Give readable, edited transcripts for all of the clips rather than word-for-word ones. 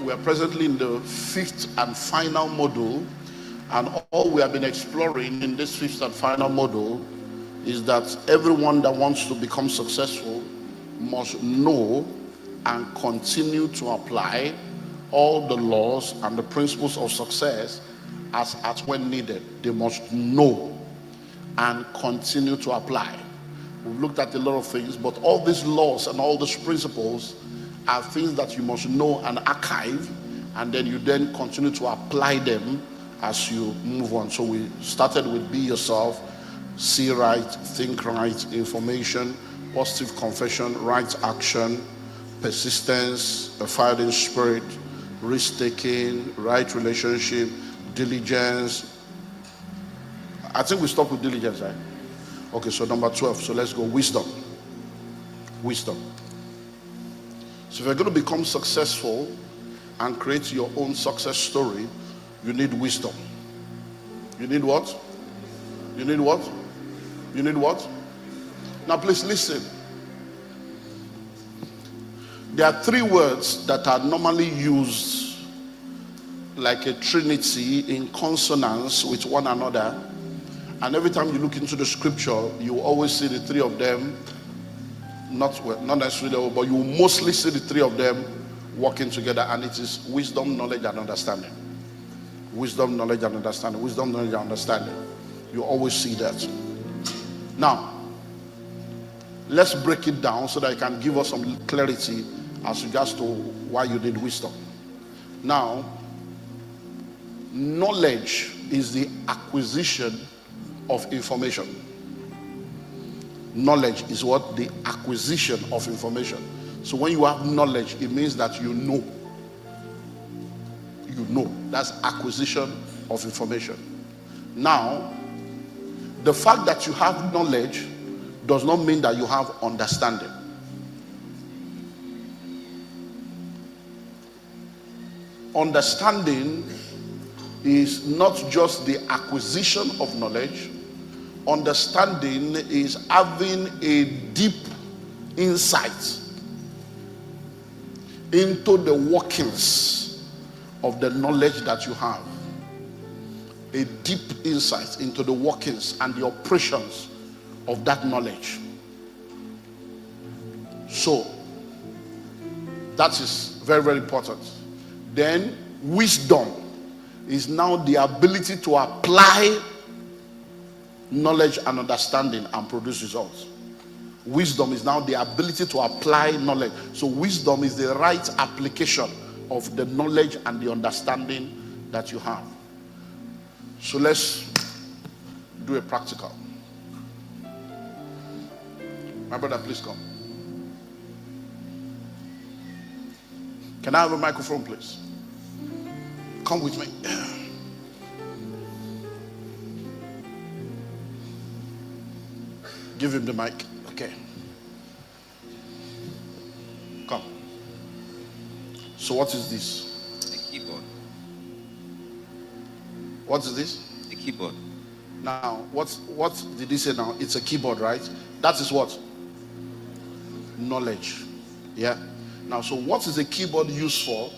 We are presently in the fifth and final module, and all we have been exploring in this fifth and final module is that everyone that wants to become successful must know and continue to apply all the laws and the principles of success as at when needed. They must know and continue to apply. We've looked at a lot of things, but all these laws and all these principles are things that you must know and archive, and then you then continue to apply them as you move on. So we started with be yourself, see right, think right, information, positive confession, right action, persistence, a fighting spirit, risk-taking, right relationship, diligence. I think we stopped with diligence, right? Okay, so number 12. So let's go wisdom. Wisdom. So if you're going to become successful and create your own success story, you need wisdom. You need what? You need what? You need what? Now please listen. There are three words that are normally used like a trinity in consonance with one another. And every time you look into the scripture, you always see the three of them, not necessarily, but you mostly see the three of them working together, and it is wisdom, knowledge, and understanding. Wisdom, knowledge, and understanding. Wisdom, knowledge, and understanding. You always see that. Now, let's break it down so that it can give us some clarity as regards to why you need wisdom. Now, knowledge is the acquisition of information. Knowledge is what? The acquisition of information. So when you have knowledge, it means that you know. You know. That's acquisition of information. Now, the fact that you have knowledge does not mean that you have understanding. Understanding is not just the acquisition of knowledge. Understanding is having a deep insight into the workings of the knowledge that you have. A deep insight into the workings and the operations of that knowledge. So that is very, very important. Then wisdom is now the ability to apply knowledge and understanding and produce results. Wisdom is now the ability to apply knowledge. So wisdom is the right application of the knowledge and the understanding that you have. So let's do a practical. My brother, please come. Can I have a microphone, please? Come with me. Give him the mic. Okay. Come. So what is this? A keyboard. What is this? A keyboard. Now, what did he say now? It's a keyboard, right? That is what? Knowledge. Yeah. Now, so what is a keyboard used for?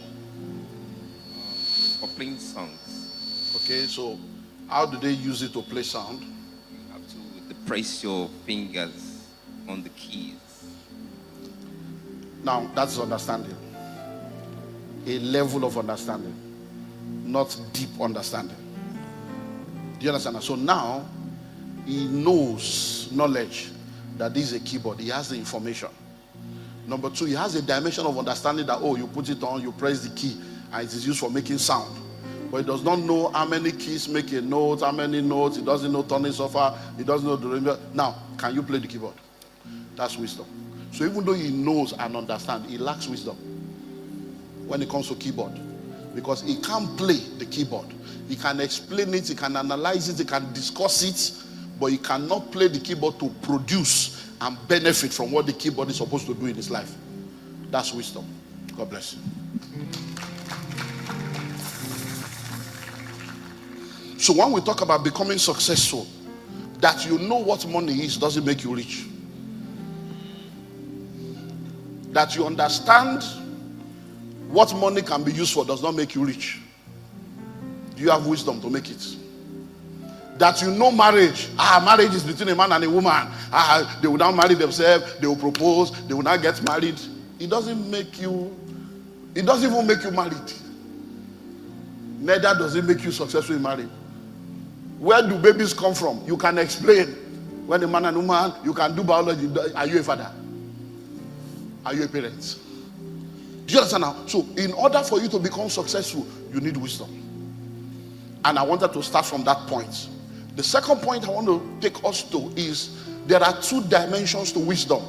For playing songs. Okay, so how do they use it to play sound? You have to press your fingers on the keys. Now, that's understanding. A level of understanding, not deep understanding. Do you understand? So now, he knows knowledge that this is a keyboard. He has the information. Number two, he has a dimension of understanding that, oh, you put it on, you press the key, and it is used for making sound. But he does not know how many keys make a note, how many notes. He doesn't know turning software. He doesn't know the remember. Now, can you play the keyboard? That's wisdom. So even though he knows and understands, he lacks wisdom when it comes to keyboard, because he can't play the keyboard. He can explain it, he can analyze it, he can discuss it, but he cannot play the keyboard to produce and benefit from what the keyboard is supposed to do in his life. That's wisdom. God bless you. So when we talk about becoming successful, that you know what money is doesn't make you rich. That you understand What money can be used for does not make you rich. Do you have wisdom to make it? That you know marriage. Marriage is between a man and a woman. They will now marry themselves. They will propose. They will not get married. It doesn't make you. It doesn't even make you married. Neither does it make you successful in marriage. Where do babies come from? You can explain. When a man and a woman, you can do biology. Are you a father? Are you a parent? Do you understand now? So, in order for you to become successful, you need wisdom. And I wanted to start from that point. The second point I want to take us to is there are two dimensions to wisdom.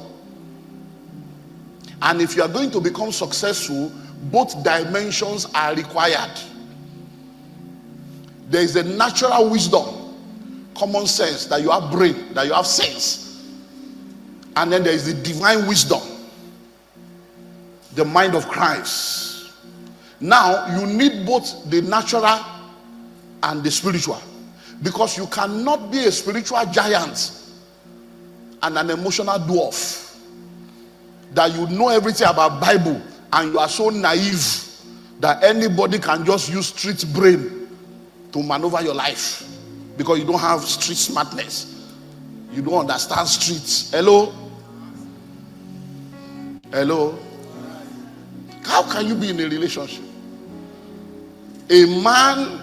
And if you are going to become successful, both dimensions are required. There is a natural wisdom, common sense, that you have brain, that you have sense. And then there is the divine wisdom, the mind of Christ. Now, you need both the natural and the spiritual. Because you cannot be a spiritual giant and an emotional dwarf. That you know everything about Bible and you are so naive that anybody can just use street brain to maneuver your life. Because you don't have street smartness. You don't understand streets. Hello? Hello? How can you be in a relationship? A man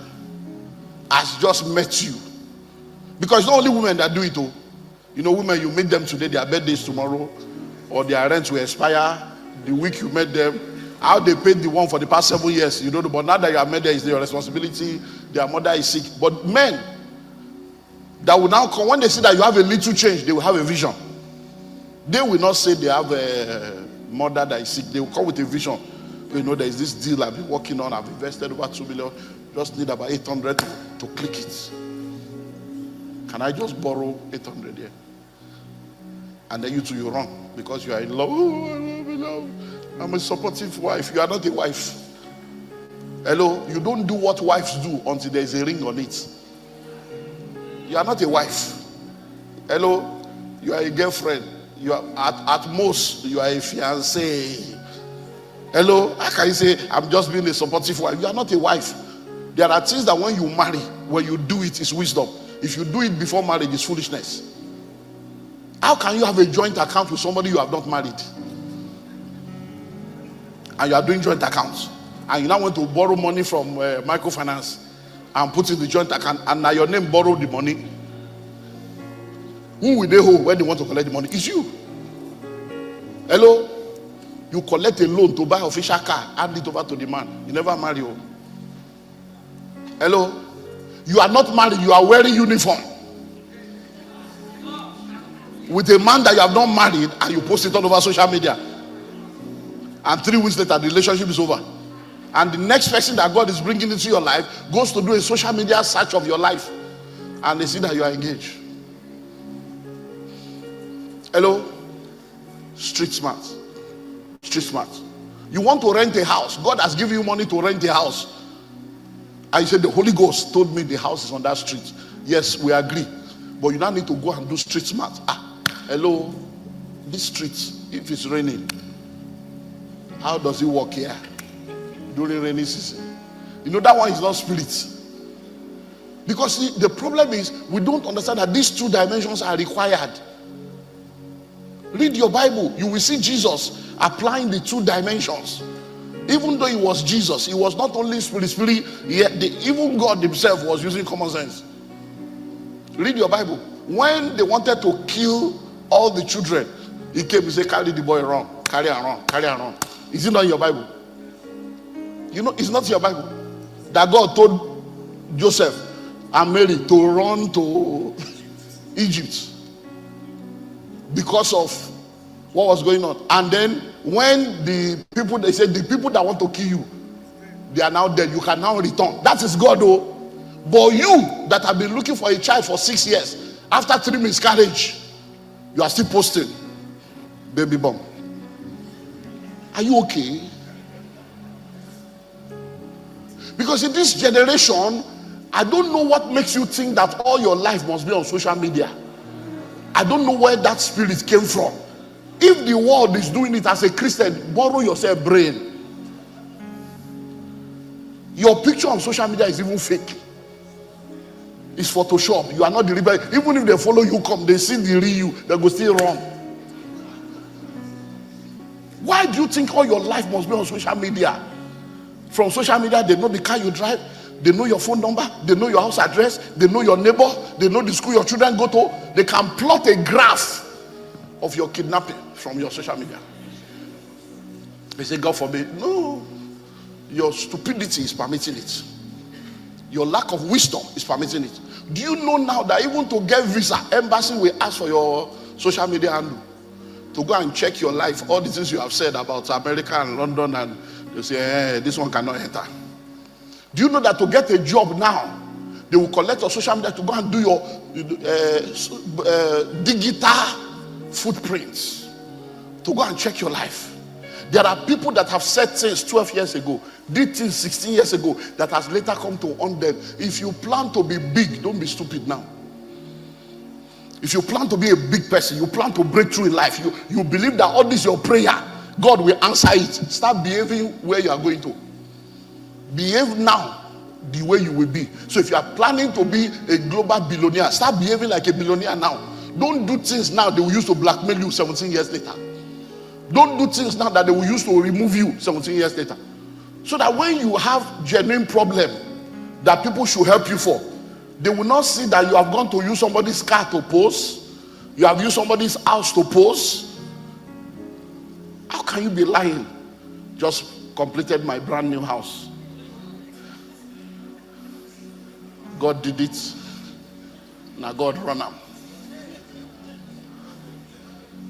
has just met you, because it's not only women that do it. Oh, you know, women, you meet them today, their birthdays tomorrow, or their rent will expire the week you met them. How they paid the one for the past 7 years, you don't know. But now that you have met them, it's their responsibility. Their mother is sick. But men that will now come, when they see that you have a little change, they will have a vision. They will not say they have a mother that is sick. They will come with a vision. You know, there is this deal I've been working on. I've invested over 2 million. Just need about 800 to click it. Can I just borrow 800 here? And then you two, you run because you are in love. Oh, I love. I'm a supportive wife. You are not a wife. Hello? You don't do what wives do until there is a ring on it. You are not a wife. Hello? You are a girlfriend. You are at most you are a fiancé. Hello? How can you say I'm just being a supportive wife? You are not a wife. There are things that when you marry, when you do it, is wisdom. If you do it before marriage, it's foolishness. How can you have a joint account with somebody you have not married? And you are doing joint accounts. And you now want to borrow money from microfinance and put in the joint account, and now your name borrowed the money. Who will they hold when they want to collect the money? It's you. Hello? You collect a loan to buy official car, hand it over to the man. You never marry. Oh. Hello? You are not married, you are wearing uniform with a man that you have not married, and you post it all over social media, and 3 weeks later the relationship is over, and the next person that God is bringing into your life goes to do a social media search of your life, and they see that you are engaged. Hello? Street smart. Street smart. You want to rent a house. God has given you money to rent a house. I said, the Holy Ghost told me the house is on that street. Yes, we agree. But you now need to go and do street smart. Hello, this street, if it's raining, how does it work here during rainy season? You know, that one is not spirit. Because see, the problem is we don't understand that these two dimensions are required. Read your Bible, you will see Jesus applying the two dimensions. Even though he was Jesus, he was not only spirit, yet even God himself was using common sense. Read your Bible. When they wanted to kill all the children, he came and said, carry the boy around, carry around, carry around. Is it not in your Bible? You know, it's not in your Bible. That God told Joseph and Mary to run to Egypt because of what was going on. And then when the people, they said, the people that want to kill you, they are now dead, you can now return. That is God, oh. But you that have been looking for a child for 6 years, after 3 miscarriage, you are still posting baby bump. Are you okay? Because in this generation, I don't know what makes you think that all your life must be on social media. I don't know where that spirit came from. If the world is doing it as a Christian, borrow yourself brain. Your picture on social media is even fake. It's Photoshop. You are not the real. Even if they follow you, come, they see the real you, they go still wrong. Why do you think all your life must be on social media? From social media, they know the car you drive, they know your phone number, they know your house address, they know your neighbor, they know the school your children go to. They can plot a graph of your kidnapping from your social media. They say, God forbid. No, your stupidity is permitting it. Your lack of wisdom is permitting it. Do you know now that even to get visa, embassy will ask for your social media handle to go and check your life, all the things you have said about America and London, and they say, hey, this one cannot enter. Do you know that to get a job now, they will collect your social media to go and do your digital footprints, to go and check your life? There are people that have said things 12 years ago, did things 16 years ago, that has later come to haunt them. If you plan to be big, don't be stupid now. If you plan to be a big person, you plan to break through in life, you believe that all this is your prayer, God will answer it. Start behaving where you are going to. Behave now the way you will be. So if you are planning to be a global billionaire, start behaving like a billionaire now. Don't do things now they will use to blackmail you 17 years later. Don't do things now that they will use to remove you 17 years later. So that when you have genuine problem that people should help you for, they will not see that you have gone to use somebody's car to pose, you have used somebody's house to pose. How can you be lying? Just completed my brand new house. God did it. Now God run am.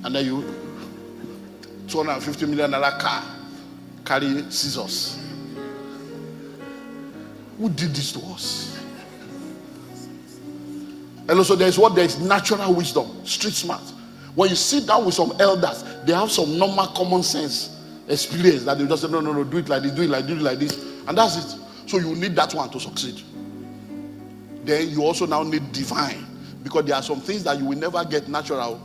And then you 250 million car carry scissors. Who did this to us? And also there is natural wisdom, street smart. When you sit down with some elders, they have some normal common sense experience that they just say, no, do it like this, do it like this, and that's it. So you need that one to succeed. Then you also now need divine, because there are some things that you will never get natural.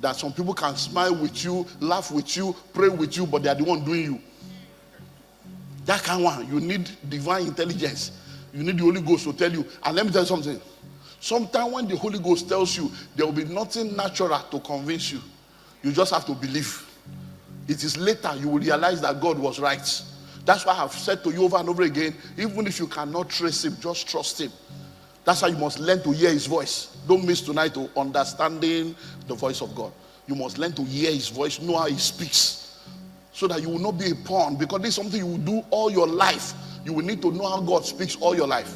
That some people can smile with you, laugh with you, pray with you, but they are the one doing you. That kind of one, you need divine intelligence. You need the Holy Ghost to tell you. And let me tell you something. Sometimes when the Holy Ghost tells you, there will be nothing natural to convince you. You just have to believe. It is later you will realize that God was right. That's why I have said to you over and over again, even if you cannot trace him, just trust him. That's how you must learn to hear his voice. Don't miss tonight to understanding the voice of God. You must learn to hear his voice, know how he speaks, so that you will not be a pawn, because this is something you will do all your life. You will need to know how God speaks all your life.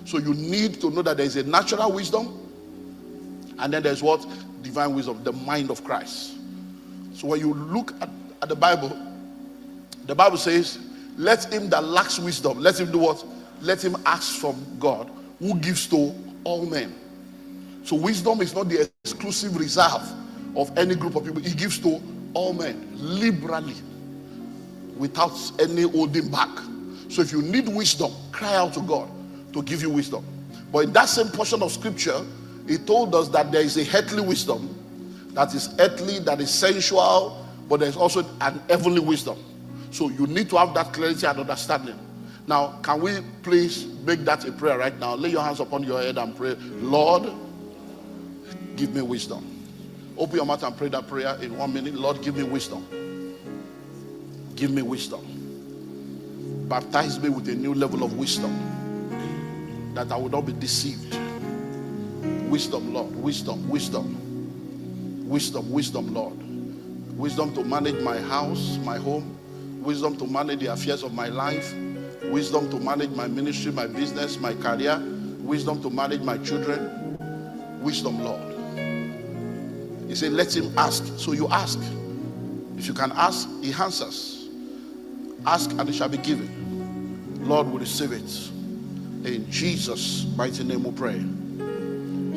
So you need to know that there is a natural wisdom, and then there's what? Divine wisdom, the mind of Christ. So when you look at the Bible says, let him that lacks wisdom, let him do what? Let him ask from God, who gives to all men. So wisdom is not the exclusive reserve of any group of people. He gives to all men liberally, without any holding back. So if you need wisdom, cry out to God to give you wisdom. But in that same portion of scripture, he told us that there is a earthly wisdom that is earthly, that is sensual, but there's also an heavenly wisdom. So you need to have that clarity and understanding. Now, can we please make that a prayer right now? Lay your hands upon your head and pray, Lord, give me wisdom. Open your mouth and pray that prayer in 1 minute. Lord, give me wisdom. Give me wisdom. Baptize me with a new level of wisdom, that I will not be deceived. Wisdom, Lord. Wisdom, Lord. Wisdom to manage my house, my home. Wisdom to manage the affairs of my life. Wisdom to manage my ministry, my business, my career. Wisdom to manage my children. Wisdom, Lord. He said, let him ask. So you ask. If you can ask, he answers. Ask and it shall be given. Lord will receive it. In Jesus' mighty name we pray.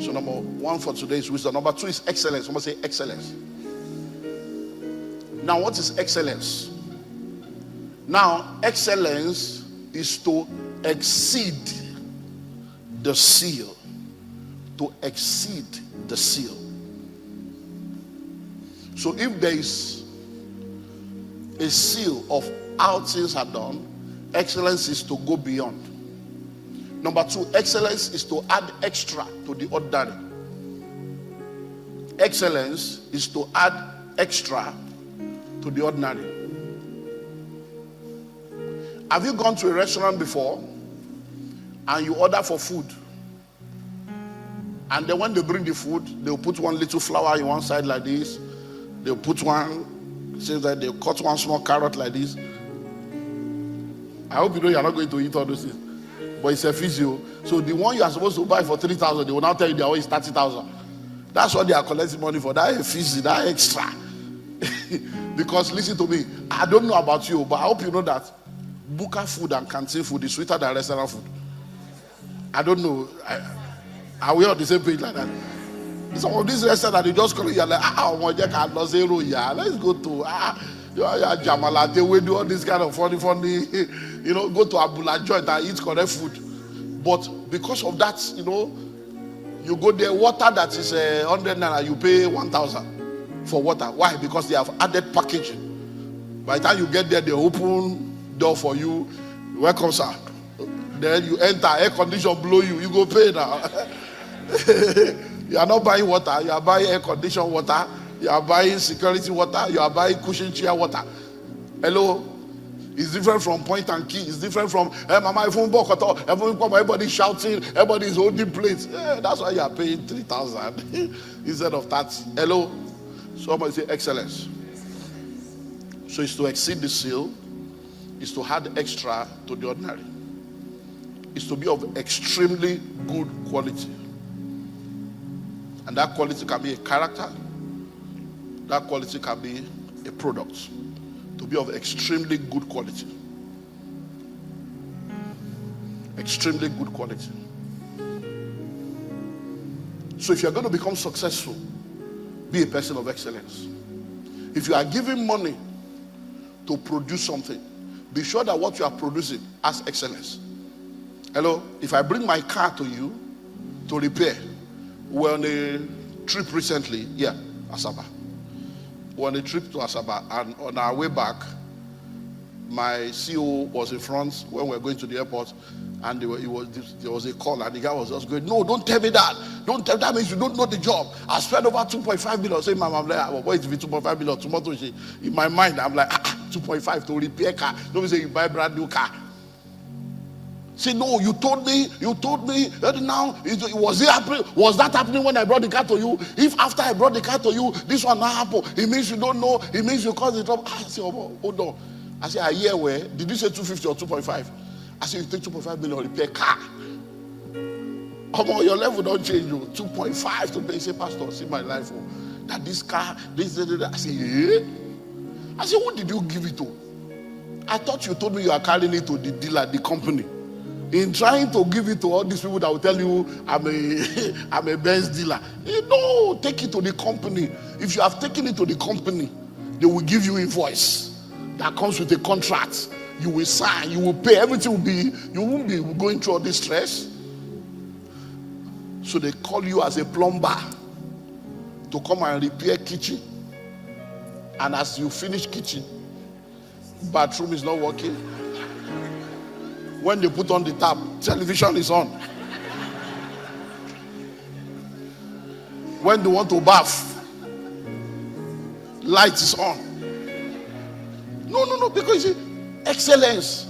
So number 1 for today is wisdom. Number 2 is excellence. Someone say excellence. Now what is excellence? Now excellence is to exceed the seal. To exceed the seal. So if there is a seal of how things are done, Excellence is to go beyond. Number 2, excellence is to add extra to the ordinary. Excellence is to add extra to the ordinary. Have you gone to a restaurant before and you order for food? And then when they bring the food, they'll put one little flower in one side like this. They'll put one, seems like they'll cut one small carrot like this. I hope you know you're not going to eat all those things. But it's a physio. So the one you are supposed to buy for 3,000, they will now tell you their own is 30,000. That's what they are collecting money for. That is physio, that extra. Because listen to me, I don't know about you, but I hope you know that Buka food and canteen food is sweeter than restaurant food. I don't know. Are we on the same page like that? Some of these restaurants, they just call you, you're like, let's go to Jamala, they will do all this kind of funny, go to Abula joint and eat correct food. But because of that, you go there, water that is 100 naira, you pay 1,000 for water. Why? Because they have added packaging. By the time you get there, they open door for you. Welcome, sir. Then you enter, air condition blow you. You go pay now. You are not buying water. You are buying air condition water. You are buying security water. You are buying cushion chair water. Hello. It's different from point and key. It's different from Mama. Everybody shouting. Everybody is holding plates. That's why you are paying 3,000 instead of 30. Hello. Somebody say excellence. So it's to exceed the seal. It's to add extra to the ordinary. It's to be of extremely good quality. And that quality can be a character. That quality can be a product. To be of extremely good quality. Extremely good quality. So if you're going to become successful, be a person of excellence. If you are giving money to produce something, be sure that what you are producing has excellence. Hello, if I bring my car to you to repair, we're on a trip recently, Asaba. We're on a trip to Asaba, and on our way back, my CEO was in front when we were going to the airport, and there was a call, and the guy was just going, no, don't tell me that. Don't tell me that means you don't know the job. I spent over 2.5 million. Say, Mama, I'm like, what is it, 2.5 million? Tomorrow, in my mind, I'm like, 2.5 to repair car. Don't say you buy a brand new car. Say, no, you told me, now, was that happening when I brought the car to you? If after I brought the car to you, this one not happen, it means you don't know, it means you caused the trouble. I say, hold on. I say, a year where? Did you say 250 or 2.5? I say, you take 2.5 million repair car. Your level don't change. 2.5 to pay. Say, Pastor, see my life. That this car, this. I say, yeah. I say, who did you give it to? I thought you told me you are carrying it to the dealer, the company. In trying to give it to all these people that will tell you I'm a Benz dealer. No, take it to the company. If you have taken it to the company, they will give you invoice that comes with a contract. You will sign, you will pay, everything will be, you won't be going through all this stress. So they call you as a plumber to come and repair kitchen. And as you finish kitchen, bathroom is not working. When they put on the tap, television is on. When they want to bath, light is on. No, because you see, excellence.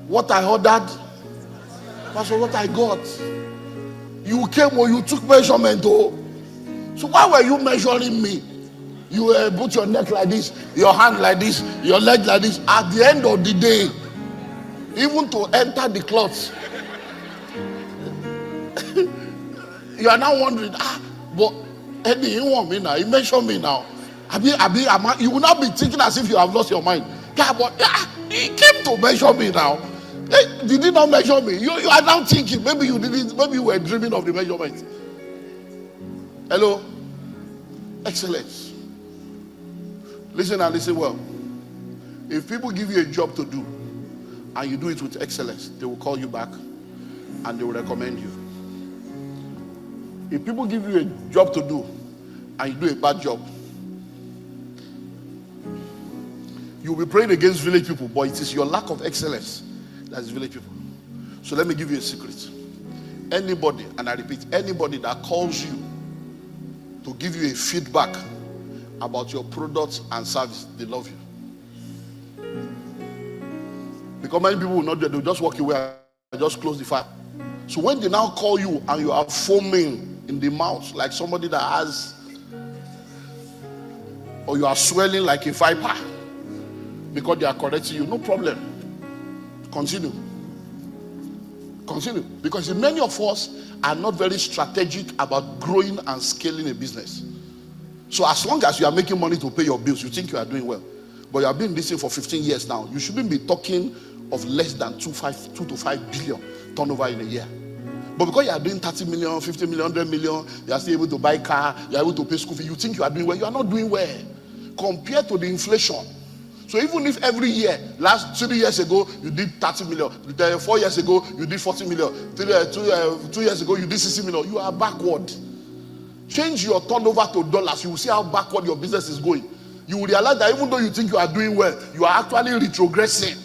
What I ordered, that's what I got. You came or you took measurement, so why were you measuring me? You put your neck like this, your hand like this, your leg like this. At the end of the day, even to enter the clothes, you are now wondering, but Eddie, you want me now? You measure me now. You will not be thinking as if you have lost your mind. He came to measure me now. Hey, did he not measure me? You are now thinking, maybe you didn't, maybe you were dreaming of the measurement. Hello? Excellence. Listen and listen well. If people give you a job to do, and you do it with excellence, they will call you back and they will recommend you. If people give you a job to do and you do a bad job, you You'll be praying against village people, but it is your lack of excellence that is village people. So let me give you a secret. Anybody, and I repeat, anybody that calls you to give you a feedback about your product and service, they love you. Because many people will not do it, they'll just walk away and just close the file. So when they now call you and you are foaming in the mouth like somebody that has, or you are swelling like a viper because they are correcting you, no problem. Continue. Continue. Because many of us are not very strategic about growing and scaling a business. So as long as you are making money to pay your bills, you think you are doing well. But you have been in this thing for 15 years now. You shouldn't be talking of less than 2 to 5 billion turnover in a year. But because you are doing 30 million, 50 million, 100 million, you are still able to buy car, you are able to pay school fee, you think you are doing well. You are not doing well compared to the inflation. So even if every year, last 3 years ago, you did 30 million, 4 years ago, you did 40 million, 2 years ago, you did 60 million, you are backward. Change your turnover to dollars, you will see how backward your business is going. You will realize that even though you think you are doing well, you are actually retrogressing.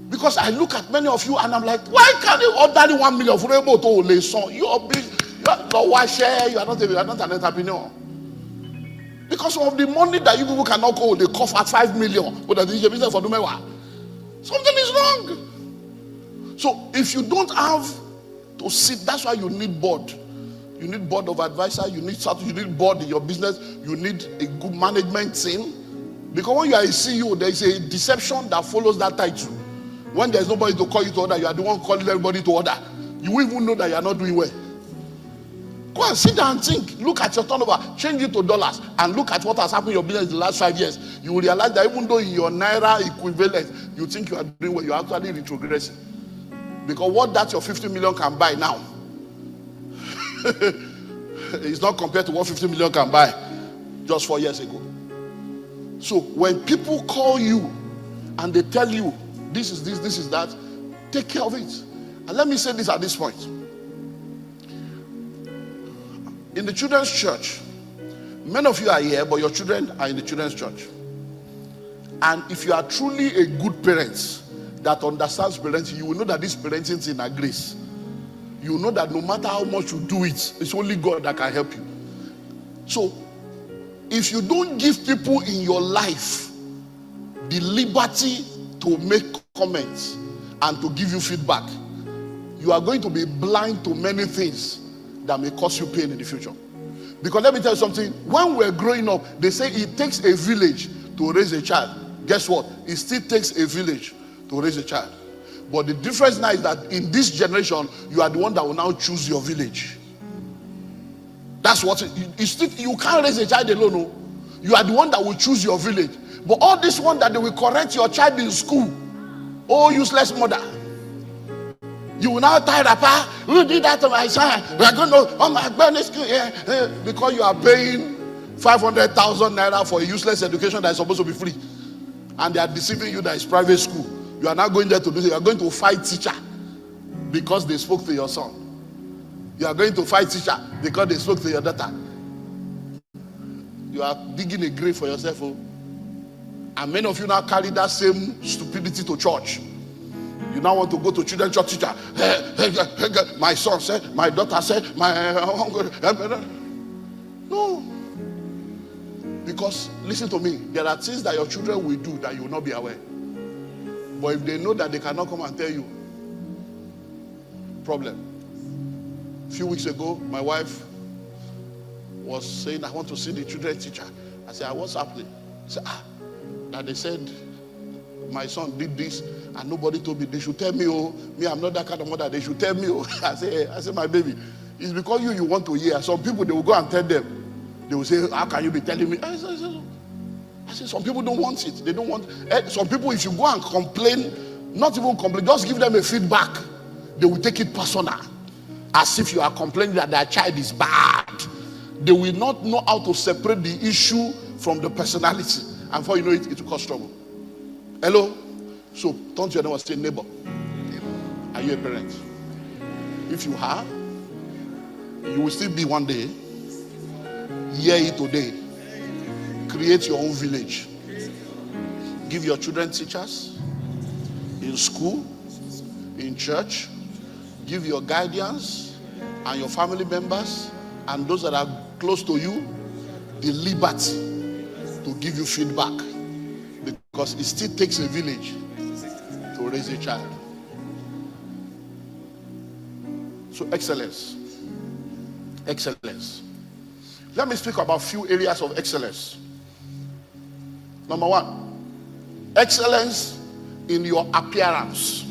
Because I look at many of you and I'm like, why can't you order 1 million for able to listen? You are big, you are not an entrepreneur. Because of the money that you people cannot go, they cough at 5 million. But the business for something is wrong. So if you don't have to sit, that's why you need board. You need board of advisor, you need board in your business, you need a good management team. Because when you are a CEO, there is a deception that follows that title. When there's nobody to call you to order, you are the one calling everybody to order. You will even know that you are not doing well. Go and sit down and think. Look at your turnover, change it to dollars, and look at what has happened in your business in the last 5 years. You will realize that even though in your naira equivalent, you think you are doing well, you are actually retrogressing. Because what that your 50 million can buy now, it's not compared to what 50 million can buy just 4 years ago. So when people call you and they tell you, this is this, this is that, take care of it. And let me say this at this point. In the children's church, many of you are here, but your children are in the children's church. And if you are truly a good parent that understands parenting, you will know that this parenting thing is grace. You will know that no matter how much you do it, it's only God that can help you. So, if you don't give people in your life the liberty to make comments and to give you feedback, you are going to be blind to many things that may cause you pain in the future. Because let me tell you something, when we're growing up, they say it takes a village to raise a child. Guess what? It still takes a village to raise a child. But the difference now is that in this generation, you are the one that will now choose your village. That's what you can't raise a child alone. No. You are the one that will choose your village. But all this one that they will correct your child in school, oh useless mother. You will now tie rapper, who did that to my son? We are going to, oh my goodness, because you are paying 500,000 naira for a useless education that is supposed to be free. And they are deceiving you that it's private school. You are now going there to do it. You are going to fight teacher because they spoke to your son. You are going to fight teacher because they spoke to your daughter. You are digging a grave for yourself. Oh. And many of you now carry that same stupidity to church. You now want to go to children's church teacher. My son said, my daughter said, my no. Because listen to me, there are things that your children will do that you will not be aware. But if they know that they cannot come and tell you, problem. A few weeks ago, my wife was saying, I want to see the children's teacher. I said, what's happening? She said, that they said my son did this and nobody told me. They should tell me, oh, me, I'm not that kind of mother. They should tell me, oh. I said, my baby, it's because you want to hear. Some people, they will go and tell them. They will say, how can you be telling me? I said, some people don't want it. They don't want. Some people, if you go and complain, not even complain, just give them a feedback. They will take it personal. As if you are complaining that their child is bad. They will not know how to separate the issue from the personality. And before you know it, it will cause trouble. Hello? So, turn to your neighbor and say, neighbor, are you a parent? If you are, you will still be one day. Hear it today. Create your own village. Give your children teachers in school, in church. Give your guardians and your family members and those that are close to you the liberty to give you feedback, because it still takes a village to raise a child. So excellence. Excellence. Let me speak about a few areas of excellence. Number one, excellence in your appearance.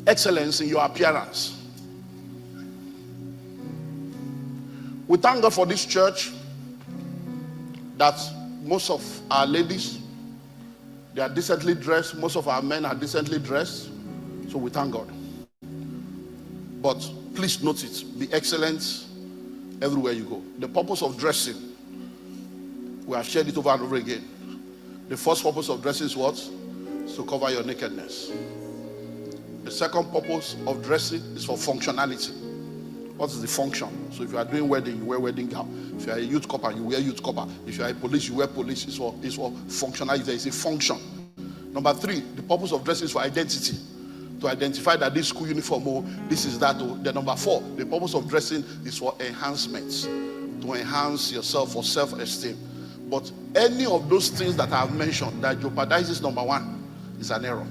Excellence in your appearance. We thank God for this church that most of our ladies, they are decently dressed. Most of our men are decently dressed. So we thank God. But please note it, be excellent everywhere you go. The purpose of dressing, we have shared it over and over again. The first purpose of dressing is what? It's to cover your nakedness. The second purpose of dressing is for functionality. What is the function? So if you are doing wedding, you wear wedding gown. If you are a youth corper, you wear youth corper. If you are a police, you wear police. It's for functionality. There is a function. Number three, the purpose of dressing is for identity. To identify that this school uniform, this is that. Then number four, the purpose of dressing is for enhancements. To enhance yourself for self-esteem. But any of those things that I have mentioned that jeopardizes number one is an error.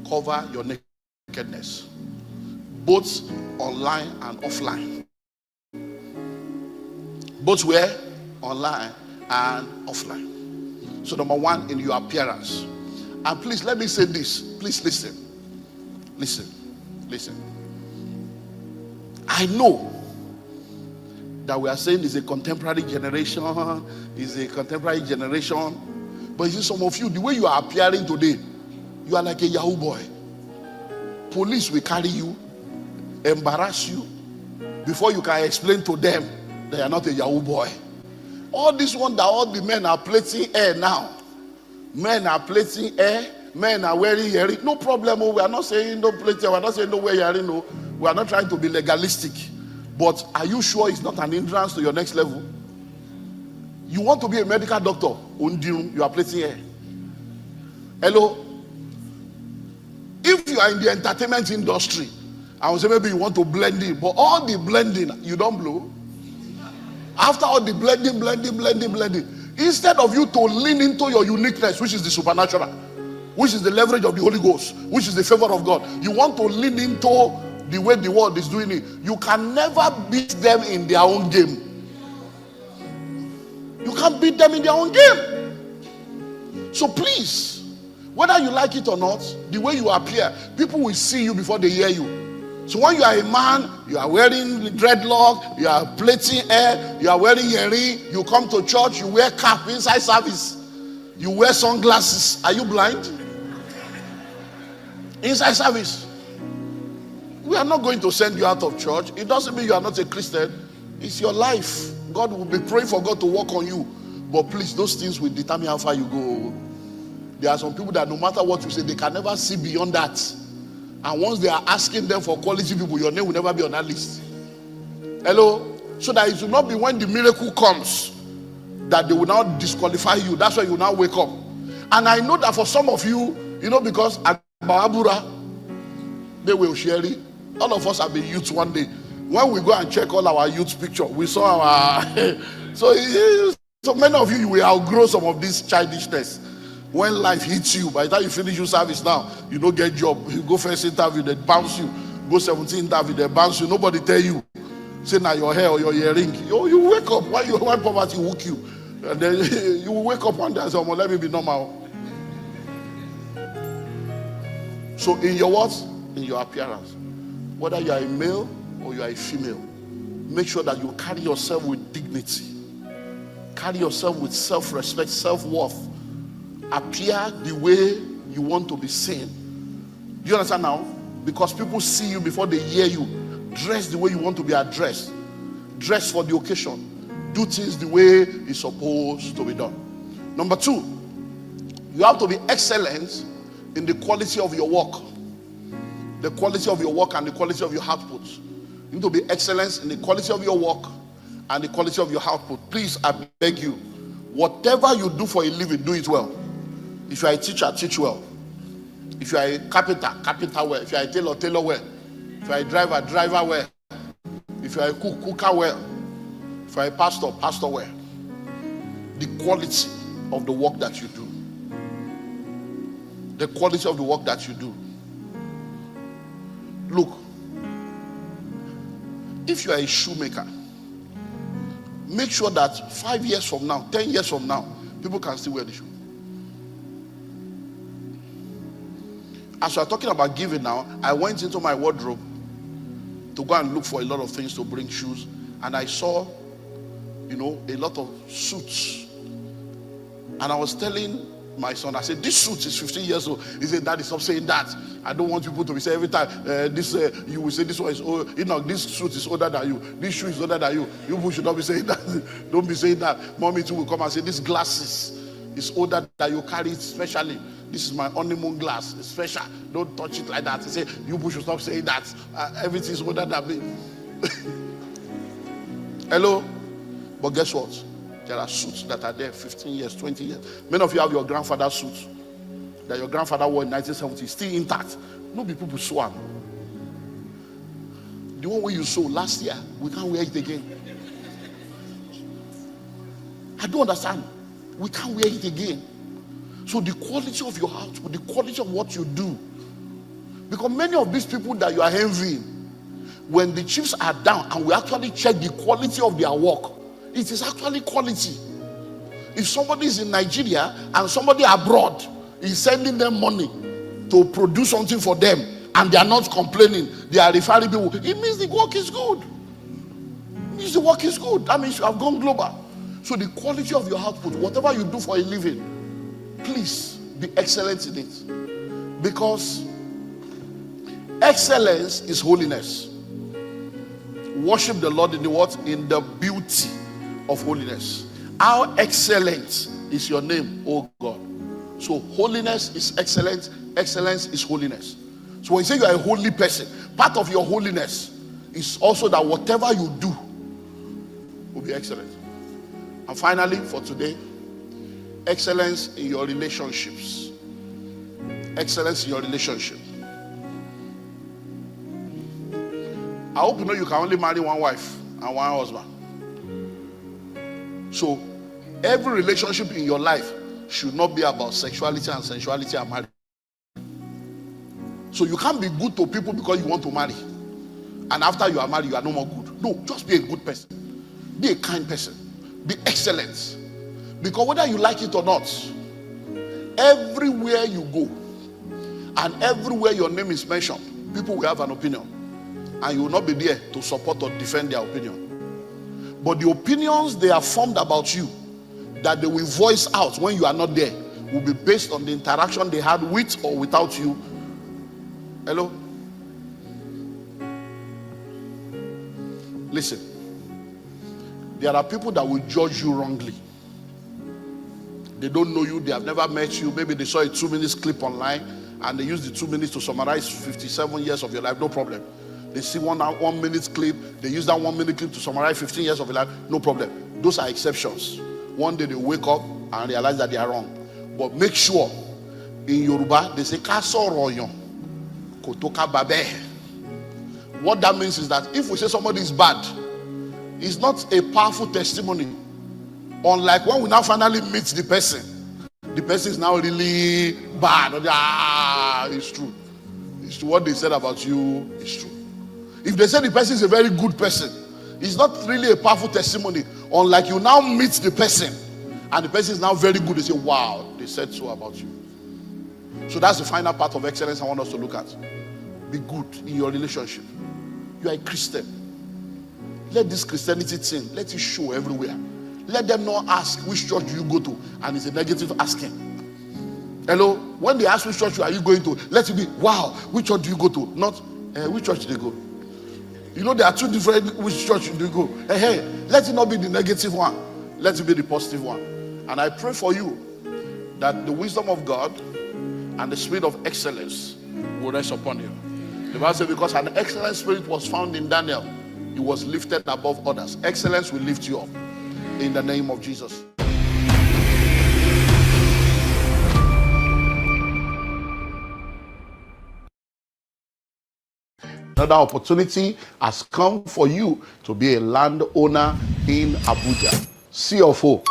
Cover your nakedness, both online and offline. Both where? Online and offline. So number one, in your appearance. And please let me say this. Please listen. Listen. I know that we are saying is a contemporary generation, but you see, some of you, the way you are appearing today, you are like a Yahoo boy. Police will carry you, embarrass you, before you can explain to them that you are not a Yahoo boy. All this one that all the men are plaiting hair now. Men are plaiting hair, men are wearing earring. No problem. We are not saying no plaiting, we are not saying no wear earring. No. We are not trying to be legalistic. But are you sure it's not an hindrance to your next level? You want to be a medical doctor, you are plaiting hair. Hello? If you are in the entertainment industry, I would say maybe you want to blend in, but all the blending, you don't blow. After all the blending, instead of you to lean into your uniqueness, which is the supernatural, which is the leverage of the Holy Ghost, which is the favor of God, you want to lean into the way the world is doing it. You can never beat them in their own game. You can't beat them in their own game. So please, whether you like it or not, the way you appear, people will see you before they hear you. So when you are a man, you are wearing dreadlock, you are plaiting hair, you are wearing earring, you come to church, you wear cap inside service, you wear sunglasses. Are you blind? Inside service. We are not going to send you out of church. It doesn't mean you are not a Christian. It's your life. God will be praying for God to work on you. But please, those things will determine how far you go. There are some people that no matter what you say, they can never see beyond that. And once they are asking them for quality people, your name will never be on that list. Hello? So that it will not be when the miracle comes that they will now disqualify you. That's why you now wake up. And I know that for some of you, because at Bahabura, they will share it. All of us have been youth one day. When we go and check all our youth picture, we saw our so many of you will outgrow some of this childishness. When life hits you, by the time you finish your service now, you don't get job. You go first interview, they bounce you. Go 17 interview, they bounce you. Nobody tell you. Say now your hair or your earring. You wake up. Why poverty hook you? And then you will wake up one day and say, let me be normal. So in your what? In your appearance. Whether you are a male or you are a female, make sure that you carry yourself with dignity. Carry yourself with self-respect, self-worth. Appear the way you want to be seen. Do you understand now? Because people see you before they hear you. Dress the way you want to be addressed. Dress for the occasion. Do things the way it's supposed to be done. Number two, you have to be excellent in the quality of your work. The quality of your work and the quality of your output. You need to be excellent in the quality of your work and the quality of your output. Please, I beg you, whatever you do for a living, do it well. If you are a teacher, teach well. If you are a carpenter, carpenter well. If you are a tailor, tailor well. If you are a driver, driver well. If you are a cook, cooker well. If you are a pastor, pastor well. The quality of the work that you do. The quality of the work that you do. Look, if you are a shoemaker, make sure that 5 years from now, 10 years from now, people can still wear the shoe. As we are talking about giving now, I went into my wardrobe to go and look for a lot of things to bring shoes, and I saw, a lot of suits. And I was telling my son, I said, this suit is 15 years old. He said, Daddy, stop saying that. I don't want people to be saying every time, you will say this one is old. This suit is older than you. This shoe is older than you. You people should not be saying that. Don't be saying that. Mommy too will come and say, this glasses is older than you carry it specially. This is my honeymoon glass. It's special. Don't touch it like that. He said, you people should stop saying that. Everything is older than me. Hello? But guess what? There are suits that are there 15 years, 20 years. Many of you have your grandfather's suits that your grandfather wore in 1970, still intact. No people swam. The one where you saw last year, we can't wear it again. I don't understand. We can't wear it again. So the quality of your house, the quality of what you do. Because many of these people that you are envying, when the chiefs are down and we actually check the quality of their work, it is actually quality. If somebody is in Nigeria and somebody abroad is sending them money to produce something for them and they are not complaining, they are referring people, it means the work is good. It means the work is good. That means you have gone global. So the quality of your output, whatever you do for a living, please be excellent in it. Because excellence is holiness. Worship the Lord in the what? In the beauty of holiness. How excellent is your name, oh God. So holiness is excellence, excellence is holiness. So when you say you are a holy person, part of your holiness is also that whatever you do will be excellent. And finally, for today, excellence in your relationships. Excellence in your relationship. I hope you know you can only marry one wife and one husband. So every relationship in your life should not be about sexuality and sensuality and marriage. So you can't be good to people because you want to marry, and after you are married you are no more good. No, just be a good person, be a kind person, be excellent. Because whether you like it or not, everywhere you go and everywhere your name is mentioned, people will have an opinion, and you will not be there to support or defend their opinion. But the opinions they have formed about you, that they will voice out when you are not there, will be based on the interaction they had with or without you. Hello? Listen. There are people that will judge you wrongly. They don't know you, they have never met you. Maybe they saw a 2 minutes clip online and they used the 2 minutes to summarize 57 years of your life. No problem. They see one minute clip, they use that 1 minute clip to summarize 15 years of your life. No problem. Those are exceptions. One day they wake up and realize that they are wrong. But make sure, in Yoruba, they say, Kaso royon, kotoka babe. What that means is that if we say somebody is bad, it's not a powerful testimony. Unlike when we now finally meet the person is now really bad. It's true. It's true. What they said about you is true. If they say the person is a very good person, it's not really a powerful testimony. Unlike you now meet the person and the person is now very good, they say, wow, they said so about you. So that's the final part of excellence I want us to look at. Be good in your relationship. You are a Christian. Let this Christianity thing, let it show everywhere. Let them not ask which church do you go to, and it's a negative asking. Hello? When they ask which church are you going to, let it be, wow, which church do you go to? Not, which church do they go? You know there are two different, which church do you go? Hey, let it not be the negative one. Let it be the positive one. And I pray for you that the wisdom of God and the spirit of excellence will rest upon you. The Bible says, because an excellent spirit was found in Daniel, he was lifted above others. Excellence will lift you up in the name of Jesus. Another opportunity has come for you to be a landowner in Abuja. C of O,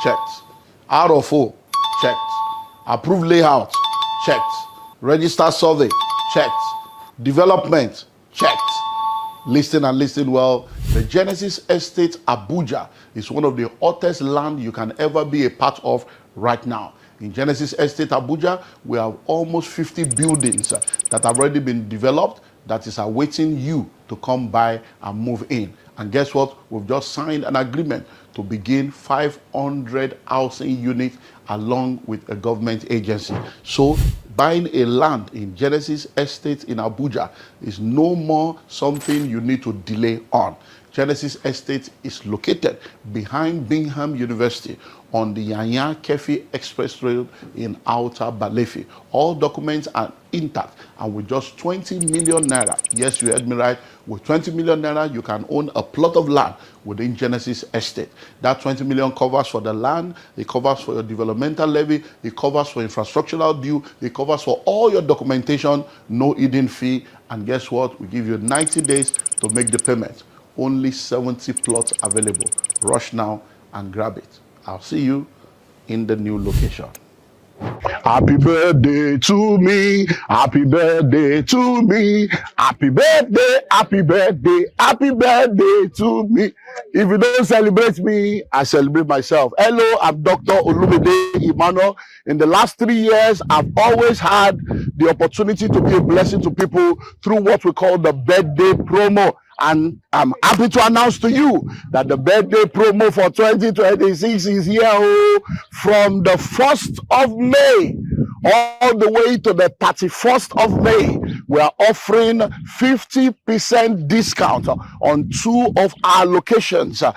checked. R of O, checked. Approved layout, checked. Register survey, checked. Development, checked. Listen and listen well. The Genesis Estate Abuja is one of the hottest land you can ever be a part of right now. In Genesis Estate Abuja, we have almost 50 buildings that have already been developed that is awaiting you to come by and move in. And guess what? We've just signed an agreement to begin 500 housing units along with a government agency. So buying a land in Genesis Estate in Abuja is no more something you need to delay on. Genesis Estate is located behind Bingham University on the Yanya Kefi Express Road in Outer Balefi. All documents are intact, and with just 20 million naira, yes, you heard me right, with 20 million naira, you can own a plot of land within Genesis Estate. That 20 million covers for the land, it covers for your developmental levy, it covers for infrastructural due, it covers for all your documentation, no hidden fee, and guess what? We give you 90 days to make the payment. Only 70 plots available. Rush now and grab it. I'll see you in the new location. Happy birthday to me. Happy birthday to me. Happy birthday, happy birthday, happy birthday to me. If you don't celebrate me, I celebrate myself. Hello, I'm Dr. Olumide Emmanuel. In the last 3 years, I've always had the opportunity to be a blessing to people through what we call the birthday promo. And I'm happy to announce to you that the birthday promo for 2026 is here from the 1st of May all the way to the 31st of May. We are offering 50% discount on 2 of our locations. So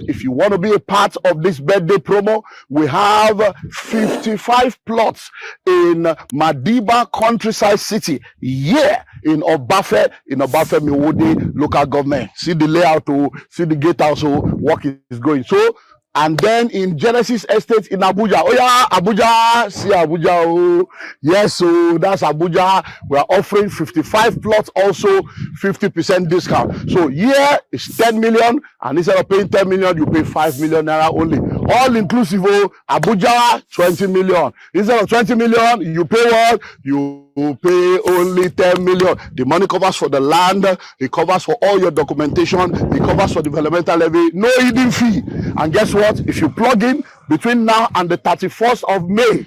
if you want to be a part of this birthday promo, we have 55 plots in Madiba Countryside City. Yeah. In Obafe Miwode local government. See the layout, see the gatehouse, work is going. So, and then in Genesis Estate in Abuja. Oh yeah, Abuja, see Abuja. Oh. Yes, so that's Abuja. We are offering 55 plots, also 50% discount. So here is 10 million, and instead of paying 10 million, you pay 5 million naira only. All inclusive, Abuja, 20 million. Instead of 20 million, you pay what? You pay only 10 million. The money covers for the land, it covers for all your documentation, it covers for developmental levy, no hidden fee. And guess what? If you plug in between now and the 31st of May,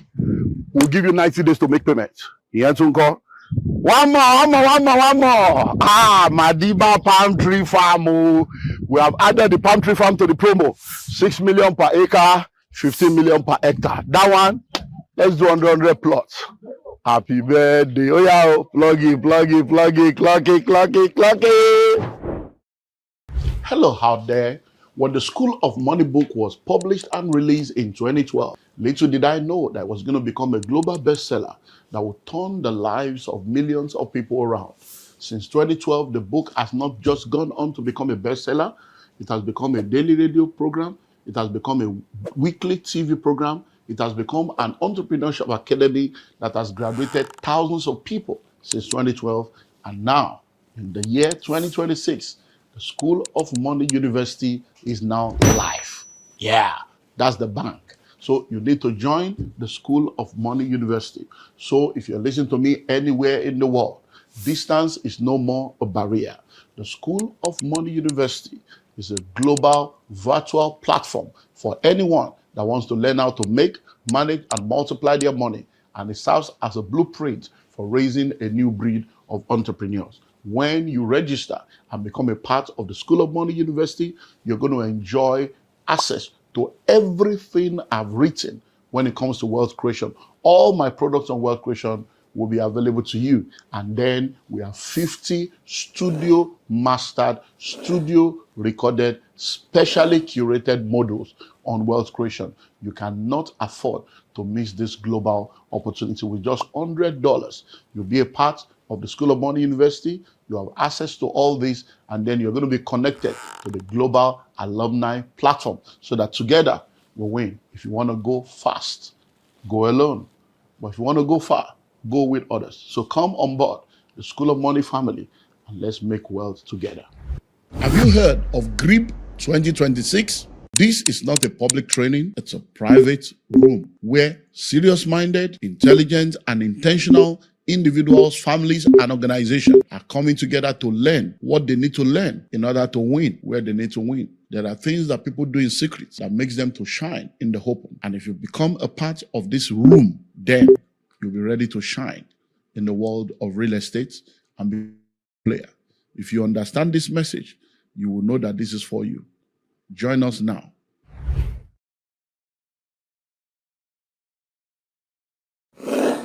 we'll give you 90 days to make payment. One more. Madiba Palm Tree Farm. We have added the palm tree farm to the promo. 6 million per acre, 15 million per hectare. That one, let's do 100 plots. Happy birthday. Oh yeah, plug it. Hello out there. When the School of Money book was published and released in 2012, little did I know that it was going to become a global bestseller that would turn the lives of millions of people around. Since 2012, the book has not just gone on to become a bestseller, it has become a daily radio program, it has become a weekly TV program, it has become an entrepreneurship academy that has graduated thousands of people since 2012. And now, in the year 2026, the School of Money University is now live. Yeah, that's the bank. So you need to join the School of Money University. So if you're listening to me anywhere in the world, distance is no more a barrier. The School of Money University is a global virtual platform for anyone that wants to learn how to make, manage, and multiply their money. And it serves as a blueprint for raising a new breed of entrepreneurs. When you register and become a part of the School of Money University, you're going to enjoy access to everything I've written when it comes to wealth creation. All my products on wealth creation will be available to you. And then we have 50 studio mastered, studio recorded, specially curated modules on wealth creation. You cannot afford to miss this global opportunity. With just $100, you'll be a part of the School of Money University. You have access to all this, and then you're going to be connected to the global alumni platform so that together we'll win. If you want to go fast, go alone. But if you want to go far, go with others. So come on board the School of Money family and let's make wealth together. Have you heard of GRIP 2026? This is not a public training, it's a private room where serious-minded, intelligent, and intentional individuals, families, and organizations are coming together to learn what they need to learn in order to win where they need to win. There are things that people do in secret that makes them to shine in the open. And if you become a part of this room, then you'll be ready to shine in the world of real estate and be a player. If you understand this message, you will know that this is for you. Join us now.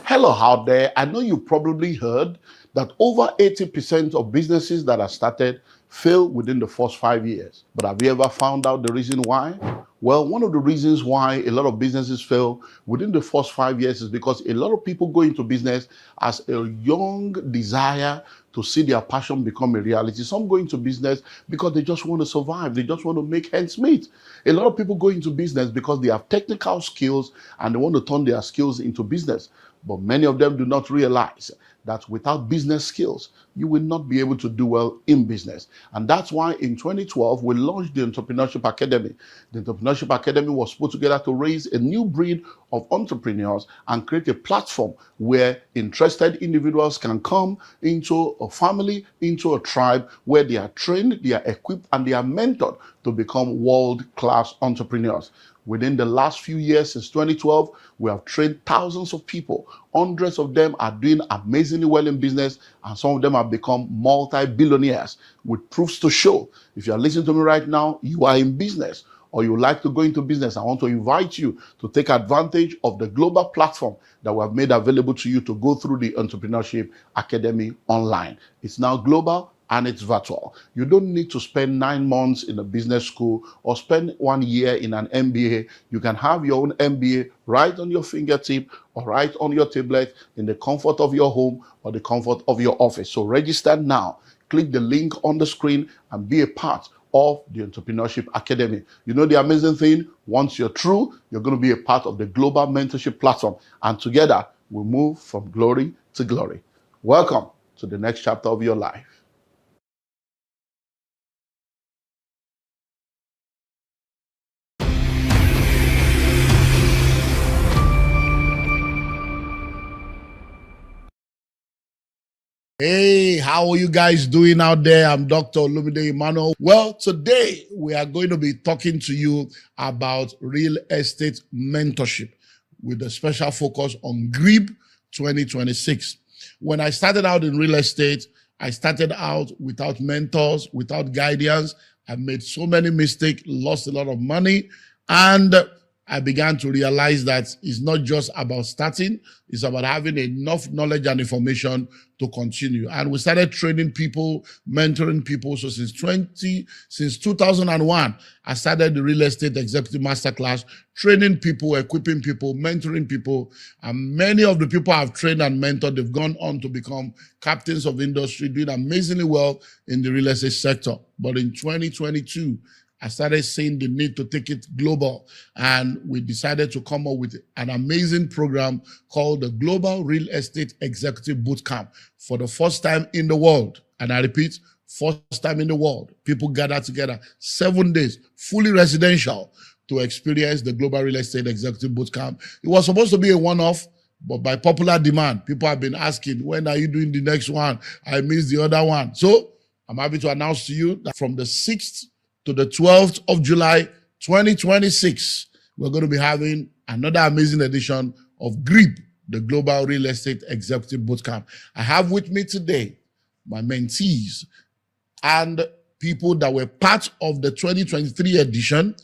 Hello out there. I know you probably heard that over 80% of businesses that are started fail within the first 5 years. But have you ever found out the reason why? Well, one of the reasons why a lot of businesses fail within the first 5 years is because a lot of people go into business as a young desire to see their passion become a reality. Some go into business because they just want to survive. They just want to make ends meet. A lot of people go into business because they have technical skills and they want to turn their skills into business. But many of them do not realize that without business skills, you will not be able to do well in business. And that's why in 2012, we launched the Entrepreneurship Academy. The Entrepreneurship Academy was put together to raise a new breed of entrepreneurs and create a platform where interested individuals can come into a family, into a tribe where they are trained, they are equipped, and they are mentored to become world-class entrepreneurs. Within the last few years, since 2012, we have trained thousands of people. Hundreds of them are doing amazingly well in business, and some of them have become multi-billionaires with proofs to show. If you are listening to me right now, you are in business, or you like to go into business. I want to invite you to take advantage of the global platform that we have made available to you to go through the Entrepreneurship Academy online. It's now global and it's virtual. You don't need to spend 9 months in a business school or spend 1 year in an MBA. You can have your own MBA right on your fingertip or right on your tablet in the comfort of your home or the comfort of your office. So register now. Click the link on the screen and be a part of the Entrepreneurship Academy. You know the amazing thing? Once you're through, you're going to be a part of the global mentorship platform. And together, we move from glory to glory. Welcome to the next chapter of your life. Hey, how are you guys doing out there? I'm Dr. Olumide Emmanuel. Well, today we are going to be talking to you about real estate mentorship with a special focus on GRIP 2026. When I started out in real estate, I started out without mentors, without guidance. I made so many mistakes, lost a lot of money, and I began to realize that it's not just about starting, it's about having enough knowledge and information to continue. And we started training people, mentoring people. So since 2001, I started the Real Estate Executive Masterclass, training people, equipping people, mentoring people. And many of the people I've trained and mentored, they've gone on to become captains of industry, doing amazingly well in the real estate sector. But in 2022, I started seeing the need to take it global, and we decided to come up with an amazing program called the Global Real Estate Executive Bootcamp for the first time in the world. And I repeat, first time in the world. People gather together, 7 days, fully residential, to experience the Global Real Estate Executive Bootcamp. It was supposed to be a one-off, but by popular demand, people have been asking, when are you doing the next one? I missed the other one. So I'm happy to announce to you that from the 6th to the 12th of July, 2026, we're going to be having another amazing edition of GRIP, the Global Real Estate Executive Bootcamp. I have with me today my mentees and people that were part of the 2023 edition,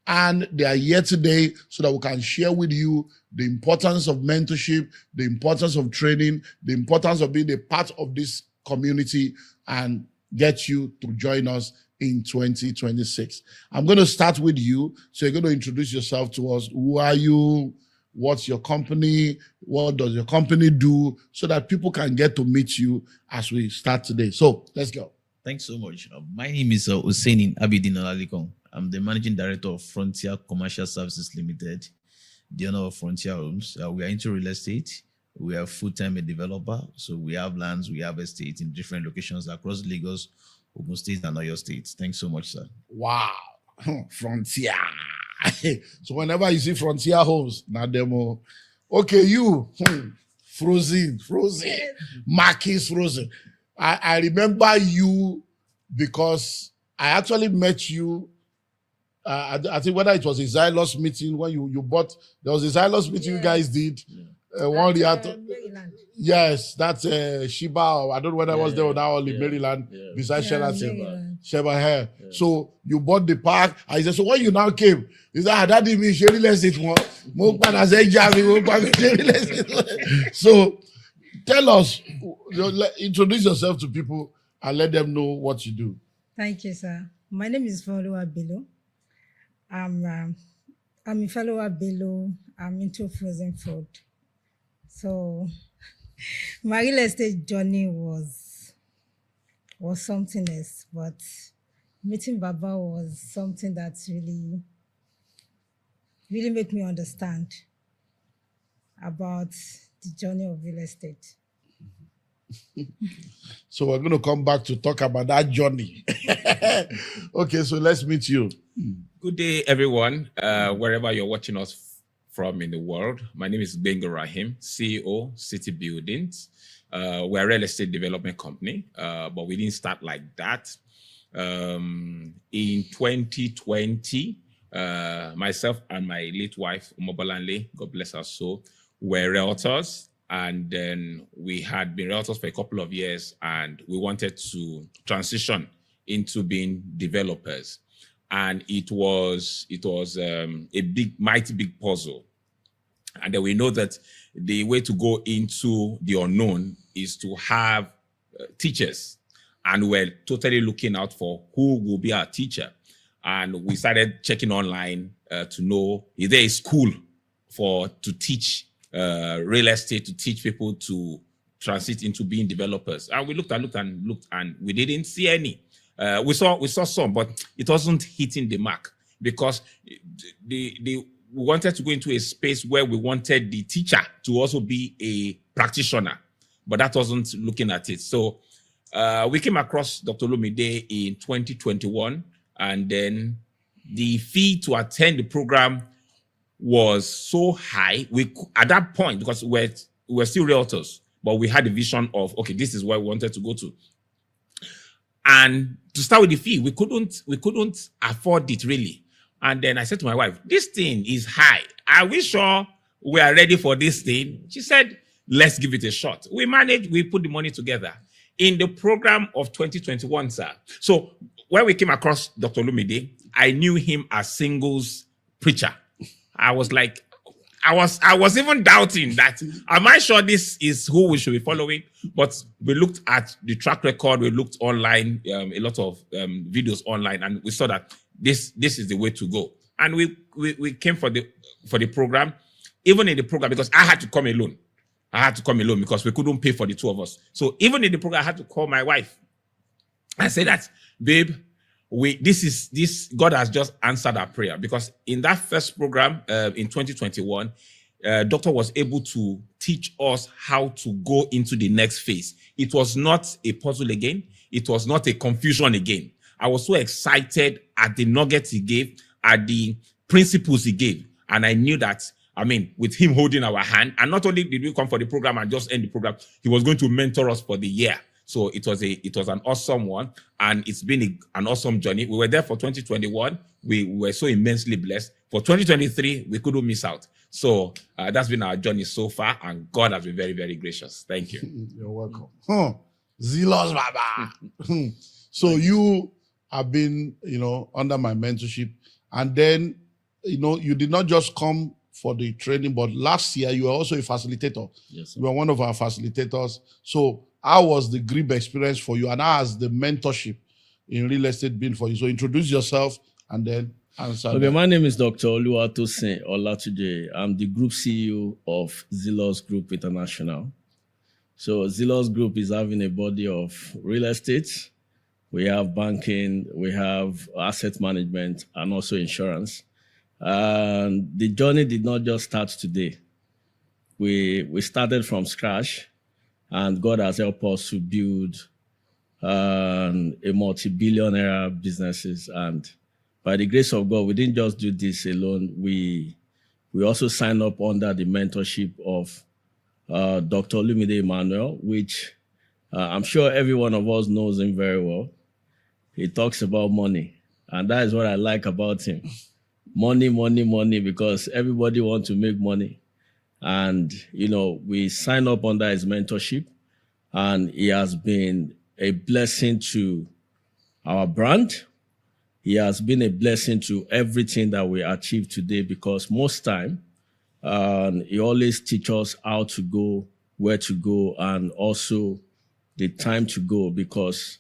and they are here today so that we can share with you the importance of mentorship, the importance of training, the importance of being a part of this community, and get you to join us in 2026. I'm going to start with you. So you're going to introduce yourself to us. Who are you? What's your company? What does your company do? So that people can get to meet you as we start today. So let's go. Thanks so much. My name is Hussein Abidin Olalikon. I'm the Managing Director of Frontier Commercial Services Limited, the owner of Frontier Homes. We are into real estate. We are full-time a developer, so we have lands, we have estates in different locations across Lagos, Ogun State, and Oyo State. Thanks so much, sir. Wow. Frontier. So whenever you see frontier homes, now demo. Okay, you frozen. Marquis frozen. I remember you because I actually met you. I think whether it was a Xylos meeting when you bought, there was a Xylos meeting you guys did. One reactor. Maryland. Yes, that's Shiba. Or I don't know whether I was there or now in Maryland, beside Maryland. Sheba here. So you bought the park. I said, so when you now came, you said, that didn't mean real estate. So tell us, introduce yourself to people and let them know what you do. Thank you, sir. My name is Folua Bello. I'm a fellow at Bello. I'm into frozen food. So my real estate journey was something else, but meeting Baba was something that really made me understand about the journey of real estate. So we're going to come back to talk about that journey. Okay, so let's meet you. Good day, everyone, wherever you're watching us from in the world. My name is Benga Rahim, CEO, City Buildings. We're a real estate development company, but we didn't start like that. In 2020, myself and my late wife, Umobalanle, God bless her soul, were realtors. And then we had been realtors for a couple of years, and we wanted to transition into being developers. And it was a mighty big puzzle. And then we know that the way to go into the unknown is to have teachers. And we're totally looking out for who will be our teacher. And we started checking online to know, is there a school to teach real estate, to teach people to transit into being developers? And we looked and we didn't see any. We saw some, but it wasn't hitting the mark because we wanted to go into a space where we wanted the teacher to also be a practitioner, but that wasn't looking at it. So we came across Dr. Olumide in 2021, and then the fee to attend the program was so high. At that point, because we were still realtors, but we had a vision of, okay, this is where we wanted to go to. And to start with the fee, we couldn't afford it really. And then I said to my wife, this thing is high. Are we sure we are ready for this thing? She said, let's give it a shot. We put the money together in the program of 2021, sir. So when we came across Dr. Olumide, I knew him as singles preacher. I was like, I was even doubting that, am I sure this is who we should be following? But we looked at the track record, we looked online, a lot of videos online, and we saw that this is the way to go. And we came for the program, even in the program, because I had to come alone. Because we couldn't pay for the two of us. So even in the program, I had to call my wife. I said that, babe, God has just answered our prayer, because in that first program in 2021, doctor was able to teach us how to go into the next phase. It was not a puzzle again. It was not a confusion again. I was so excited at the nuggets he gave, at the principles he gave. And I knew that, with him holding our hand, and not only did we come for the program and just end the program, he was going to mentor us for the year. So it was an awesome one, and it's been an awesome journey. We were there for 2021. We were so immensely blessed. For 2023, we couldn't miss out. So that's been our journey so far, and God has been very, very gracious. Thank you. You're welcome. Zealous Baba. So you have been, under my mentorship, and then, you did not just come for the training, but last year you were also a facilitator. Yes, sir. You were one of our facilitators. So how was the GRIB experience for you, and how has the mentorship in real estate been for you? So introduce yourself and then answer. Okay, my name is Dr. Oluwatosin Olatunji. I'm the group CEO of Zealous Group International. So Zealous Group is having a body of real estate. We have banking, we have asset management, and also insurance. And the journey did not just start today. we started from scratch, and God has helped us to build a multi-billionaire businesses. And by the grace of God, we didn't just do this alone. We also signed up under the mentorship of Dr. Olumide Emmanuel, which I'm sure every one of us knows him very well. He talks about money, and that is what I like about him. Money, money, money, because everybody wants to make money. And, we signed up under his mentorship, and he has been a blessing to our brand. He has been a blessing to everything that we achieve today, because most time, he always teaches us how to go, where to go, and also the time to go. Because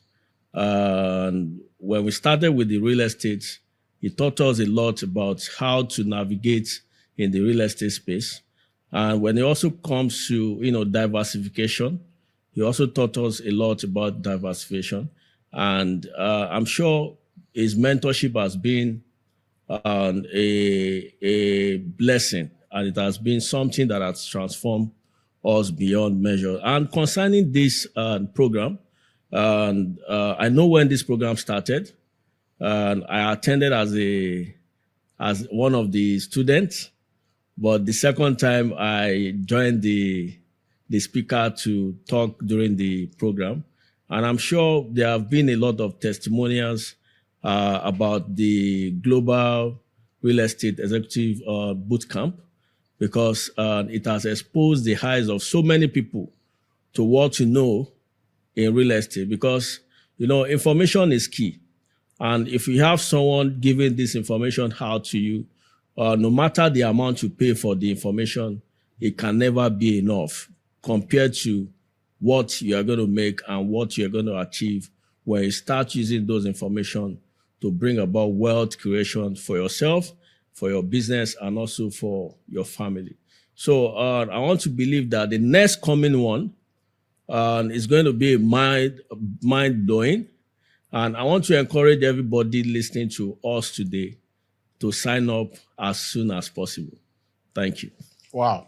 when we started with the real estate, he taught us a lot about how to navigate in the real estate space. And when it also comes to, diversification, he also taught us a lot about diversification. And I'm sure his mentorship has been a blessing, and it has been something that has transformed us beyond measure. And concerning this program, I know when this program started, I attended as one of the students, but the second time I joined the speaker to talk during the program. And I'm sure there have been a lot of testimonials about the Global Real Estate Executive Bootcamp, because it has exposed the eyes of so many people to what to know in real estate, because, information is key. And if you have someone giving this information out to you, no matter the amount you pay for the information, it can never be enough compared to what you are going to make and what you're going to achieve when you start using those information to bring about wealth creation for yourself, for your business, and also for your family. So I want to believe that the next coming one is going to be mind-blowing. And I want to encourage everybody listening to us today to sign up as soon as possible. Thank you. Wow.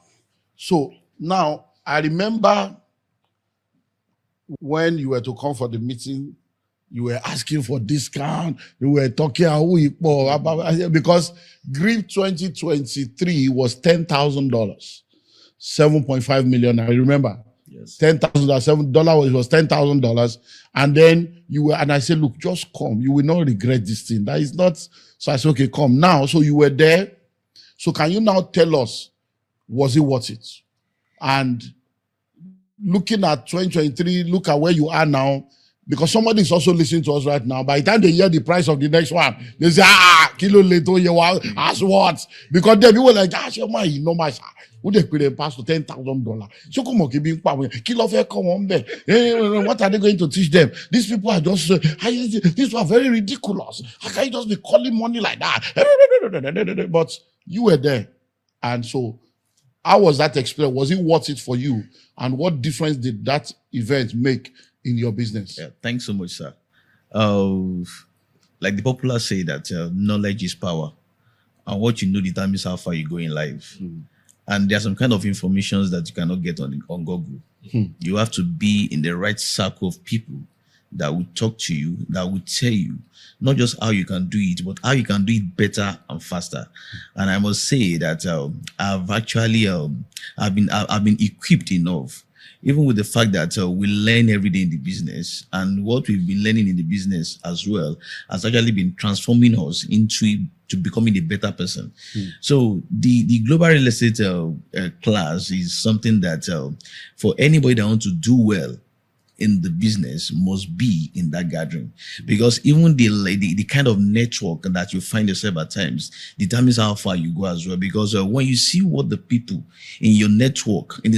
So now I remember when you were to come for the meeting, you were asking for discount. You were talking because GRIP 2023 was $10,000, 7.5 million. I remember. Yes. $10,000 was $10,000. And then and I said, look, just come. You will not regret this thing. That is not. So I said, okay, come now. So you were there. So can you now tell us, was it worth it? And looking at 2023, look at where you are now, because somebody is also listening to us right now. By the time they hear the price of the next one, they say, kilo later, as what? Because then people like, you know my sir. Would they pay pastor $10,000? So come on, come on, what are they going to teach them? These people are just these were very ridiculous. How can you just be calling money like that? But you were there. And so how was that experience? Was it worth it for you? And what difference did that event make in your business? Yeah, thanks so much, sir. Like the popular say that knowledge is power, and what you know determines how far you go in life. And there are some kind of informations that you cannot get on Google. You have to be in the right circle of people that will talk to you, that will tell you not just how you can do it, but how you can do it better and faster. And I must say that I've actually I've been equipped enough, even with the fact that we learn every day in the business, and what we've been learning in the business as well has actually been transforming us into becoming a better person. So the global real estate class is something that for anybody that wants to do well in the business must be in that gathering, because even the kind of network that you find yourself at times determines how far you go as well. Because when you see what the people in your network, in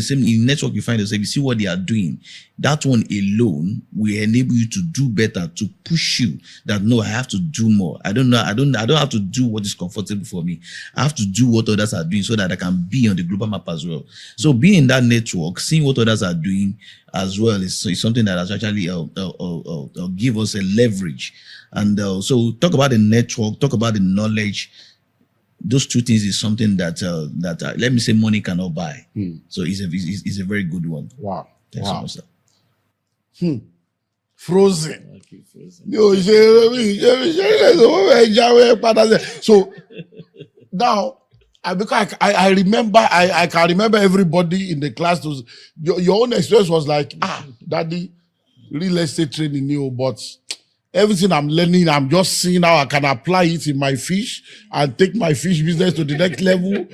network you find yourself, you see what they are doing, that one alone will enable you to do better, to push you that no, I have to do more. I don't have to do what is comfortable for me. I have to do what others are doing so that I can be on the global map as well. So being in that network, seeing what others are doing as well is something that has actually give us a leverage. And so talk about the network, talk about the knowledge. those two things is something that let me say money cannot buy. So it's a very good one. Wow. Thanks so much, sir. Frozen. Okay, Frozen. So now, because I remember, I can remember everybody in the class. Your own experience was like, daddy, real estate training, but everything I'm learning, I'm just seeing how I can apply it in my fish and take my fish business to the next level.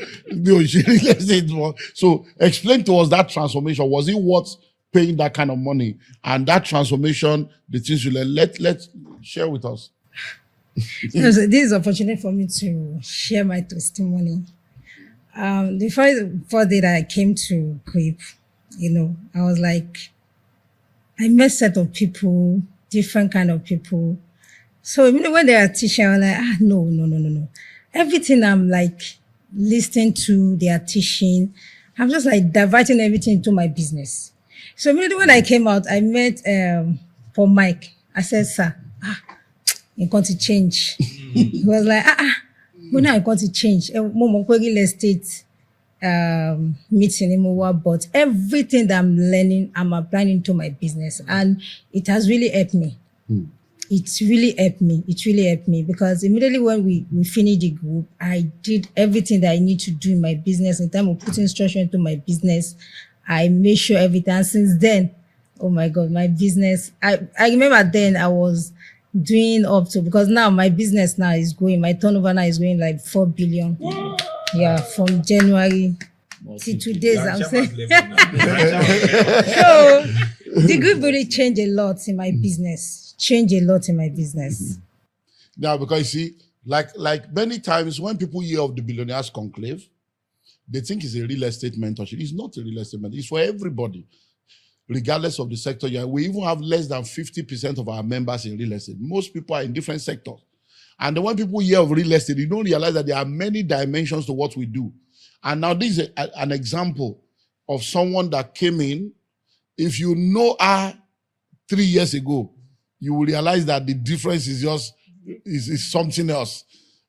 So explain to us that transformation. Was it worth paying that kind of money? And that transformation, the things you learn, let's share with us. So this is an opportunity for me to share my testimony. The first day that I came to Grip, I was like, I met a set of people, different kind of people. So when they are teaching, I was like, no. Everything I'm like listening to, they are teaching. I'm just like diverting everything into my business. So immediately when I came out, I met Paul Mike. I said, sir, you're going to change. He was like, when I'm going to change. Real estate meeting in but everything that I'm learning, I'm applying into my business. And it has really helped me. It's really helped me. It really helped me because immediately when we finished the group, I did everything that I need to do in my business in terms of putting structure into my business. I made sure everything. And since then, oh my God, my business. I remember then I was doing up to, because now my business now is going, my turnover now is going like 4 billion. Wow. Yeah, from January to today. I'm saying. So the group really changed a lot in my business. Now, because you see, like many times when people hear of the Billionaires Conclave, they think it's a real estate mentorship. It's not a real estate mentorship. It's for everybody, regardless of the sector you're in. We even have less than 50% of our members in real estate. Most people are in different sectors. And then when people hear of real estate, you don't realize that there are many dimensions to what we do. And now this is an example of someone that came in. If you know her 3 years ago, you will realize that the difference is just is something else.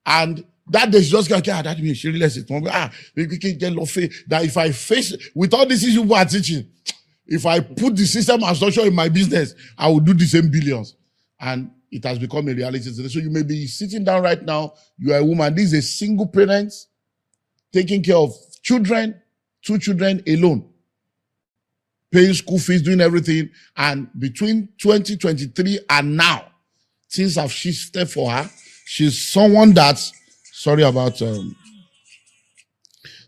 And that is just like, that means she real estate. We can get that if I face with all these issues we are teaching, if I put the system and structure in my business, I will do the same billions. And it has become a reality today. So you may be sitting down right now, you are a woman, this is a single parent taking care of children, 2 children alone, paying school fees, doing everything. And between 2023 and now, things have shifted for her. She's someone that's,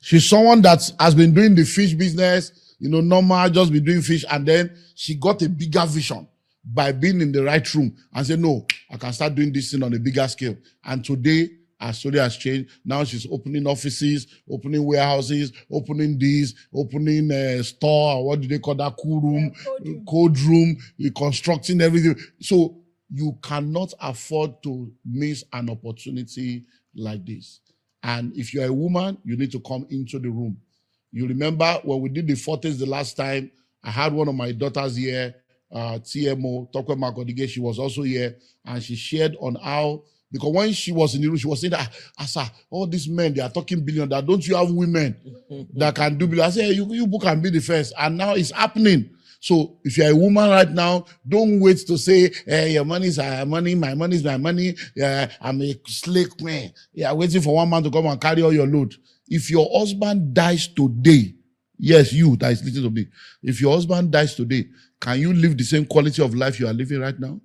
she's someone that has been doing the fish business, normal, just be doing fish. And then she got a bigger vision by being in the right room and said, no, I can start doing this thing on a bigger scale. And today, her story has changed. Now she's opening offices, opening warehouses, opening these, opening a store, what do they call that? Code room, constructing everything. So you cannot afford to miss an opportunity like this. And if you're a woman, you need to come into the room. You remember when we did the 40s the last time, I had one of my daughters here, TMO, Tokwe Makodige, she was also here, and she shared on how, because when she was in the room, she was saying that, Asa, all these men, they are talking billion, that don't you have women that can do billion? I said, you can be the first, and now it's happening. So if you're a woman right now, don't wait to say, your money is my money, my money is my money, I'm a slave man. Waiting for one man to come and carry all your load. If your husband dies today, yes, you that is listening to me, if your husband dies today, can you live the same quality of life you are living right now?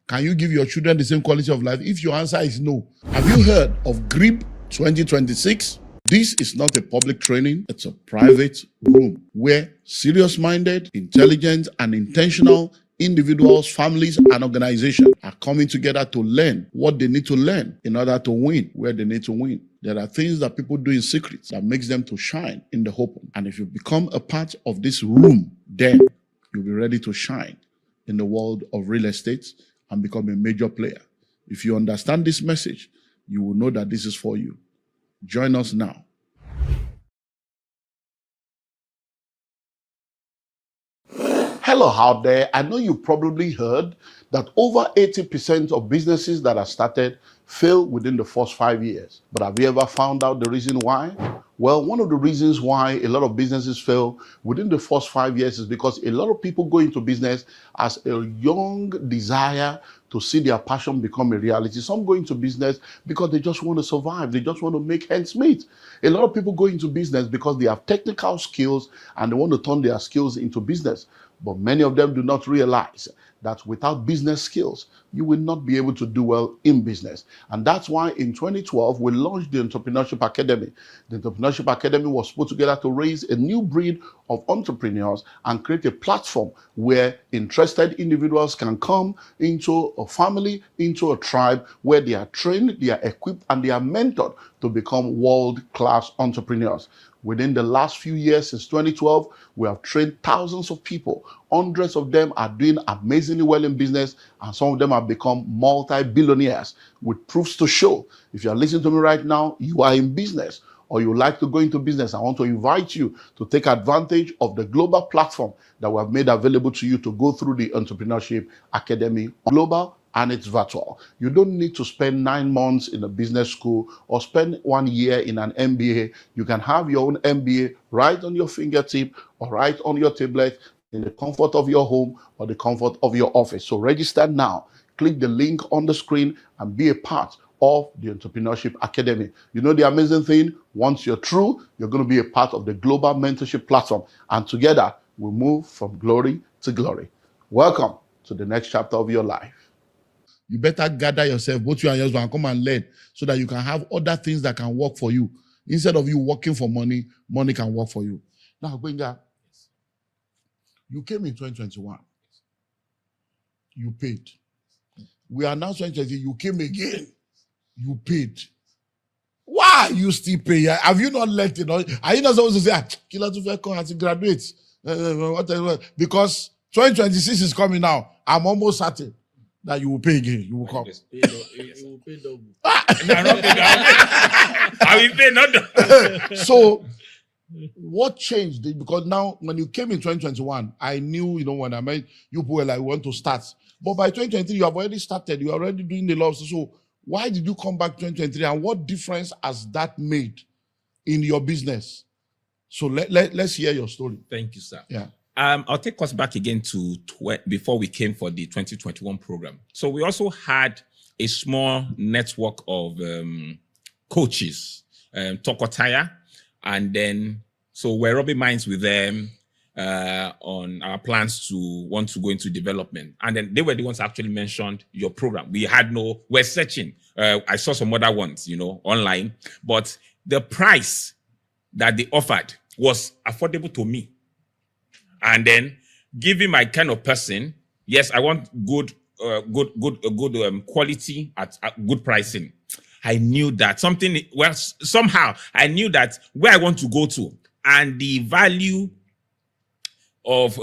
Can you give your children the same quality of life? If your answer is no, have you heard of GRIP 2026? This is not a public training, it's a private room where serious-minded, intelligent, and intentional individuals, families, and organizations are coming together to learn what they need to learn in order to win where they need to win. There are things that people do in secret that makes them to shine in the open. And if you become a part of this room, then you'll be ready to shine in the world of real estate and become a major player. If you understand this message, you will know that this is for you. Join us now. Hello out there. I know you probably heard that over 80% of businesses that are started fail within the first 5 years. But have you ever found out the reason why? Well, one of the reasons why a lot of businesses fail within the first 5 years is because a lot of people go into business as a young desire to see their passion become a reality. Some go into business because they just want to survive. They just want to make ends meet. A lot of people go into business because they have technical skills and they want to turn their skills into business. But many of them do not realize that without business skills, you will not be able to do well in business. And that's why in 2012, we launched the Entrepreneurship Academy. The Entrepreneurship Academy was put together to raise a new breed of entrepreneurs and create a platform where interested individuals can come into a family, into a tribe where they are trained, they are equipped, and they are mentored to become world-class entrepreneurs. Within the last few years, since 2012, we have trained thousands of people. Hundreds of them are doing amazingly well in business, and some of them have become multi-billionaires with proofs to show. If you're listening to me right now, you are in business, or you like to go into business. I want to invite you to take advantage of the global platform that we have made available to you to go through the Entrepreneurship Academy global, and it's virtual. You don't need to spend 9 months in a business school or spend 1 year in an MBA. You can have your own MBA right on your fingertip or right on your tablet in the comfort of your home or the comfort of your office. So register now. Click the link on the screen and be a part of the Entrepreneurship Academy. You know the amazing thing? Once you're through, you're going to be a part of the global mentorship platform. And together, we move from glory to glory. Welcome to the next chapter of your life. You better gather yourself, both you and your husband, and come and learn so that you can have other things that can work for you. Instead of you working for money, money can work for you. Now, Gbenga, you came in 2021. You paid. We are now 2020. You came again. You paid. Why you still pay? Have you not let it? Are you not supposed to say, Kila Tufe come as graduate? Because 2026 is coming now. I'm almost certain that you will pay again. You will come. You will pay double. I will pay not. So, what changed? Because now, when you came in 2021, I knew, when I met you, people were like, we want to start. But by 2023, you have already started. You are already doing the laws. So, why did you come back 2023? And what difference has that made in your business? So, let's hear your story. Thank you, sir. Yeah. I'll take us back again to before we came for the 2021 program. So we also had a small network of coaches, Tokotaya, and then so we're rubbing minds with them on our plans to want to go into development. And then they were the ones that actually mentioned your program. We're searching. I saw some other ones, online, but the price that they offered was affordable to me. And then, given my kind of person, yes, I want good quality at good pricing. I knew that somehow I knew that where I want to go to and the value of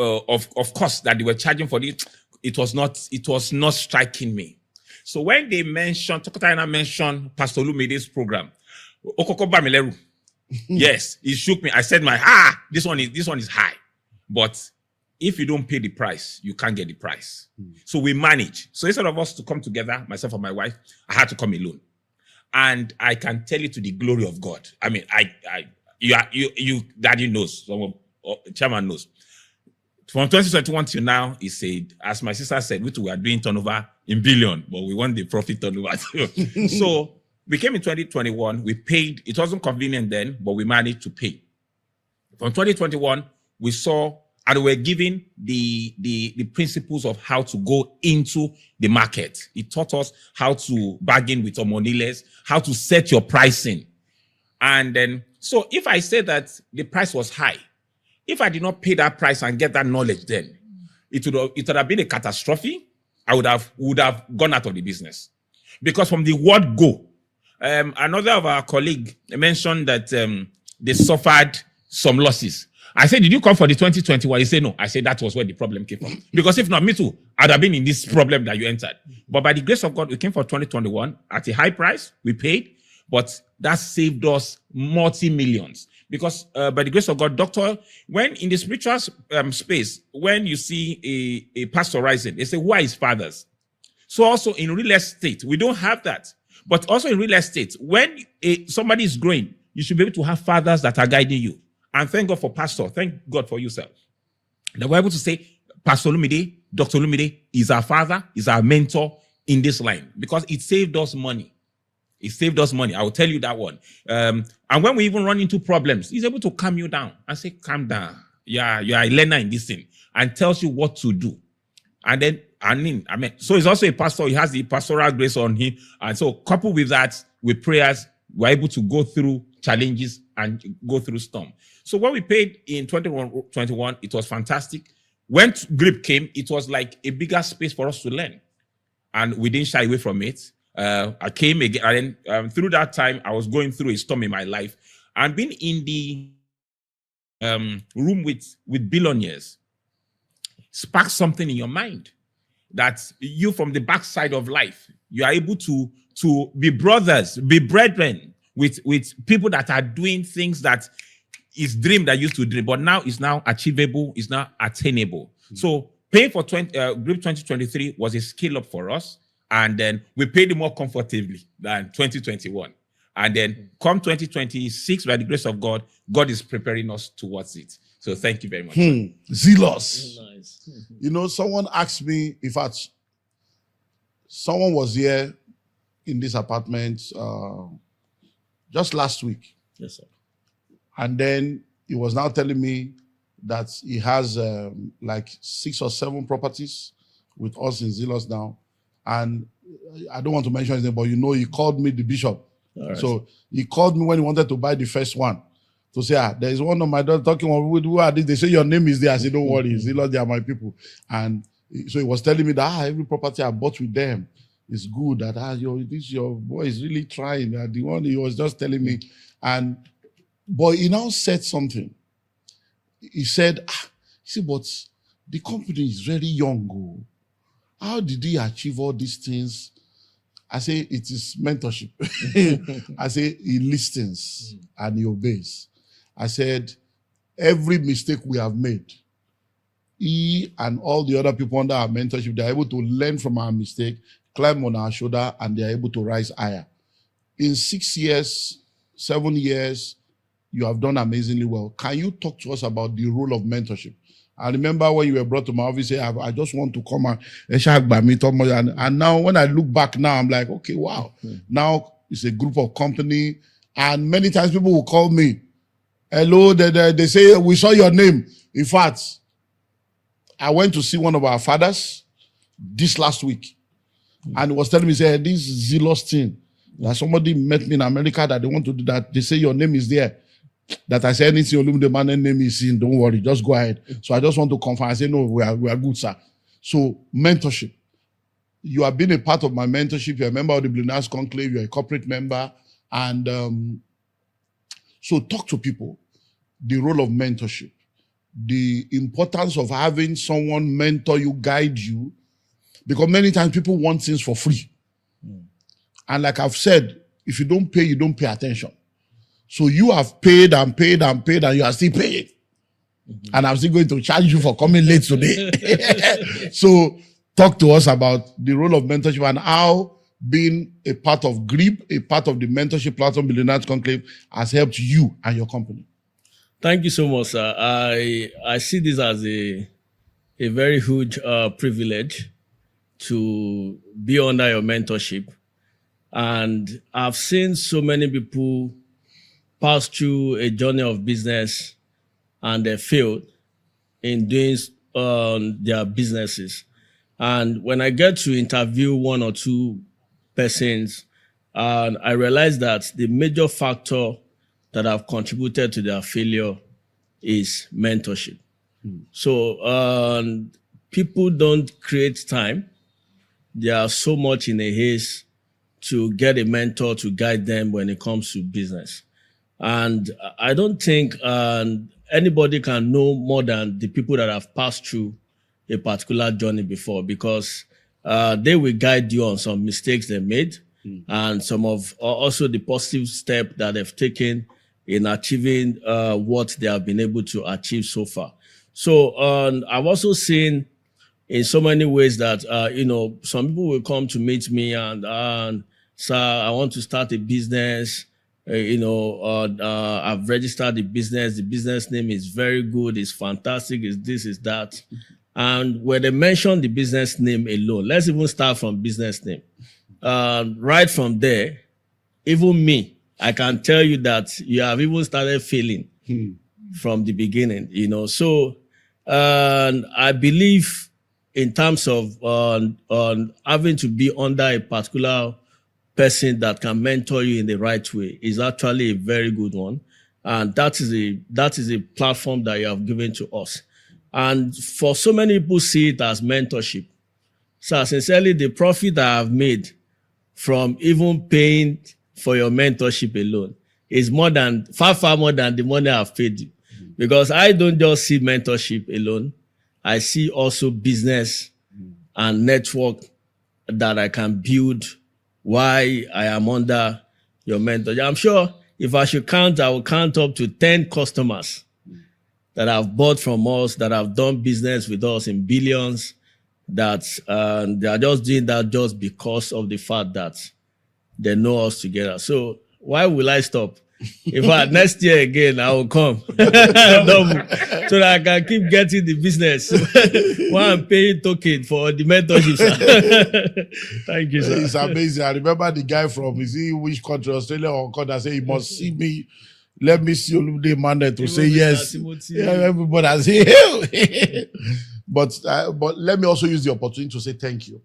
cost that they were charging for it was not striking me. So when they Tokotaya mentioned Pastor Lumide's program, Okoko Bamileru, yes, it shook me. I said, this one is high. But if you don't pay the price, you can't get the price. So we manage. So instead of us to come together, myself and my wife, I had to come alone. And I can tell you to the glory of God. I mean, Daddy knows, Chairman knows. From 2021 till now, he said, as my sister said, we are doing turnover in billion, but we want the profit turnover. So we came in 2021, we paid. It wasn't convenient then, but we managed to pay. From 2021, we saw and we're given the principles of how to go into the market. It taught us how to bargain with Omoniles, how to set your pricing. And then, so if I say that the price was high, if I did not pay that price and get that knowledge then, it would have been a catastrophe. I would have gone out of the business. Because from the word go, another of our colleagues mentioned that they suffered some losses. I said, did you come for the 2021? He said, no. I said, that was where the problem came from. Because if not, me too, I'd have been in this problem that you entered. But by the grace of God, we came for 2021 at a high price. We paid, but that saved us multi-millions. Because by the grace of God, doctor, when in the spiritual space, when you see a pastor rising, they say, who are his fathers? So also in real estate, we don't have that. But also in real estate, when somebody is growing, you should be able to have fathers that are guiding you. And thank God for pastor. Thank God for yourself. That we're able to say, Pastor Lumide, Dr. Lumide is our father, is our mentor in this line, because it saved us money. It saved us money. I will tell you that one. And when we even run into problems, he's able to calm you down and say, calm down. Yeah, you are a learner in this thing, and tells you what to do. And then, so he's also a pastor. He has the pastoral grace on him. And so coupled with that, with prayers, we're able to go through challenges and go through storm. So what we paid in 2021, it was fantastic. When GRIP came, it was like a bigger space for us to learn. And we didn't shy away from it. I came again, and through that time, I was going through a storm in my life. And being in the room with billionaires sparks something in your mind that you, from the backside of life, you are able to be brothers, be brethren with people that are doing things that is dream that used to dream, but now is now achievable, is now attainable. So paying for GRIP 2023 was a scale up for us. And then we paid it more comfortably than 2021. And then come 2026, by the grace of God, God is preparing us towards it. So thank you very much. Zealous. Nice. You know, someone asked me, in fact, someone was here in this apartment just last week. Yes, sir. And then he was now telling me that he has like 6 or 7 properties with us in Zealous now. And I don't want to mention his name, but you know, he called me the bishop. Right. So he called me when he wanted to buy the first one to say, there is one of my daughter talking, who are these? They say your name is there. I said, don't worry, Zealous, they are my people. And so he was telling me that every property I bought with them is good. That your boy is really trying. That the one he was just telling me. But he now said something. He said, see, but the company is very young. Oh. How did he achieve all these things? I say, it is mentorship. I say, he listens and he obeys. I said, every mistake we have made, he and all the other people under our mentorship, they're able to learn from our mistake, climb on our shoulder, and they're able to rise higher. In 6 years, 7 years, you have done amazingly well. Can you talk to us about the role of mentorship? I remember when you were brought to my office, I just want to come and now when I look back now, I'm like, okay, wow. Now it's a group of company, and many times people will call me. Hello, they say, we saw your name. In fact, I went to see one of our fathers this last week, and he was telling me, say, this Zealous thing, that somebody met me in America that they want to do that. They say your name is there. That I said, anything Olumide man name is in, don't worry, just go ahead. So I just want to confirm. I say, no, we are good, sir. So mentorship. You have been a part of my mentorship. You're a member of the Billionaires Conclave. You're a corporate member. And so talk to people. The role of mentorship. The importance of having someone mentor you, guide you. Because many times people want things for free. And like I've said, if you don't pay, you don't pay attention. So you have paid and paid and paid, and you are still paying. And I'm still going to charge you for coming late today. So talk to us about the role of mentorship and how being a part of GRIP, a part of the mentorship platform Billionaires Conclave, has helped you and your company. Thank you so much, sir. I see this as a very huge privilege to be under your mentorship. And I've seen so many people pass through a journey of business and they failed in doing their businesses. And when I get to interview 1 or 2 persons, I realize that the major factor that have contributed to their failure is mentorship. So people don't create time. They are so much in a haste to get a mentor to guide them when it comes to business. And I don't think anybody can know more than the people that have passed through a particular journey before, because they will guide you on some mistakes they made and some of also the positive step that they've taken in achieving what they have been able to achieve so far. So I've also seen in so many ways that, some people will come to meet me and sir, I want to start a business. I've registered the business. The business name is very good. It's fantastic. It's this, is that. And when they mention the business name alone, let's even start from business name. Right from there, even me, I can tell you that you have even started failing from the beginning, So I believe in terms of having to be under a particular person that can mentor you in the right way is actually a very good one. And that is a platform that you have given to us. And for so many people see it as mentorship. So sincerely, the profit I have made from even paying for your mentorship alone is far more than the money I've paid you. Because I don't just see mentorship alone. I see also business and network that I can build while I am under your mentorship. I'm sure if I should count, I will count up to 10 customers that have bought from us, that have done business with us in billions, that they are just doing that just because of the fact that they know us together. So why will I stop? In fact, next year again, I will come so that I can keep getting the business while I'm paying token for the mentorship, sir. Thank you, sir. It's amazing. I remember the guy from, which country, Australia or country, I said, he must see me. Let me see Olumide Emmanuel to say yes. Yeah, everybody has said, but let me also use the opportunity to say thank you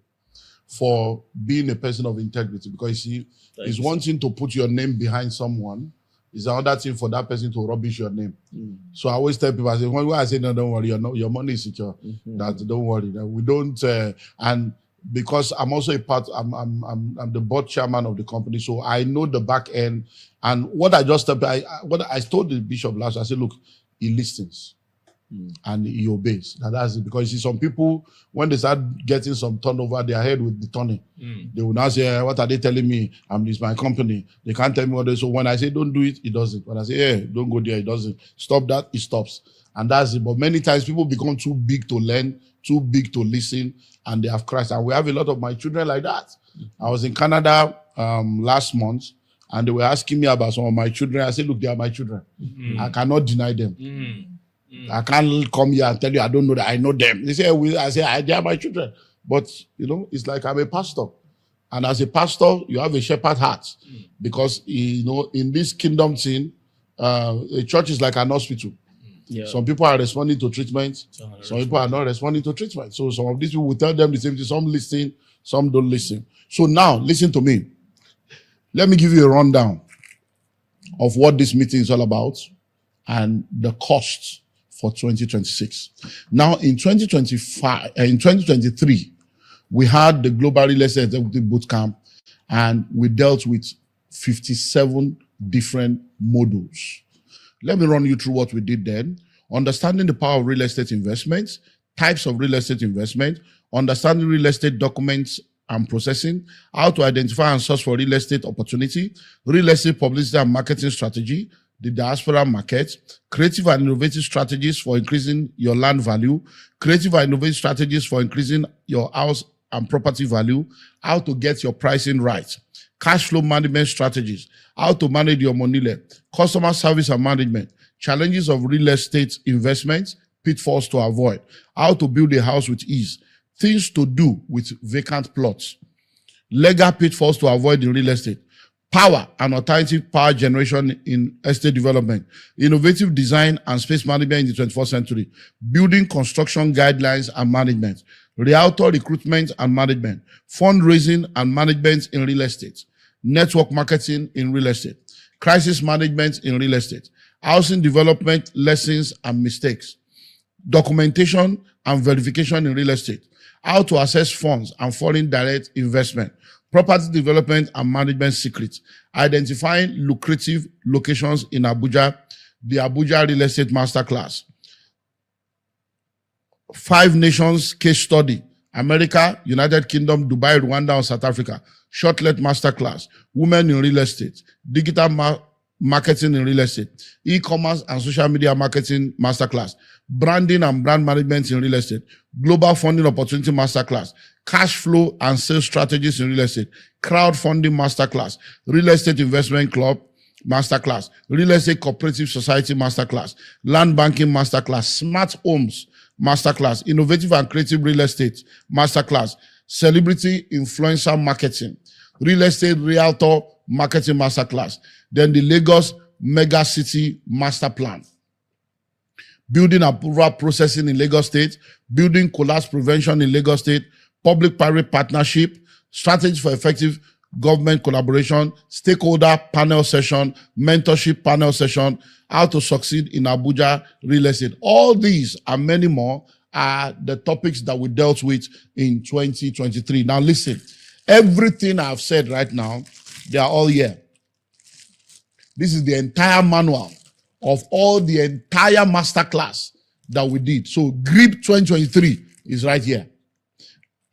for being a person of integrity, because you see, it's one thing to put your name behind someone. It's another thing for that person to rubbish your name. So I always tell people, when I say, no, don't worry, your money is secure. That don't worry. That we don't, and because I'm also a part, I'm the board chairman of the company, so I know the back end. And what I just told the bishop last, I said, look, he listens. And he obeys. That's it. Because you see, some people, when they start getting some turnover, they are ahead with the turning. They will now say, what are they telling me? This is my company. They can't tell me what they. So when I say don't do it, he does it. When I say, don't go there, he doesn't. Stop that, he stops. And that's it. But many times people become too big to learn, too big to listen, and they have crashed. And we have a lot of my children like that. I was in Canada last month, and they were asking me about some of my children. I said, look, they are my children. I cannot deny them. I can't come here and tell you I don't know that I know them. They say, they are my children. But, it's like I'm a pastor. And as a pastor, you have a shepherd heart. Because, in this kingdom thing, a church is like an hospital. Yeah. Some people are responding to treatment. Some people are not responding to treatment. So some of these people will tell them the same thing. Some listen, some don't listen. So now, listen to me. Let me give you a rundown of what this meeting is all about and the costs for 2026. Now, in 2023, we had the Global Real Estate Executive Bootcamp, and we dealt with 57 different modules. Let me run you through what we did then. Understanding the power of real estate investments, types of real estate investment, understanding real estate documents and processing, how to identify and source for real estate opportunity, real estate publicity and marketing strategy, the diaspora market, creative and innovative strategies for increasing your land value, creative and innovative strategies for increasing your house and property value, how to get your pricing right, cash flow management strategies, how to manage your money, customer service and management, challenges of real estate investments, pitfalls to avoid, how to build a house with ease, things to do with vacant plots, legal pitfalls to avoid in real estate, power and alternative power generation in estate development, innovative design and space management in the 21st century, building construction guidelines and management, realtor recruitment and management, fundraising and management in real estate, network marketing in real estate, crisis management in real estate, housing development lessons and mistakes, documentation and verification in real estate, how to assess funds and foreign direct investment, property development and management secrets, identifying lucrative locations in Abuja, the Abuja Real Estate Masterclass, 5 nations case study, America, United Kingdom, Dubai, Rwanda, and South Africa, short-let masterclass, women in real estate, digital marketing in real estate, e-commerce and social media marketing masterclass, branding and brand management in real estate, global funding opportunity masterclass, cash flow and sales strategies in real estate, crowdfunding masterclass, real estate investment club masterclass, real estate cooperative society masterclass, land banking masterclass, smart homes masterclass, innovative and creative real estate masterclass, celebrity influencer marketing, real estate realtor marketing masterclass, then the Lagos mega city master plan, building approval processing in Lagos State, building collapse prevention in Lagos State, public-private partnership, strategy for effective government collaboration, stakeholder panel session, mentorship panel session, how to succeed in Abuja real estate. All these and many more are the topics that we dealt with in 2023. Now listen, everything I've said right now, they are all here. This is the entire manual of all the entire masterclass that we did. So GRIP 2023 is right here.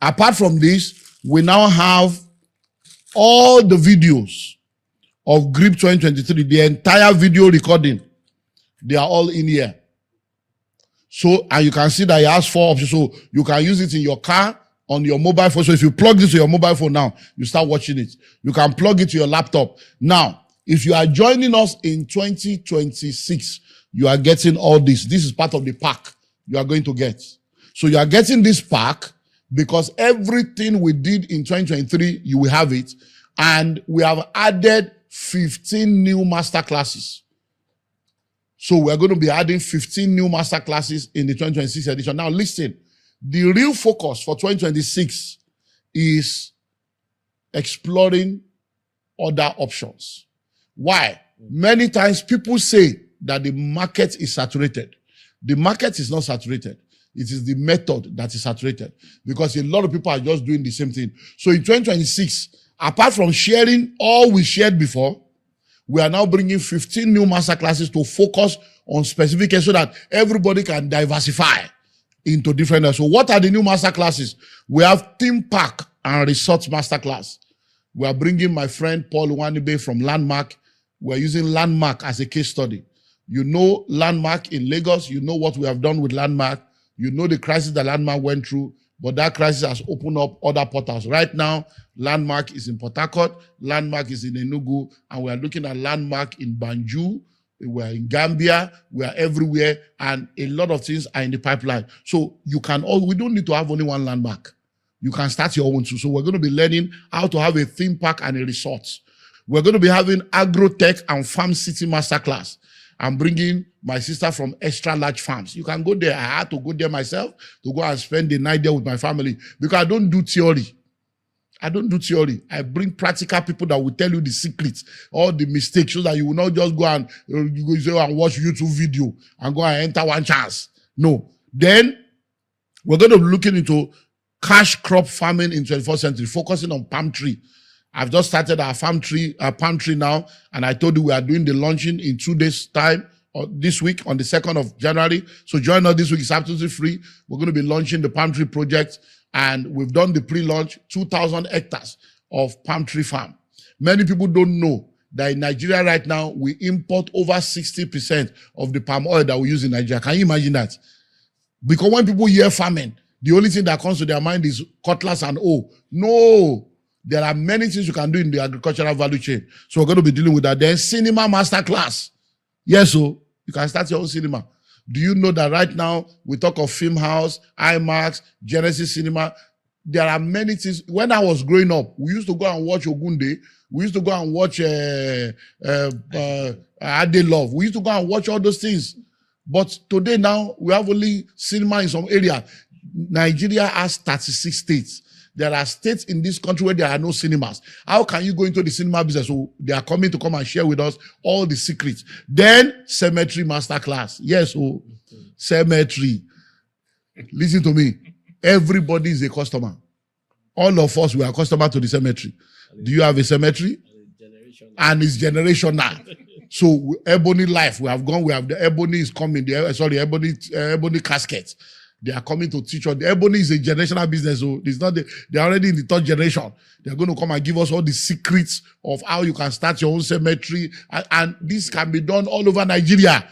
Apart from this, we now have all the videos of GRIP 2023, the entire video recording. They are all in here. So, and you can see that it has 4 options. So you can use it in your car, on your mobile phone. So if you plug this to your mobile phone now, you start watching it. You can plug it to your laptop. Now, if you are joining us in 2026, you are getting all this. This is part of the pack you are going to get. So you are getting this pack because everything we did in 2023, you will have it. And we have added 15 new master classes. So we're going to be adding 15 new master classes in the 2026 edition. Now listen, the real focus for 2026 is exploring other options. Why? Many times people say that the market is saturated. The market is not saturated. It is the method that is saturated because a lot of people are just doing the same thing. So in 2026, apart from sharing all we shared before, we are now bringing 15 new master classes to focus on specific cases so that everybody can diversify into different areas. So what are the new master classes? We have theme park and resort master class. We are bringing my friend Paul Wanibe from Landmark. We're using Landmark as a case study. You know Landmark in Lagos. You know what we have done with Landmark. You know the crisis that Landmark went through, but that crisis has opened up other portals. Right now, Landmark is in Port Harcourt, Landmark is in Enugu, and we are looking at Landmark in Banjul. We are in Gambia, we are everywhere, and a lot of things are in the pipeline. So you can we don't need to have only one Landmark. You can start your own too. So we're going to be learning how to have a theme park and a resort. We're going to be having agro-tech and farm city masterclass. I'm bringing my sister from Extra Large Farms. You can go there. I had to go there myself to go and spend the night there with my family because I don't do theory. I don't do theory. I bring practical people that will tell you the secrets, all the mistakes, so that you will not just go and watch YouTube video and go and enter one chance. No. Then we're going to be looking into cash crop farming in 21st century, focusing on palm tree. I've just started our palm tree now, and I told you we are doing the launching in 2 days' time, or this week on the 2nd of January. So join us this week. It's absolutely free. We're going to be launching the palm tree project, and we've done the pre-launch, 2,000 hectares of palm tree farm. Many people don't know that in Nigeria right now, we import over 60% of the palm oil that we use in Nigeria. Can you imagine that? Because when people hear farming, the only thing that comes to their mind is cutlass and hoe. No. There are many things you can do in the agricultural value chain. So we're going to be dealing with that. Then cinema masterclass. Yes, so you can start your own cinema. Do you know that right now we talk of Film House, IMAX, Genesis Cinema? There are many things. When I was growing up, we used to go and watch Ogunde. We used to go and watch Ade Love. We used to go and watch all those things. But today now, we have only cinema in some area. Nigeria has 36 states. There are states in this country where there are no cinemas. How can you go into the cinema business? So they are coming to come and share with us all the secrets. Then cemetery masterclass. Yes, cemetery. Listen to me. Everybody is a customer. All of us, we are customer to the cemetery. Do you have a cemetery? And it's generational. So Ebony Life, we have the Ebony is coming. Ebony casket. They are coming to teach us. The Ebony is a generational business, so it's not they're already in the 3rd generation. They're going to come and give us all the secrets of how you can start your own cemetery, and this can be done all over Nigeria.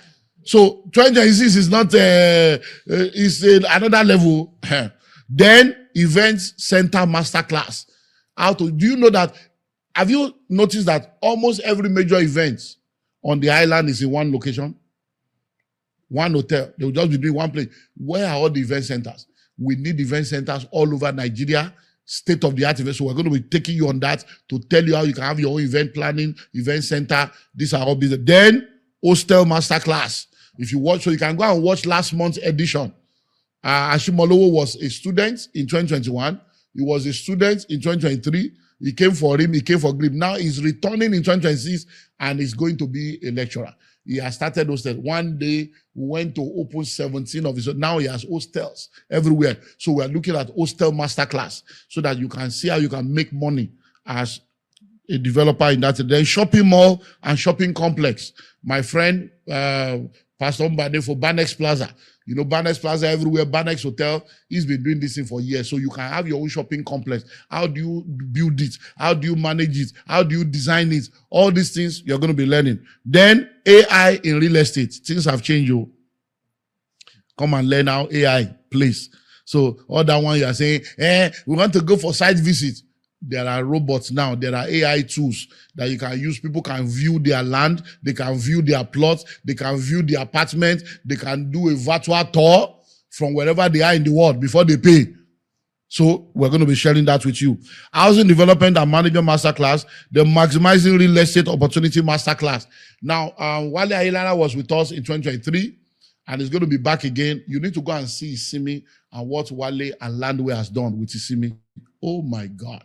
So 2026 is not is another level. Then event center masterclass. Do you know that? Have you noticed that almost every major event on the island is in one location? One hotel. They will just be doing one place. Where are all the event centers? We need event centers all over Nigeria, state-of-the-art events. So we're going to be taking you on that to tell you how you can have your own event planning, event center. These are all business. Then, hostel masterclass. If you watch, so you can go and watch last month's edition. Ashimolowo was a student in 2021. He was a student in 2023. He came for him. He came for GRIP. Now he's returning in 2026 and he's going to be a lecturer. He has started hostel. One day, we went to open 17 of his. Now he has hostels everywhere. So we are looking at hostel masterclass so that you can see how you can make money as a developer in that. Then shopping mall and shopping complex. My friend, Pastor Mbade for Banex Plaza. You know, Banex Plaza everywhere, Banex Hotel, he's been doing this thing for years. So you can have your own shopping complex. How do you build it? How do you manage it? How do you design it? All these things you're going to be learning. Then AI in real estate. Things have changed you. Come and learn how AI plays. So all that one you are saying, we want to go for site visit. There are robots now. There are AI tools that you can use. People can view their land. They can view their plots. They can view the apartment. They can do a virtual tour from wherever they are in the world before they pay. So we're going to be sharing that with you. Housing Development and Management Masterclass, the Maximizing Real Estate Opportunity Masterclass. Now, Wale Ayilara was with us in 2023 and is going to be back again. You need to go and see Isimi and what Wale and Landway has done with Isimi. Oh my God.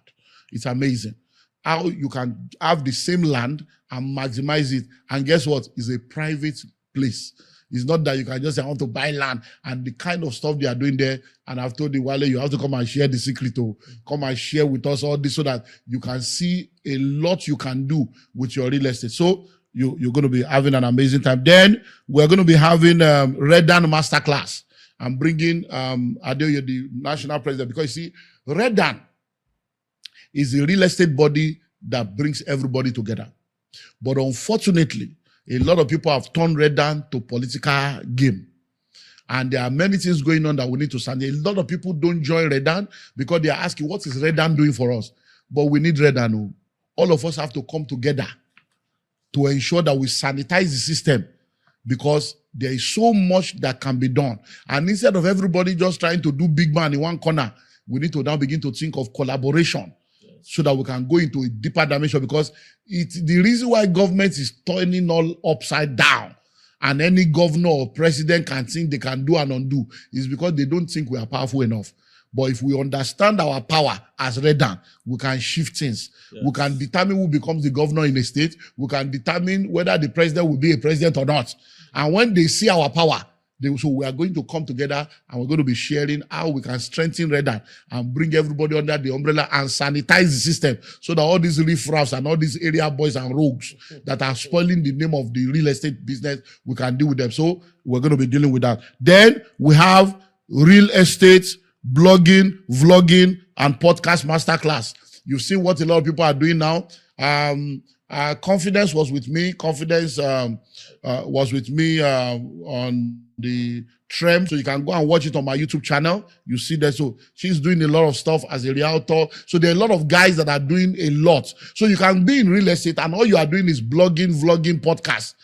It's amazing how you can have the same land and maximize it. And guess what? It's a private place. It's not that you can just say, I want to buy land and the kind of stuff they are doing there. And I've told you, Wale, you have to come and share the secret. Come and share with us all this so that you can see a lot you can do with your real estate. So you're going to be having an amazing time. Then we're going to be having Redan Masterclass. I'm bringing Adeoye, the national president, because you see, Redan is a real estate body that brings everybody together. But unfortunately, a lot of people have turned Redan to political game. And there are many things going on that we need to stand. A lot of people don't join Redan because they are asking, what is Redan doing for us? But we need Redan. All of us have to come together to ensure that we sanitize the system because there is so much that can be done. And instead of everybody just trying to do big man in one corner, we need to now begin to think of collaboration. So that we can go into a deeper dimension because it's the reason why government is turning all upside down and any governor or president can think they can do and undo is because they don't think we are powerful enough. But if we understand our power as Redan, we can shift things. Yes. We can determine who becomes the governor in a state. We can determine whether the president will be a president or not. And when they see our power, so we are going to come together and we're going to be sharing how we can strengthen Redan and bring everybody under the umbrella and sanitize the system so that all these riffraffs and all these area boys and rogues that are spoiling the name of the real estate business, we can deal with them. So we're going to be dealing with that. Then we have real estate, blogging, vlogging, and podcast masterclass. You've seen what a lot of people are doing now. Confidence was with me. Confidence was with me on the Trem. So you can go and watch it on my YouTube channel. You see that. So she's doing a lot of stuff as a realtor. So there are a lot of guys that are doing a lot. So you can be in real estate and all you are doing is blogging, vlogging, podcast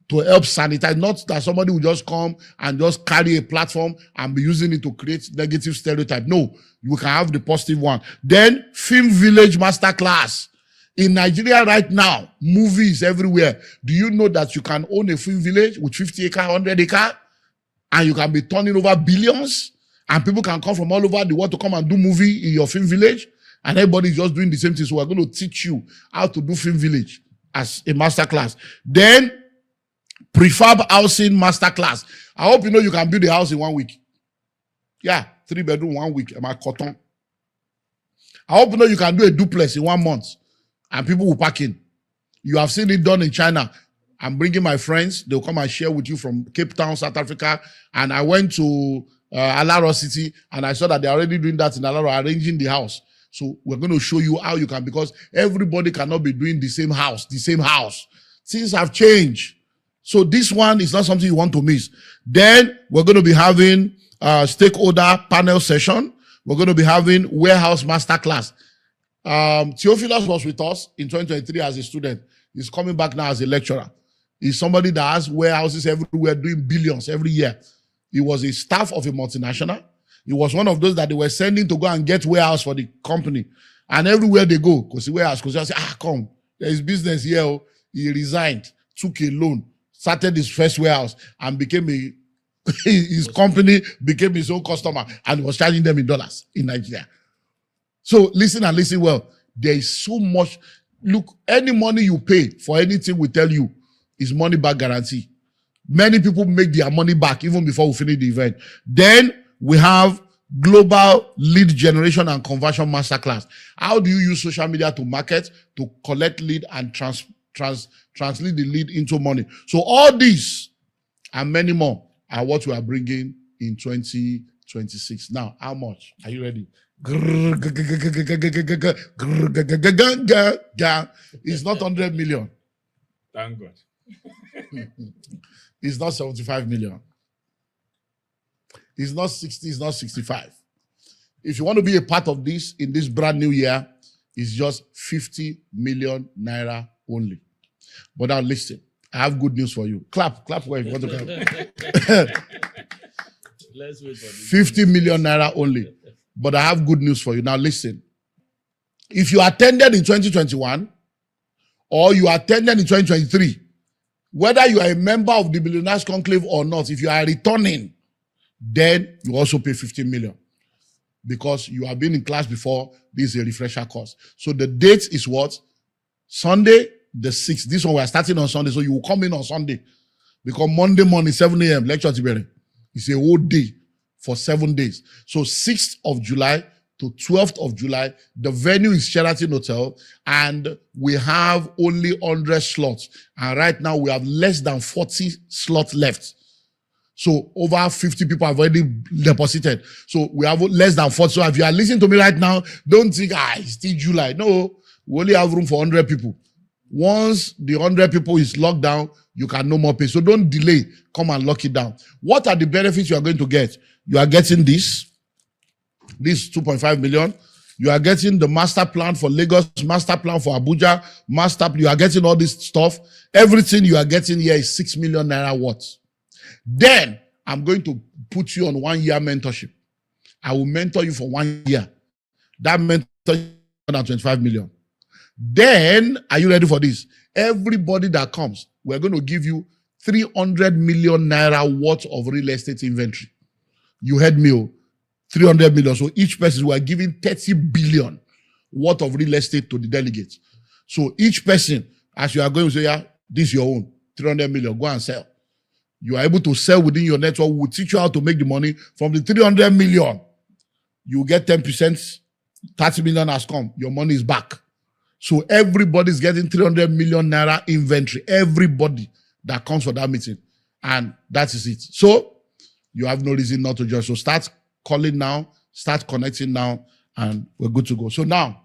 to help sanitize. Not that somebody will just come and just carry a platform and be using it to create negative stereotype. No, you can have the positive one. Then Film Village Masterclass. In Nigeria right now, movies everywhere. Do you know that you can own a film village with 50 acre, 100 acre, and you can be turning over billions, and people can come from all over the world to come and do movie in your film village, and everybody's just doing the same thing. So we're going to teach you how to do film village as a masterclass. Then prefab housing masterclass. I hope you know you can build a house in 1 week. Yeah, 3 bedroom, 1 week. Am I cotton? I hope you know you can do a duplex in 1 month. And people will pack in. You have seen it done in China. I'm bringing my friends. They'll come and share with you from Cape Town, South Africa. And I went to Alaro City and I saw that they're already doing that in Alaro, arranging the house. So we're going to show you how you can, because everybody cannot be doing the same house. Things have changed. So this one is not something you want to miss. Then we're going to be having a stakeholder panel session We're going to be having warehouse masterclass. Theophilus was with us in 2023 as a student. He's coming back now as a lecturer. He's somebody that has warehouses everywhere doing billions every year. He was a staff of a multinational. He was one of those that they were sending to go and get warehouse for the company. And everywhere they go, because the warehouse, because they say, come, there is business here. Oh. He resigned, took a loan, started his first warehouse, and became his company became his own customer, and was charging them in dollars in Nigeria. So listen and listen well. There is so much. Look, any money you pay for anything we tell you is money back guarantee. Many people make their money back even before we finish the event. Then we have Global Lead Generation and Conversion Masterclass. How do you use social media to market, to collect lead and translate the lead into money? So all these and many more are what we are bringing in 2026. Now, how much? Are you ready? It's not 100 million. Thank God. It's not 75 million. It's not 60, it's not 65. If you want to be a part of this in this brand new year, it's just 50 million naira only. But now listen, I have good news for you. Clap where you want to clap. Let's wait for this. 50 million naira only. But I have good news for you. Now listen. If you attended in 2021 or you attended in 2023, whether you are a member of the Billionaires Conclave or not, if you are returning, then you also pay 15 million. Because you have been in class before, this is a refresher course. So the date is what? Sunday, the 6th. This one we are starting on Sunday, so you will come in on Sunday. Because Monday morning, 7 a.m., lecture Tiberi. It's a whole day for 7 days. So 6th of July to 12th of July, the venue is Sheraton Hotel, and we have only 100 slots. And right now we have less than 40 slots left. So over 50 people have already deposited. So we have less than 40. So if you are listening to me right now, don't think, it's still July. No, we only have room for 100 people. Once the 100 people is locked down, you can no more pay. So don't delay. Come and lock it down. What are the benefits you are going to get? You are getting this 2.5 million. You are getting the master plan for Lagos, master plan for Abuja, you are getting all this stuff. Everything you are getting here is 6 million naira worth. Then I'm going to put you on 1 year mentorship. I will mentor you for 1 year. That mentorship is 125 million. Then, are you ready for this? Everybody that comes, we're going to give you 300 million naira worth of real estate inventory. You heard me, 300 million. So each person, we are giving 30 billion worth of real estate to the delegates. So each person, as you are going to say, this is your own, 300 million, go and sell. You are able to sell within your network. We'll teach you how to make the money. From the 300 million, you get 10%, 30 million has come. Your money is back. So everybody's getting 300 million naira inventory. Everybody that comes for that meeting. And that is it. So you have no reason not to join. So start calling now, start connecting now, and we're good to go. So now,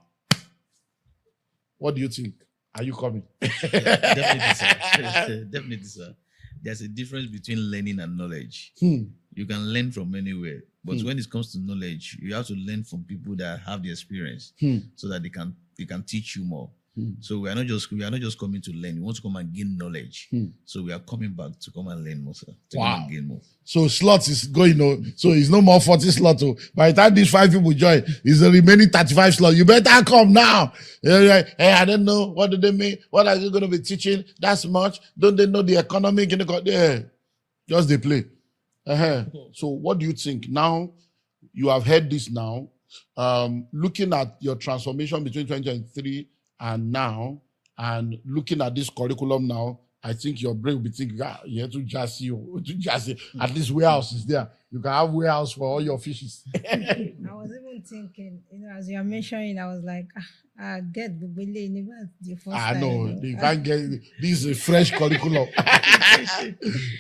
what do you think? Are you coming? Definitely, sir. Definitely, sir. There's a difference between learning and knowledge. You can learn from anywhere, but when it comes to knowledge, you have to learn from people that have the experience, so that they can teach you more. So we are not just coming to learn. We want to come and gain knowledge. So we are coming back to come and learn more, sir. Come and gain more. So slots is going. So it's no more 40 slots. By the time these 5 people join, it's the remaining 35 slots. You better come now. Hey, I don't know. What do they mean? What are you going to be teaching? That's much. Don't they know the economy? Yeah. Just they play. So what do you think? Now, you have heard this now. Looking at your transformation between 2023 and now, and looking at this curriculum now, I think your brain will be thinking, you have to just see. At least warehouse is there. You can have warehouse for all your fishes. I was even thinking, as you are mentioning, I was like, I get the the first time. No, you can't get this is a fresh curriculum.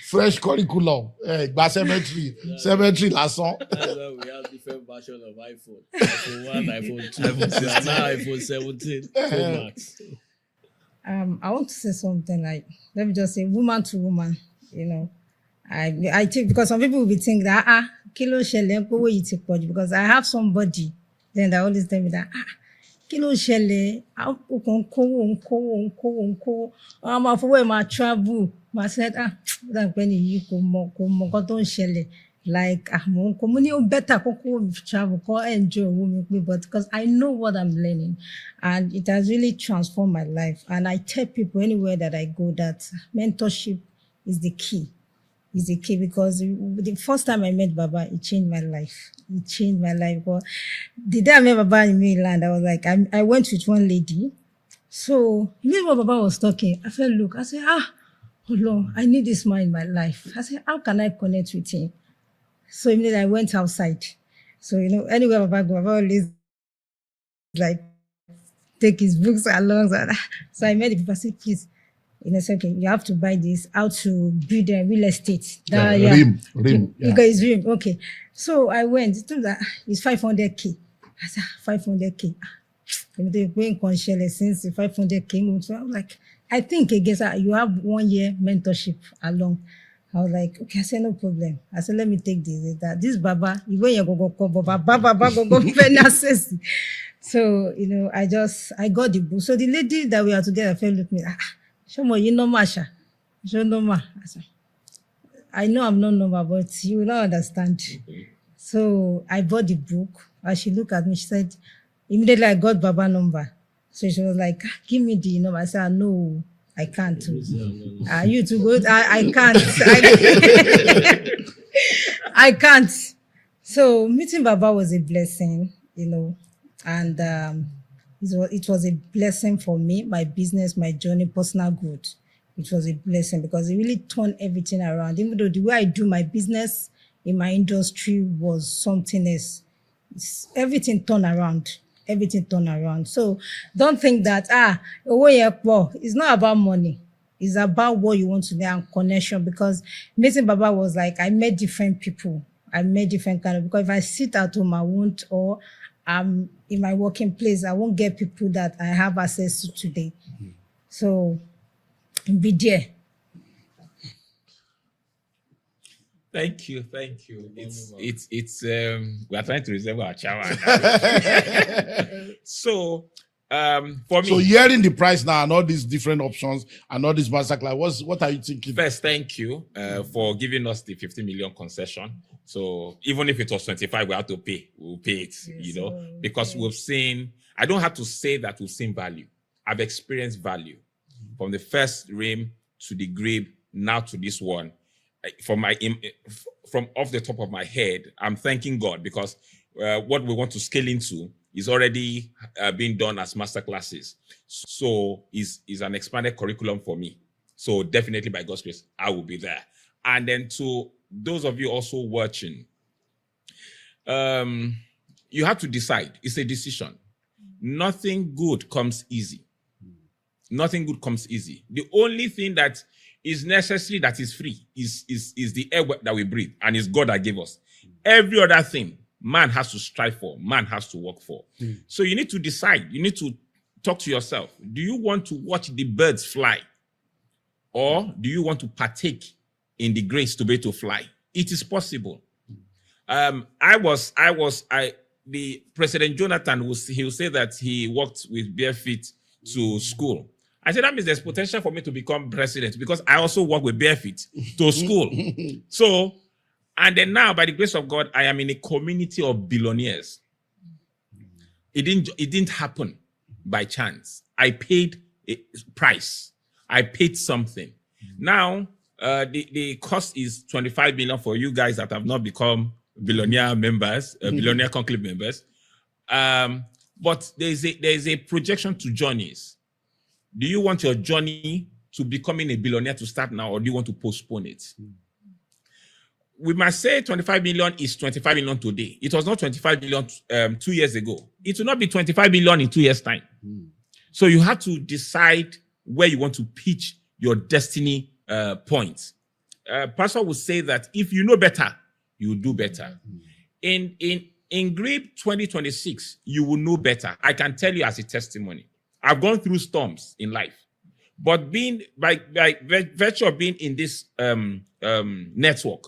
Fresh curriculum. Cemetery lesson. That's why we have different versions of iPhone. iPhone 1, iPhone 2, iPhone now iPhone 17 Pro Max. I want to say something like, let me just say woman to woman, I think because some people will be thinking that kilo shele because I have somebody then that always tell me that kilo shele ma travel ma said that when you come shele like better travel enjoy but because I know what I'm learning and it has really transformed my life. And I tell people anywhere that I go that mentorship is the key. Is the key because the first time I met Baba, it changed my life. It changed my life. But the day I met Baba in Mainland, I was like, I went with one lady. So when Baba was talking, I felt look. I said, oh Lord, I need this man in my life. I said, how can I connect with him? So immediately I went outside. So anywhere Baba go, Baba always like take his books along. So I met the people. I said, please. Okay, you have to buy this, how to build a real estate. Rim. You guys rim. Okay. So I went to that. It's 500K. I said, 500K. They're going conscious since the 500K. So I'm like, I think I guess you have 1 year mentorship along. I was like, okay, I said, no problem. I said, let me take this Baba, even you go Baba go pay access. So, I got the book. So the lady that we are together felt look me, Masha. I know I'm not normal, but you will not understand. So I bought the book. As she looked at me, she said, immediately I got Baba number. So she was like, give me the number. I said, no, I can't. You too good? I can't. I can't. So meeting Baba was a blessing, and it was a blessing for me, my business, my journey, personal growth. It was a blessing because it really turned everything around. Even though the way I do my business in my industry was something else, everything turned around. Everything turned around. So don't think that it's not about money. It's about what you want to do and connection. Because meeting Baba was like I met different people. I met different kind of because if I sit at home, I won't or in my working place, I won't get people that I have access to today. So be there. Thank you. It's we are trying to reserve our shower. So for me, so hearing the price now and all these different options and all this masterclass, what are you thinking? First, thank you for giving us the 50 million concession. So even if it was 25, we have to pay. We'll pay it, because we've seen. I don't have to say that we've seen value. I've experienced value from the first rim to the grip, now to this one. From off the top of my head, I'm thanking God because what we want to scale into is already being done as masterclasses. So is an expanded curriculum for me. So definitely by God's grace, I will be there. And then to those of you also watching, you have to decide. It's a decision. Nothing good comes easy. Nothing good comes easy. The only thing that is necessary that is free is the air that we breathe, and it's God that gave us. Every other thing man has to strive for, man has to work for. So you need to decide. You need to talk to yourself. Do you want to watch the birds fly, or do you want to partake in the grace to be able to fly? It is possible. The President Jonathan will say that he walked with bare feet to school. I said, that means there's potential for me to become president because I also walk with bare feet to school. So, and then now, by the grace of God, I am in a community of billionaires. It didn't happen by chance. I paid a price. I paid something. Now, the cost is 25 million for you guys that have not become billionaire members, billionaire conclave members. But there's a projection to journeys. Do you want your journey to becoming a billionaire to start now, or do you want to postpone it? We must say 25 million is 25 million today. It was not 25 million 2 years ago. It will not be 25 million in 2 years' time. So you have to decide where you want to pitch your destiny points. Pastor will say that if you know better, you will do better. In GRIP 2026, you will know better. I can tell you as a testimony. I've gone through storms in life, But being by virtue of being in this network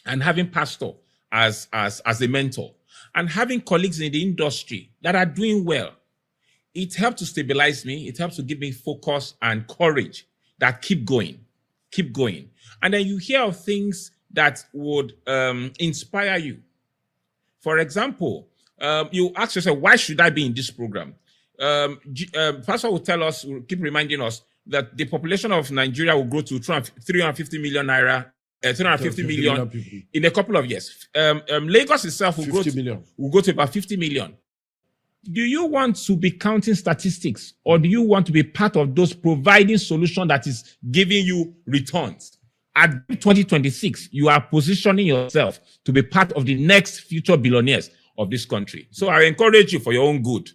and having pastor as a mentor and having colleagues in the industry that are doing well, it helped to stabilize me. It helps to give me focus and courage that keep going. And then you hear of things that would inspire you. For example, you ask yourself, why should I be in this program? Pastor will tell us, will keep reminding us that the population of Nigeria will grow to 350 million naira, 350 million in a couple of years. Lagos itself will go to about 50 million. Do you want to be counting statistics, or do you want to be part of those providing solution that is giving you returns? At 2026, you are positioning yourself to be part of the next future billionaires of this country. So I encourage you for your own good.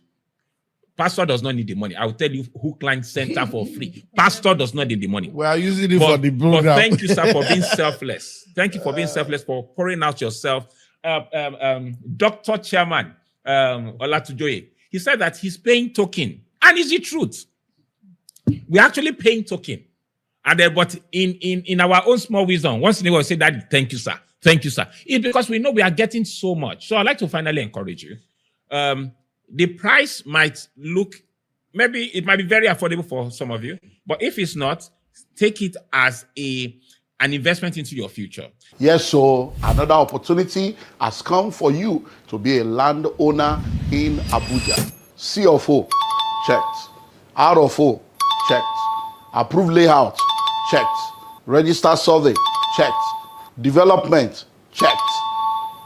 Pastor does not need the money. I will tell you Hook Line Center for free. Pastor does not need the money. We are using it for the program. But thank you, sir, for being selfless. Thank you for being selfless, for pouring out yourself. Dr. Chairman Olatujoye, he said that he's paying token. And it's the truth. We're actually paying token. And but in our own small wisdom, once in a while we say that, thank you, sir. Thank you, sir. It's because we know we are getting so much. So I'd like to finally encourage you. The price might look, maybe it might be very affordable for some of you, but if it's not, take it as an investment into your future. Yes, so another opportunity has come for you to be a landowner in Abuja. C of O, checked. R of O, checked. Approved layout, checked. Register survey, checked. Development, checked.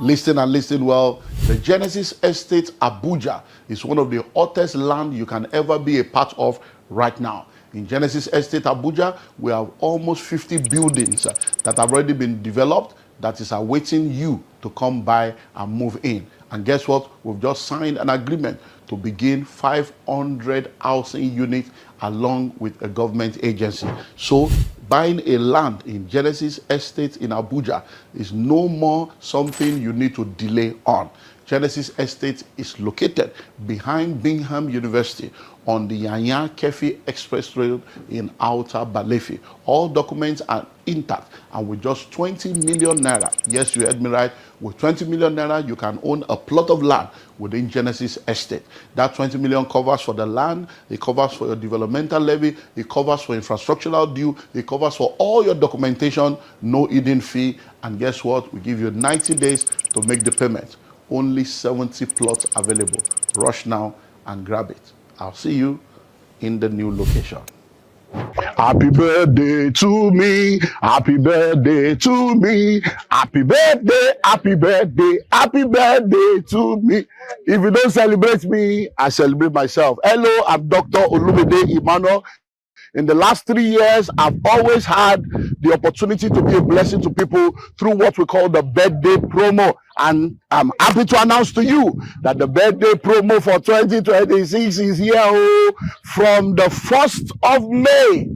Listing and listing well. The Genesis Estate Abuja is one of the hottest land you can ever be a part of right now. In Genesis Estate Abuja, we have almost 50 buildings that have already been developed that is awaiting you to come by and move in. And guess what? We've just signed an agreement to begin 500 housing units along with a government agency. So buying a land in Genesis Estate in Abuja is no more something you need to delay on. Genesis Estate is located behind Bingham University on the Yanya Kefi Express Road in Outer Balefi. All documents are intact, and with just 20 million naira, yes, you heard me right, with 20 million naira, you can own a plot of land within Genesis Estate. That 20 million covers for the land, it covers for your developmental levy, it covers for infrastructural due, it covers for all your documentation, no hidden fee, and guess what? We give you 90 days to make the payment. Only 70 plots available. Rush now and grab it. I'll see you in the new location. Happy birthday to me. Happy birthday to me. Happy birthday, happy birthday, happy birthday to me. If you don't celebrate me, I celebrate myself. Hello, I'm Dr. Olumide Emmanuel. In the last 3 years, I've always had the opportunity to be a blessing to people through what we call the birthday promo. And I'm happy to announce to you that the birthday promo for 2026 is here from the 1st of May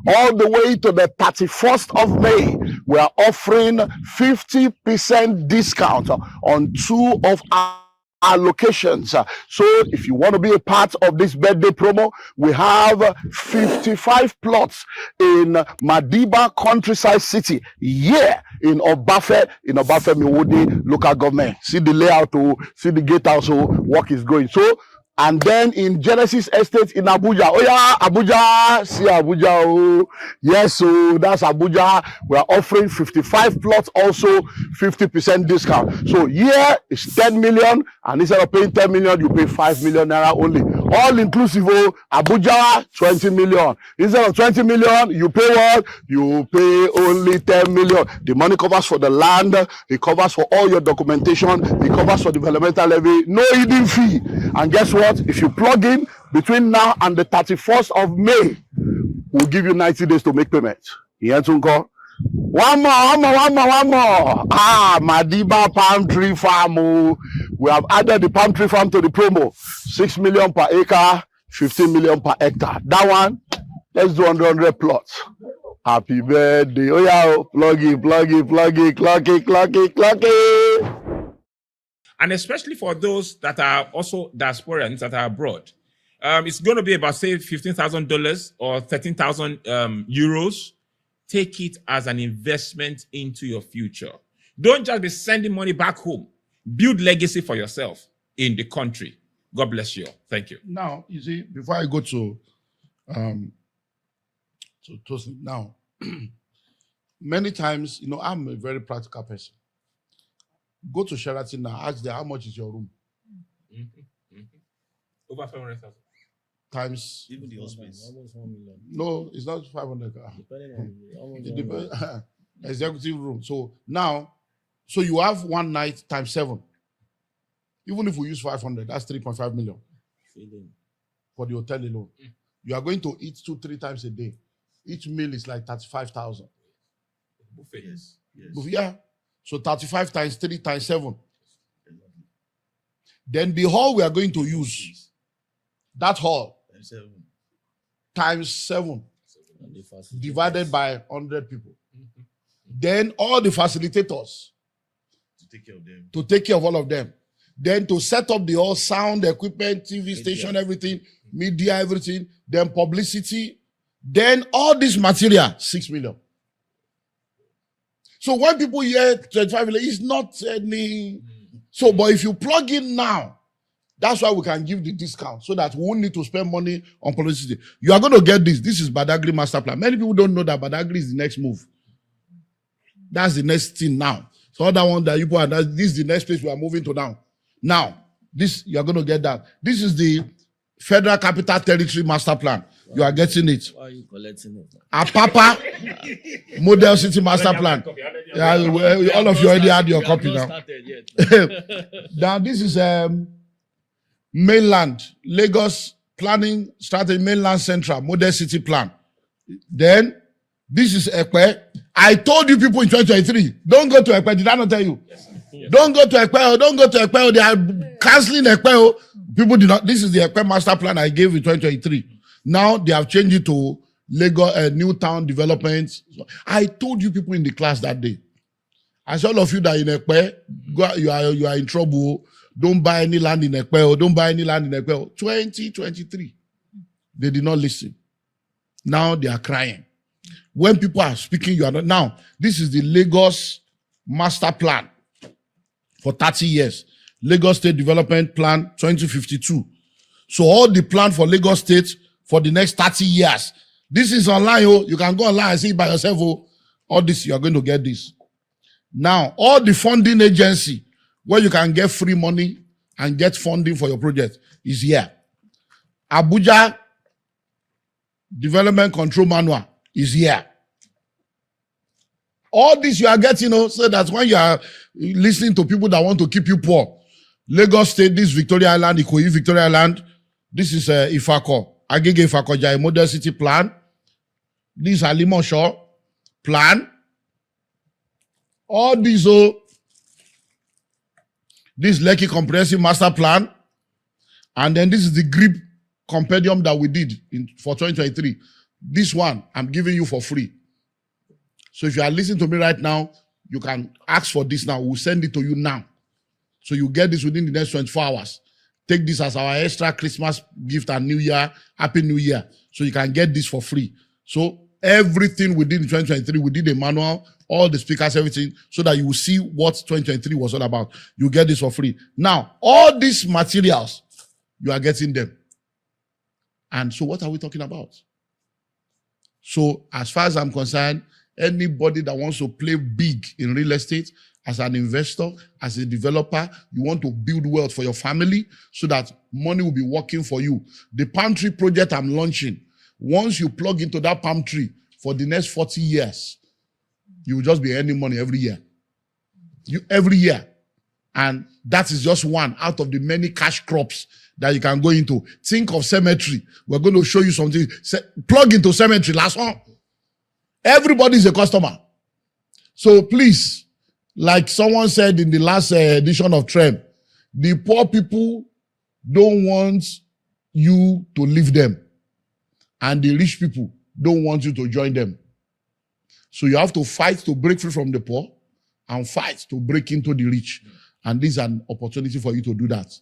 all the way to the 31st of May. We are offering 50% discount on 2 of our locations. So if you want to be a part of this birthday promo, we have 55 plots in Madiba Countryside City, in Obafe Miwodi local government. See the layout, see the gatehouse, work is going. So, and then in Genesis Estate in Abuja. Oh yeah, Abuja, see Abuja. Oh. Yes, so that's Abuja. We are offering 55 plots, also 50% discount. So here is 10 million, and instead of paying 10 million, you pay 5 million naira only. All inclusive. Oh, Abuja, 20 million. Instead of 20 million, you pay what? You pay only 10 million. The money covers for the land, it covers for all your documentation, it covers for developmental levy, no hidden fee. And guess what? If you plug in between now and the 31st of May, we'll give you 90 days to make payment. One more. Madiba Palm Tree Farm. We have added the palm tree farm to the promo. 6 million per acre, 15 million per hectare. That one, let's do 100 plots. Happy birthday. Oh yeah, plug it. And especially for those that are also diasporans that are abroad, It's going to be about, say, $15,000 or 13,000 euros. Take it as an investment into your future. Don't just be sending money back home. Build legacy for yourself in the country. God bless you. Thank you. Now, you see, before I go to now, many times, I'm a very practical person. Go to Sheraton now, ask them how much is your room. Over 500,000. Times. Even the hospice. Almost 1 million. No, it's not 500. Depending on almost It 1 million. depends. Executive room. So now, you have 1 night times 7. Even if we use 500, that's 3.5 million Feeding. for the hotel alone. You are going to eat 2-3 times a day. Each meal is like 35,000. Buffet. Yes. Yeah. So 35 times 3 times 7. Then the hall we are going to use, that hall And 7. times 7 And the facilitators. divided by 100 people. Then all the facilitators To take care of them. to take care of all of them. Then to set up the whole sound, equipment, TV station, everything, media, everything, then publicity, then all this material, 6 million. So when people hear 25 million, it's not any. So, but if you plug in now, that's why we can give the discount so that we won't need to spend money on publicity. You are going to get this. This is Badagry Master Plan. Many people don't know that Badagry is the next move. That's the next thing now. So other one that you put, this is the next place we are moving to now. Now, this, you are going to get that. This is the Federal Capital Territory Master Plan. You are getting it. Why are you collecting it? Apapa Model City Master Plan. Yeah, all of you already had your copy now. Started yet. Now, this is mainland, Lagos Planning Strategy, Mainland Central, Model City Plan. Then, this is Ekpe. I told you people in 2023, don't go to Ekpe. Did I not tell you? Yes. Don't go to Ekpe. Don't go to Ekpe. They are cancelling Ekpe. People did not. This is the Ekpe Master Plan I gave in 2023. Now, they have changed it to Lagos, New Town Development. I told you people in the class that day. I said, all of you that are in Ekpe, you are in trouble. Don't buy any land in Ekpe. Don't buy any land in Ekpe. 2023. They did not listen. Now they are crying. When people are speaking, you are not. Now, this is the Lagos Master Plan for 30 years. Lagos State Development Plan 2052. So all the plan for Lagos State for the next 30 years. This is online. Oh, you can go online and see it by yourself. Oh, all this, you are going to get this. Now, all the funding agency where you can get free money and get funding for your project is here. Abuja Development Control Manual is here. All this you are getting, so that when you are listening to people that want to keep you poor, Lagos State, this Victoria Island, Ikoyi Victoria Island, this is Ifako, Agege Ifako Jai Model City Plan. This is Alimosho Plan. All these, this Lekki Comprehensive Master Plan. And then this is the GRIP compendium that we did for 2023. This one, I'm giving you for free. So if you are listening to me right now, you can ask for this now. We'll send it to you now. So you get this within the next 24 hours. Take this as our extra Christmas gift and New Year. Happy New Year. So you can get this for free. So everything we did in 2023, we did a manual, all the speakers, everything, so that you will see what 2023 was all about. You get this for free. Now, all these materials, you are getting them. And so what are we talking about? So as far as I'm concerned, anybody that wants to play big in real estate, as an investor, as a developer, you want to build wealth for your family so that money will be working for you. The palm tree project I'm launching, once you plug into that palm tree for the next 40 years, you will just be earning money every year. Every year. And that is just one out of the many cash crops that you can go into. Think of cemetery. We're going to show you something. Plug into cemetery. Last one. Everybody is a customer. So please, like someone said in the last edition of TREM, the poor people don't want you to leave them. And the rich people don't want you to join them. So you have to fight to break free from the poor and fight to break into the rich. And this is an opportunity for you to do that.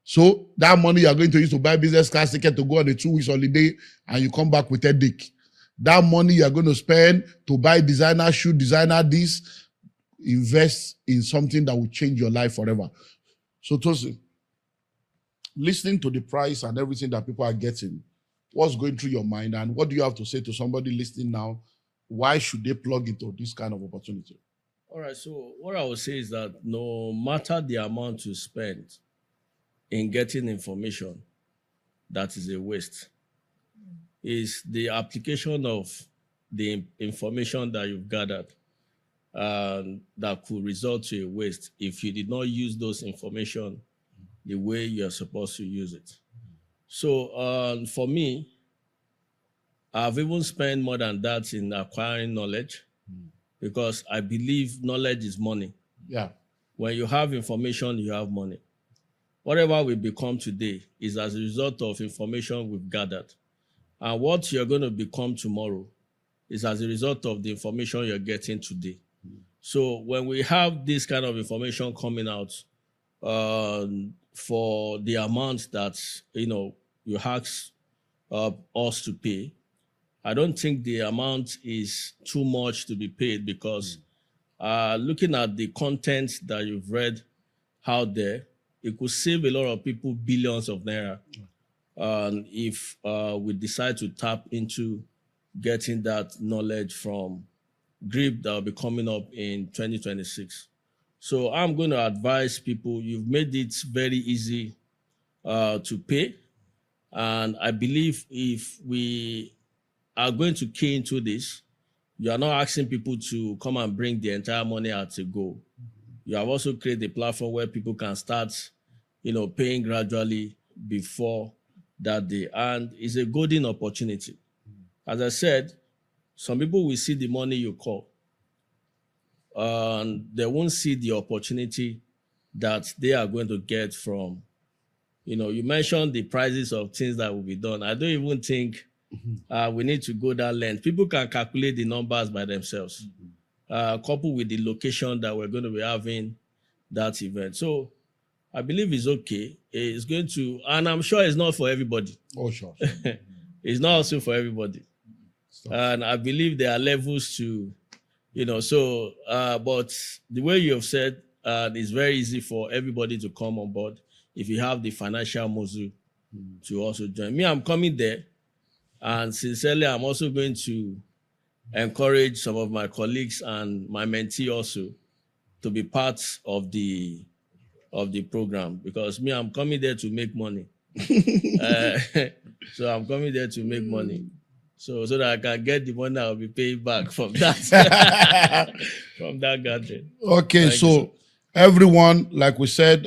So that money you are going to use to buy business class ticket to go on a 2 weeks holiday and you come back with a dick. That money you are going to spend to buy designer shoe, designer this, invest in something that will change your life forever. So Tosin, listening to the price and everything that people are getting, what's going through your mind and what do you have to say to somebody listening now? Why should they plug into this kind of opportunity? All right, so what I would say is that no matter the amount you spend in getting information, that is a waste. Is the application of the information that you've gathered that could result to a waste if you did not use those information the way you're supposed to use it. So for me, I've even spent more than that in acquiring knowledge because I believe knowledge is money. Yeah. When you have information, you have money. Whatever we become today is as a result of information we've gathered. And what you're going to become tomorrow is as a result of the information you're getting today. So when we have this kind of information coming out for the amount that, you ask us to pay, I don't think the amount is too much to be paid because looking at the content that you've read out there, it could save a lot of people billions of naira. If we decide to tap into getting that knowledge from GRIP that will be coming up in 2026. So I'm going to advise people, you've made it very easy to pay. And I believe if we are going to key into this, you are not asking people to come and bring the entire money at a go. You have also created a platform where people can start, paying gradually before that day. And it's a golden opportunity. As I said, some people will see the money you call, and they won't see the opportunity that they are going to get from, you mentioned the prices of things that will be done. I don't even think we need to go that length. People can calculate the numbers by themselves, coupled with the location that we're going to be having that event. So I believe it's okay. It's going to, and I'm sure it's not for everybody. Oh, sure. It's not also for everybody. And I believe there are levels to, but the way you have said, it's very easy for everybody to come on board if you have the financial muscle to also join. Me, I'm coming there. And sincerely, I'm also going to encourage some of my colleagues and my mentee also to be part of the program because me, I'm coming there to make money. So I'm coming there to make money. So that I can get the money I'll be paying back from that from that gathering. Okay, so everyone, like we said,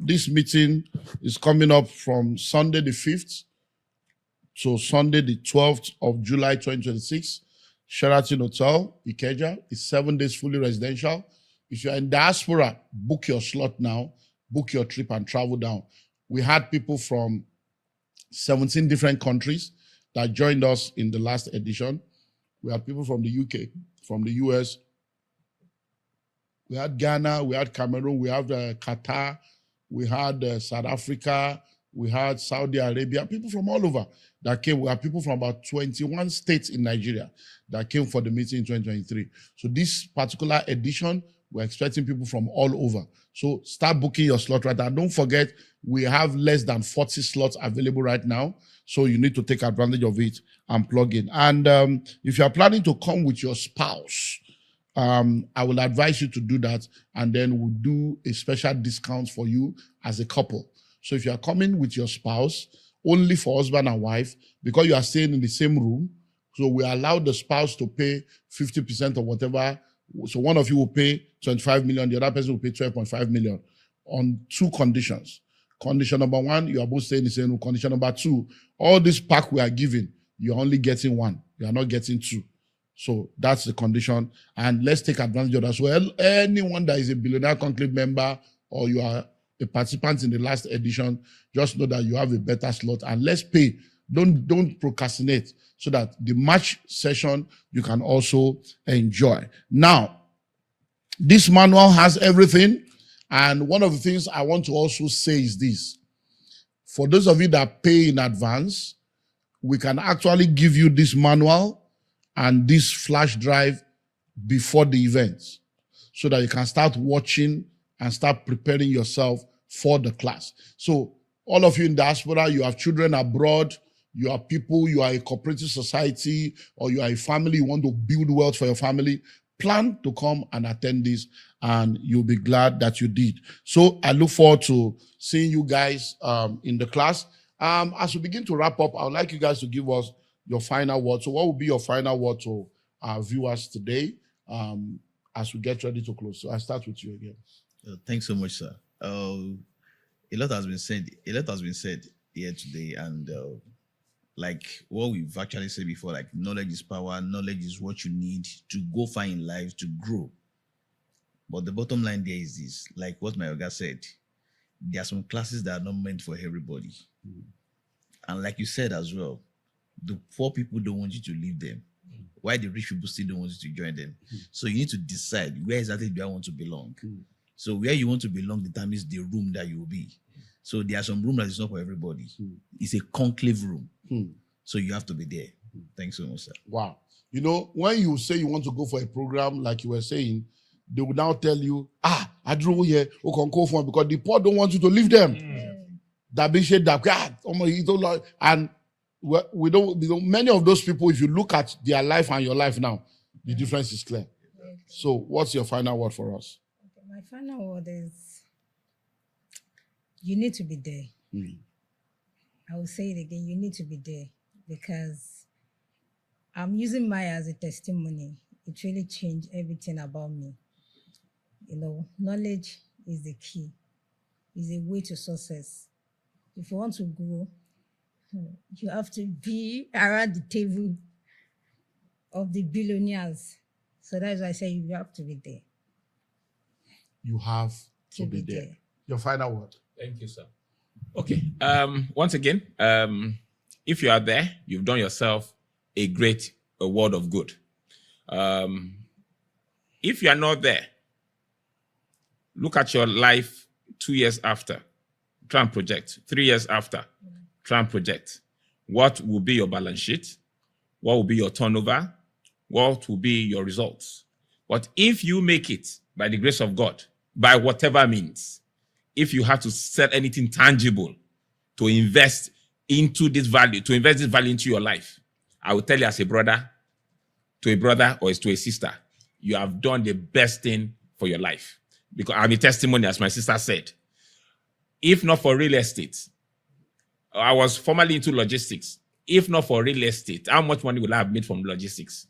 this meeting is coming up from Sunday the 5th to Sunday the 12th of July 2026. Sheraton Hotel, Ikeja. It's 7 days fully residential. If you're in diaspora, book your slot now, book your trip and travel down. We had people from 17 different countries that joined us in the last edition. We had people from the UK, from the US. We had Ghana, we had Cameroon, we had Qatar, we had South Africa, we had Saudi Arabia, people from all over that came. We had people from about 21 states in Nigeria that came for the meeting in 2023. So this particular edition, we're expecting people from all over. So start booking your slot right now. Don't forget, we have less than 40 slots available right now. So you need to take advantage of it and plug in. And if you're planning to come with your spouse, I will advise you to do that. And then we'll do a special discount for you as a couple. So if you are coming with your spouse, only for husband and wife, because you are staying in the same room, so we allow the spouse to pay 50% of whatever. So one of you will pay 25 million, the other person will pay 12.5 million on 2 conditions. Condition number 1, you are both staying in the same room. Condition number 2, all this pack we are giving, you're only getting 1. You are not getting 2. So that's the condition. And let's take advantage of that. So anyone that is a Billionaire Conclave member or you are a participant in the last edition, just know that you have a better slot and let's pay. Don't procrastinate so that the March session you can also enjoy. Now, this manual has everything. And one of the things I want to also say is this. For those of you that pay in advance, we can actually give you this manual and this flash drive before the events so that you can start watching and start preparing yourself for the class. So all of you in diaspora, you have children abroad, you are people, you are a cooperative society, or you are a family, you want to build wealth for your family, plan to come and attend this, and you'll be glad that you did. So I look forward to seeing you guys in the class. As we begin to wrap up, I would like you guys to give us your final word. So what will be your final word to our viewers today as we get ready to close? So I start with you again. Thanks so much, sir. A lot has been said. A lot has been said here today, and like what we've actually said before, like knowledge is power. Knowledge is what you need to go far in life, to grow. But the bottom line there is this: like what my Oga said, there are some classes that are not meant for everybody. And like you said as well, the poor people don't want you to leave them. Why the rich people still don't want you to join them? So you need to decide where exactly do I want to belong. So where you want to belong determines the room that you will be. So there are some rooms that is not for everybody. It's a conclave room. So you have to be there. Thanks so much, sir. Wow. You know, when you say you want to go for a program, like you were saying, they will now tell you, I drew here, who can go for it, because the poor don't want you to leave them. That being said, and we don't, many of those people, if you look at their life and your life now, the difference is clear. So what's your final word for us? Okay, my final word is you need to be there. I will say it again, you need to be there, because I'm using Maya as a testimony. It really changed everything about me. You know, knowledge is the key, is a way to success. If you want to grow, you have to be around the table of the billionaires. So that's why I say you have to be there. You have to be there. Your final word. Thank you, sir. Okay. Once again, if you are there, you've done yourself a world of good. If you are not there, look at your life 2 years after. Try and project. 3 years after. Try and project. What will be your balance sheet? What will be your turnover? What will be your results? But if you make it by the grace of God, by whatever means, if you have to sell anything tangible to invest into this value, to invest this value into your life, I will tell you as a brother, to a brother or to a sister, you have done the best thing for your life. Because I'm a testimony, as my sister said. If not for real estate, I was formerly into logistics. If not for real estate, how much money would I have made from logistics?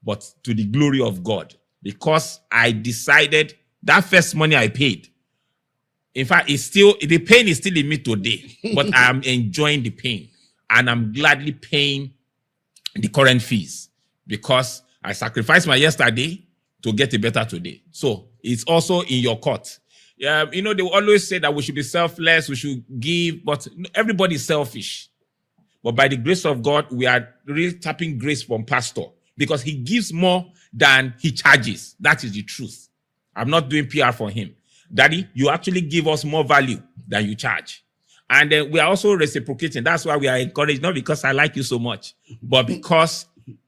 But to the glory of God, because I decided that first money I paid, in fact, the pain is still in me today, but I'm enjoying the pain, and I'm gladly paying the current fees because I sacrificed my yesterday to get a better today. So it's also in your court. Yeah, you know, they will always say that we should be selfless, we should give, but everybody is selfish. But by the grace of God, we are really tapping grace from Pastor because he gives more than he charges. That is the truth. I'm not doing PR for him. Daddy, you actually give us more value than you charge. And then we are also reciprocating. That's why we are encouraged, not because I like you so much, but because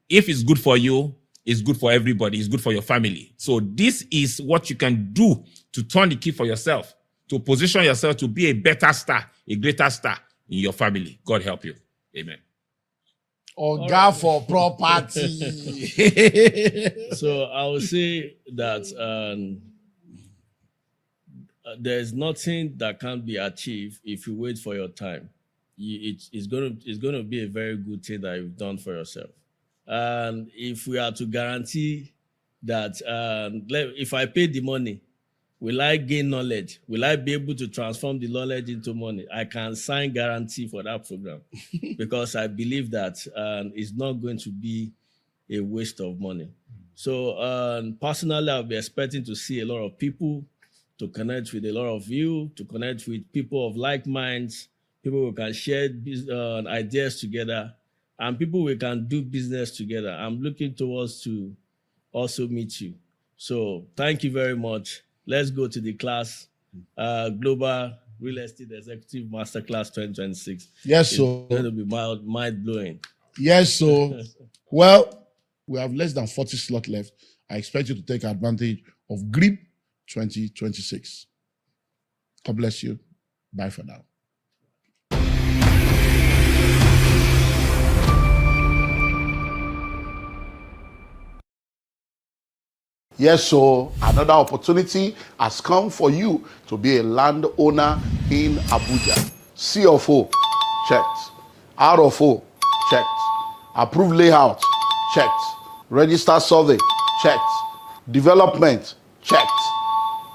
if it's good for you, it's good for everybody. It's good for your family. So this is what you can do to turn the key for yourself, to position yourself to be a better star, a greater star in your family. God help you. Amen. Oga for property. So I would say that there's nothing that can be achieved if you wait for your time. It's going to be a very good thing that you've done for yourself. And if we are to guarantee that if I pay the money, will I gain knowledge? Will I be able to transform the knowledge into money? I can sign guarantee for that program because I believe that it's not going to be a waste of money. So personally, I'll be expecting to see a lot of people, to connect with a lot of you, to connect with people of like minds, people who can share ideas together, and people we can do business together. I'm looking towards to also meet you. So thank you very much. Let's go to the class, Global Real Estate Executive Masterclass 2026. Yes, It's so going to be mind-blowing. yes, so well, we have less than 40 slots left. I expect you to take advantage of GRIP 2026. God bless you. Bye for now. Yes, so another opportunity has come for you to be a landowner in Abuja. C of O, checked. R of O, checked. Approved layout, checked. Register survey, checked. Development, checked.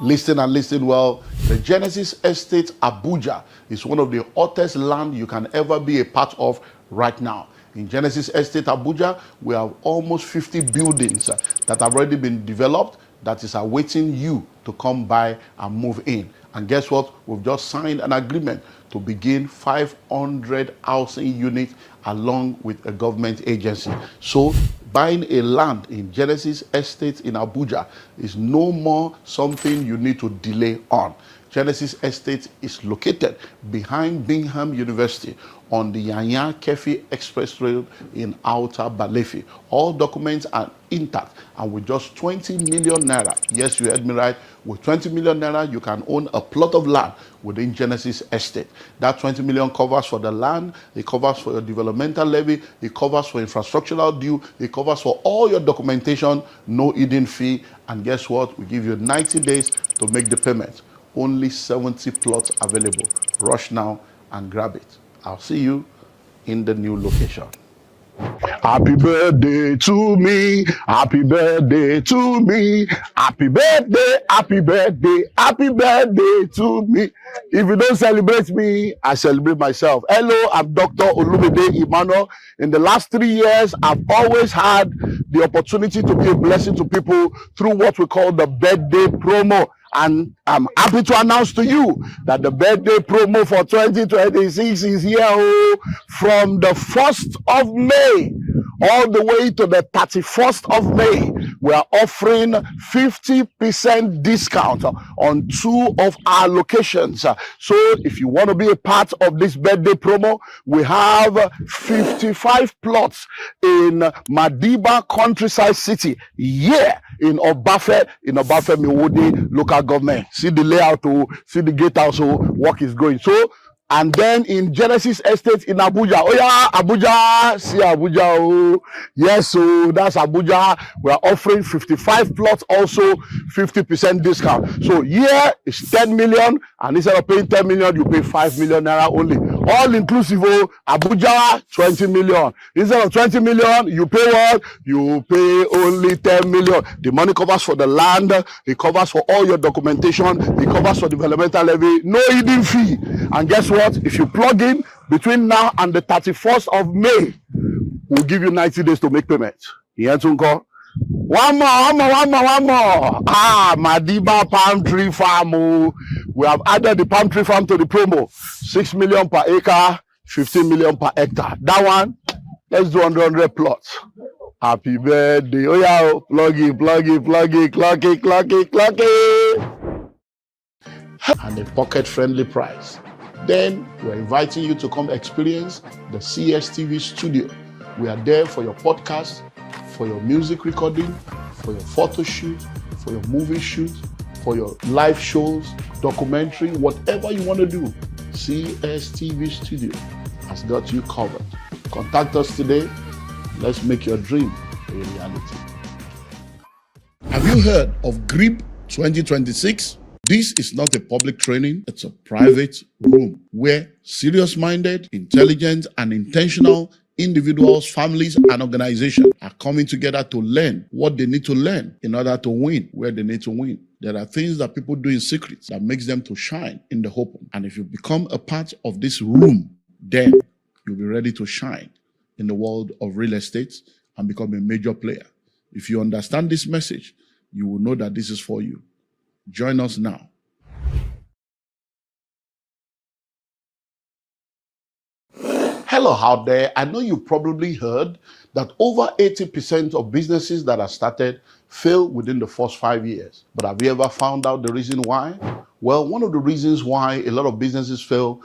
Listen and listen well. The Genesis Estate Abuja is one of the hottest land you can ever be a part of right now. In Genesis Estate Abuja, we have almost 50 buildings that have already been developed that is awaiting you to come by and move in. And guess what? We've just signed an agreement to begin 500 housing units along with a government agency. So buying a land in Genesis Estate in Abuja is no more something you need to delay on. Genesis Estate is located behind Bingham University on the Yanya Kefi Express Road in Outer Balefi. All documents are intact, and with just 20 million naira, yes, you heard me right, with 20 million naira, you can own a plot of land within Genesis Estate. That 20 million covers for the land, it covers for your developmental levy, it covers for infrastructural due, it covers for all your documentation, no hidden fee, and guess what? We give you 90 days to make the payment. Only 70 plots available. Rush now and grab it. I'll see you in the new location. Happy birthday to me. Happy birthday to me. Happy birthday, happy birthday, happy birthday to me. If you don't celebrate me, I celebrate myself. Hello, I'm Dr. Olumide Emmanuel. In the last 3 years, I've always had the opportunity to be a blessing to people through what we call the birthday promo. And I'm happy to announce to you that the birthday promo for 2026 is here from the 1st of May all the way to the 31st of May. We are offering 50% discount on 2 of our locations. So if you want to be a part of this birthday promo, we have 55 plots in Madiba Countryside City. Yeah, in Obafe Miwodi local government. See the layout, see the gatehouse, work is going. So, and then in Genesis Estate in Abuja. Oh yeah, Abuja, see Abuja. Oh. Yes, so that's Abuja. We are offering 55 plots, also 50% discount. So here is 10 million, and instead of paying 10 million, you pay 5 million naira only. All inclusive, Abuja, 20 million. Instead of 20 million, you pay what? You pay only 10 million. The money covers for the land, it covers for all your documentation, it covers for developmental levy, no hidden fee. And guess what? If you plug in between now and the 31st of May, we'll give you 90 days to make payment. One more. Madiba Palm Tree Farm. We have added the palm tree farm to the promo. 6 million per acre, 15 million per hectare. That one, let's do 100 plots. Happy birthday. Oh yeah, plug it. And a pocket-friendly price. Then we're inviting you to come experience the CSTV studio. We are there for your podcast, for your music recording, for your photo shoot, for your movie shoot, for your live shows, documentary, whatever you want to do. CSTV Studio has got you covered. Contact us today. Let's make your dream a reality. Have you heard of GRIP 2026? This is not a public training, it's a private room where serious-minded, intelligent, and intentional individuals, families, and organizations are coming together to learn what they need to learn in order to win where they need to win. There are things that people do in secret that makes them to shine in the open. And if you become a part of this room, then you'll be ready to shine in the world of real estate and become a major player. If you understand this message, you will know that this is for you. Join us now. Hello out there. I know you probably heard that over 80% of businesses that are started fail within the first 5 years. But have you ever found out the reason why? Well, one of the reasons why a lot of businesses fail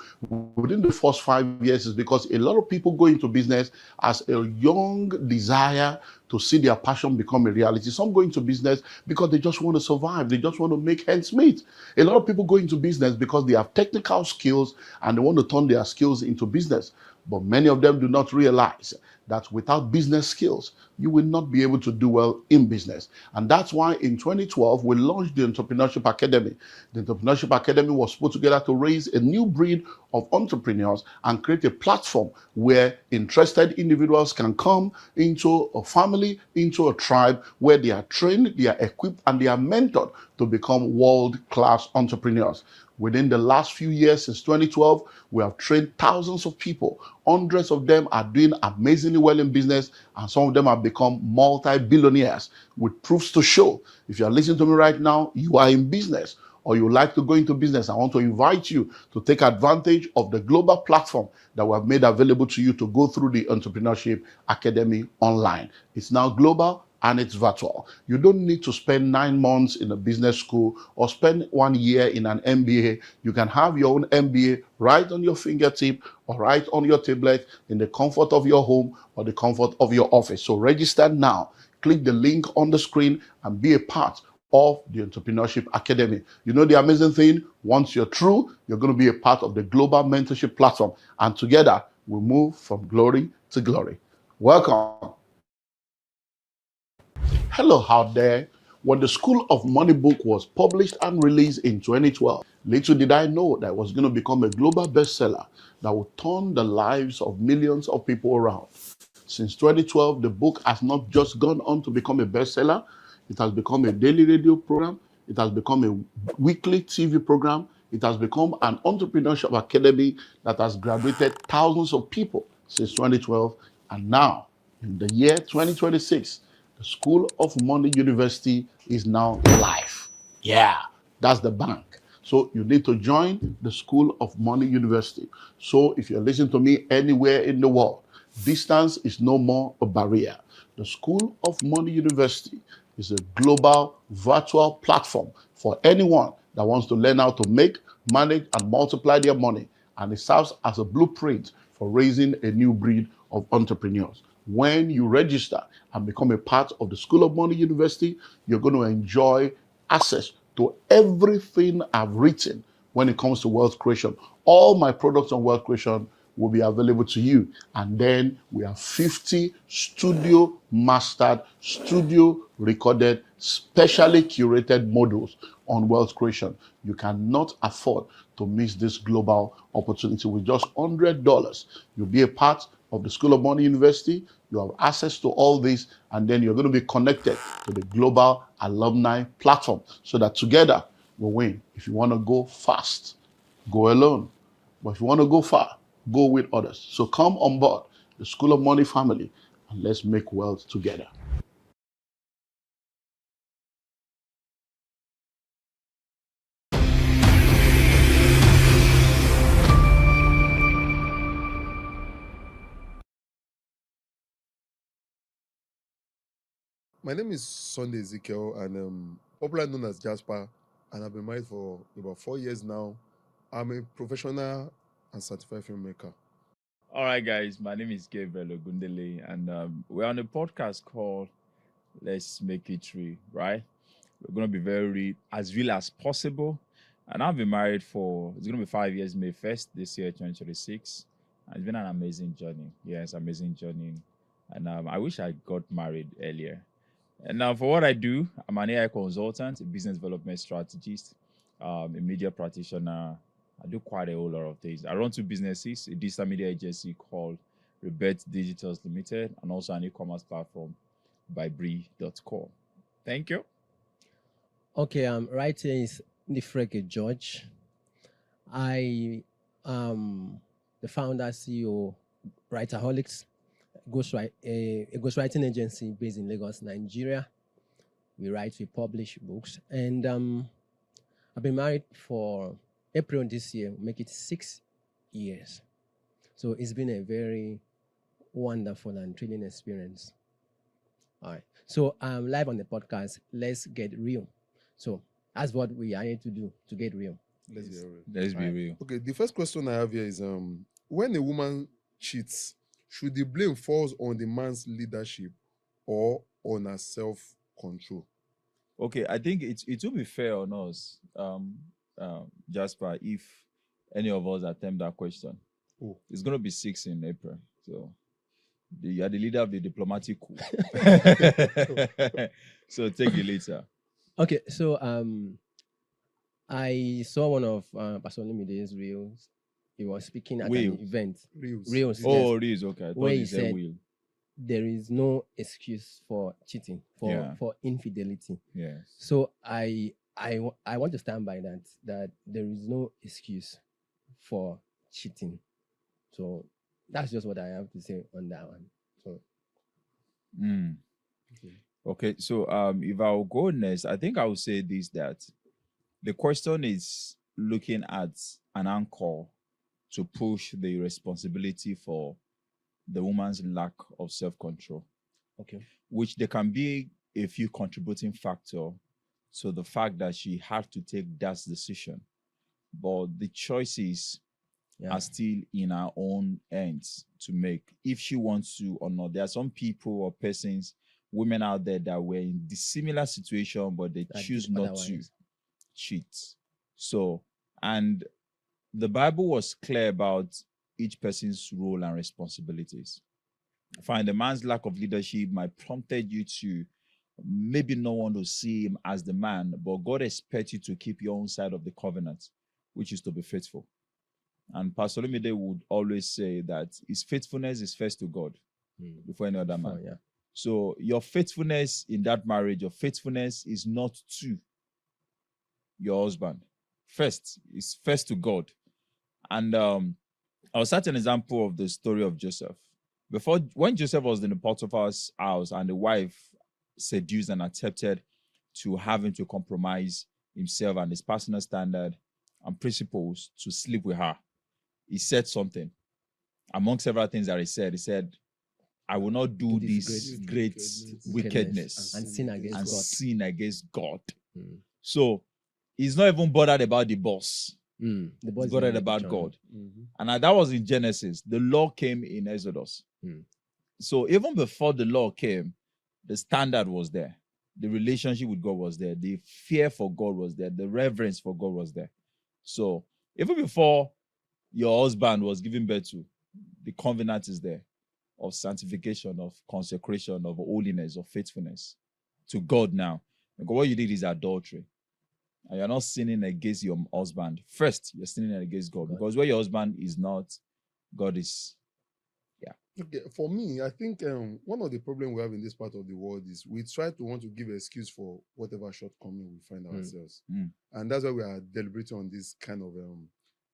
within the first 5 years is because a lot of people go into business as a young desire to see their passion become a reality. Some go into business because they just want to survive. They just want to make ends meet. A lot of people go into business because they have technical skills and they want to turn their skills into business. But many of them do not realize that without business skills, you will not be able to do well in business. And that's why in 2012, we launched the Entrepreneurship Academy. The Entrepreneurship Academy was put together to raise a new breed of entrepreneurs and create a platform where interested individuals can come into a family, into a tribe where they are trained, they are equipped, and they are mentored to become world-class entrepreneurs. Within the last few years, since 2012, we have trained thousands of people. Hundreds of them are doing amazingly well in business, and some of them have become multi-billionaires with proofs to show. If you are listening to me right now, you are in business or you like to go into business, I want to invite you to take advantage of the global platform that we have made available to you to go through the Entrepreneurship Academy online. It's now global and it's virtual. You don't need to spend 9 months in a business school or spend 1 year in an MBA. You can have your own MBA right on your fingertip or right on your tablet in the comfort of your home or the comfort of your office. So register now. Click the link on the screen and be a part of the Entrepreneurship Academy. You know the amazing thing? Once you're through, you're going to be a part of the global mentorship platform. And together, we'll move from glory to glory. Welcome. Hello out there. When the School of Money book was published and released in 2012, little did I know that it was going to become a global bestseller that would turn the lives of millions of people around. Since 2012, the book has not just gone on to become a bestseller, it has become a daily radio program, it has become a weekly TV program, it has become an entrepreneurship academy that has graduated thousands of people since 2012, and now, in the year 2026, the School of Money University is now live. Yeah, that's the bank. So you need to join the School of Money University. So if you're listening to me anywhere in the world, distance is no more a barrier. The School of Money University is a global virtual platform for anyone that wants to learn how to make, manage, and multiply their money. And it serves as a blueprint for raising a new breed of entrepreneurs. When you register and become a part of the School of Money University, you're going to enjoy access to everything I've written when it comes to wealth creation. All my products on wealth creation will be available to you. And then we have 50 studio mastered, studio recorded, specially curated modules on wealth creation. You cannot afford to miss this global opportunity. With just $100, you'll be a part of the School of Money University. You have access to all this, and then you're going to be connected to the global alumni platform so that together we'll win. If you want to go fast, go alone. But if you want to go far, go with others. So come on board the School of Money family and let's make wealth together. My name is Sunday Ezekiel, and popularly known as Jasper, and I've been married for about 4 years now. I'm a professional and certified filmmaker. All right, guys, my name is Gabriel Ogundele, and we're on a podcast called Let's Make It Real, right? We're going to be very as real as possible. And I've been married it's going to be 5 years, May 1st, this year, 2026. And it's been an amazing journey. Yes, amazing journey. And I wish I got married earlier. And now for what I do, I'm an AI consultant, a business development strategist, a media practitioner. I do quite a whole lot of things. I run 2 businesses, a digital media agency called Rebet Digitals Limited, and also an e-commerce platform by Bree.com. Thank you. Okay, right here is Nifreke George. I am the founder, CEO, Writerholics, a ghostwriting agency based in Lagos, Nigeria. We write, we publish books, and I've been married for April this year, make it 6 years. So it's been a very wonderful and thrilling experience. All right. So I'm live on the podcast. Let's get real. So that's what we are here to do, to get real. Let's be real. Let's be real. Okay, the first question I have here is when a woman cheats, should the blame falls on the man's leadership or on her self-control? Okay, I think it will be fair on us, Jasper, if any of us attempt that question. Oh. It's going to be 6 in April. So you are the leader of the diplomatic coup. So take the lead, sir. Okay, so I saw one of Pastor Olimide's reels. He was speaking at Will. an event. Reels. Reels. Oh, yes, it is okay. I thought where you he said said will. there is no excuse for cheating, Yeah. for infidelity. Yes. So I want to stand by that there is no excuse for cheating. So that's just what I have to say on that one. So Okay, so if I'll go next, I think I will say this, that the question is looking at an anchor to push the responsibility for the woman's lack of self-control, okay. which there can be a few contributing factor to the fact that she had to take that decision. But the choices are still in her own hands to make, if she wants to or not. There are some people or persons, women out there that were in the similar situation, but they choose not to cheat. So, and the Bible was clear about each person's role and responsibilities. Fine, the man's lack of leadership might prompted you to maybe not want to see him as the man, but God expects you to keep your own side of the covenant, which is to be faithful. And Pastor Olumide would always say that his faithfulness is first to God before any other man. Yeah. So your faithfulness in that marriage, your faithfulness is not to your husband. First, it's first to God. And I'll cite an example of the story of Joseph. When Joseph was in the Potiphar's house and the wife seduced and attempted to have him to compromise himself and his personal standard and principles to sleep with her, he said something. Among several things that he said, I will not do this great wickedness and sin against God. So he's not even bothered about the boss. The boss He's bothered about God. And that was in Genesis. The law came in Exodus. So even before the law came, the standard was there. The relationship with God was there. The fear for God was there. The reverence for God was there. So even before your husband was given birth to, the covenant is there of sanctification, of consecration, of holiness, of faithfulness to God now. Because what you did is adultery. And you're not sinning against your husband. First, you're sinning against God. Because where your husband is not, God is. Yeah. Okay, for me, I think one of the problems we have in this part of the world is we try to want to give an excuse for whatever shortcoming we find ourselves. And that's why we are deliberating on this kind of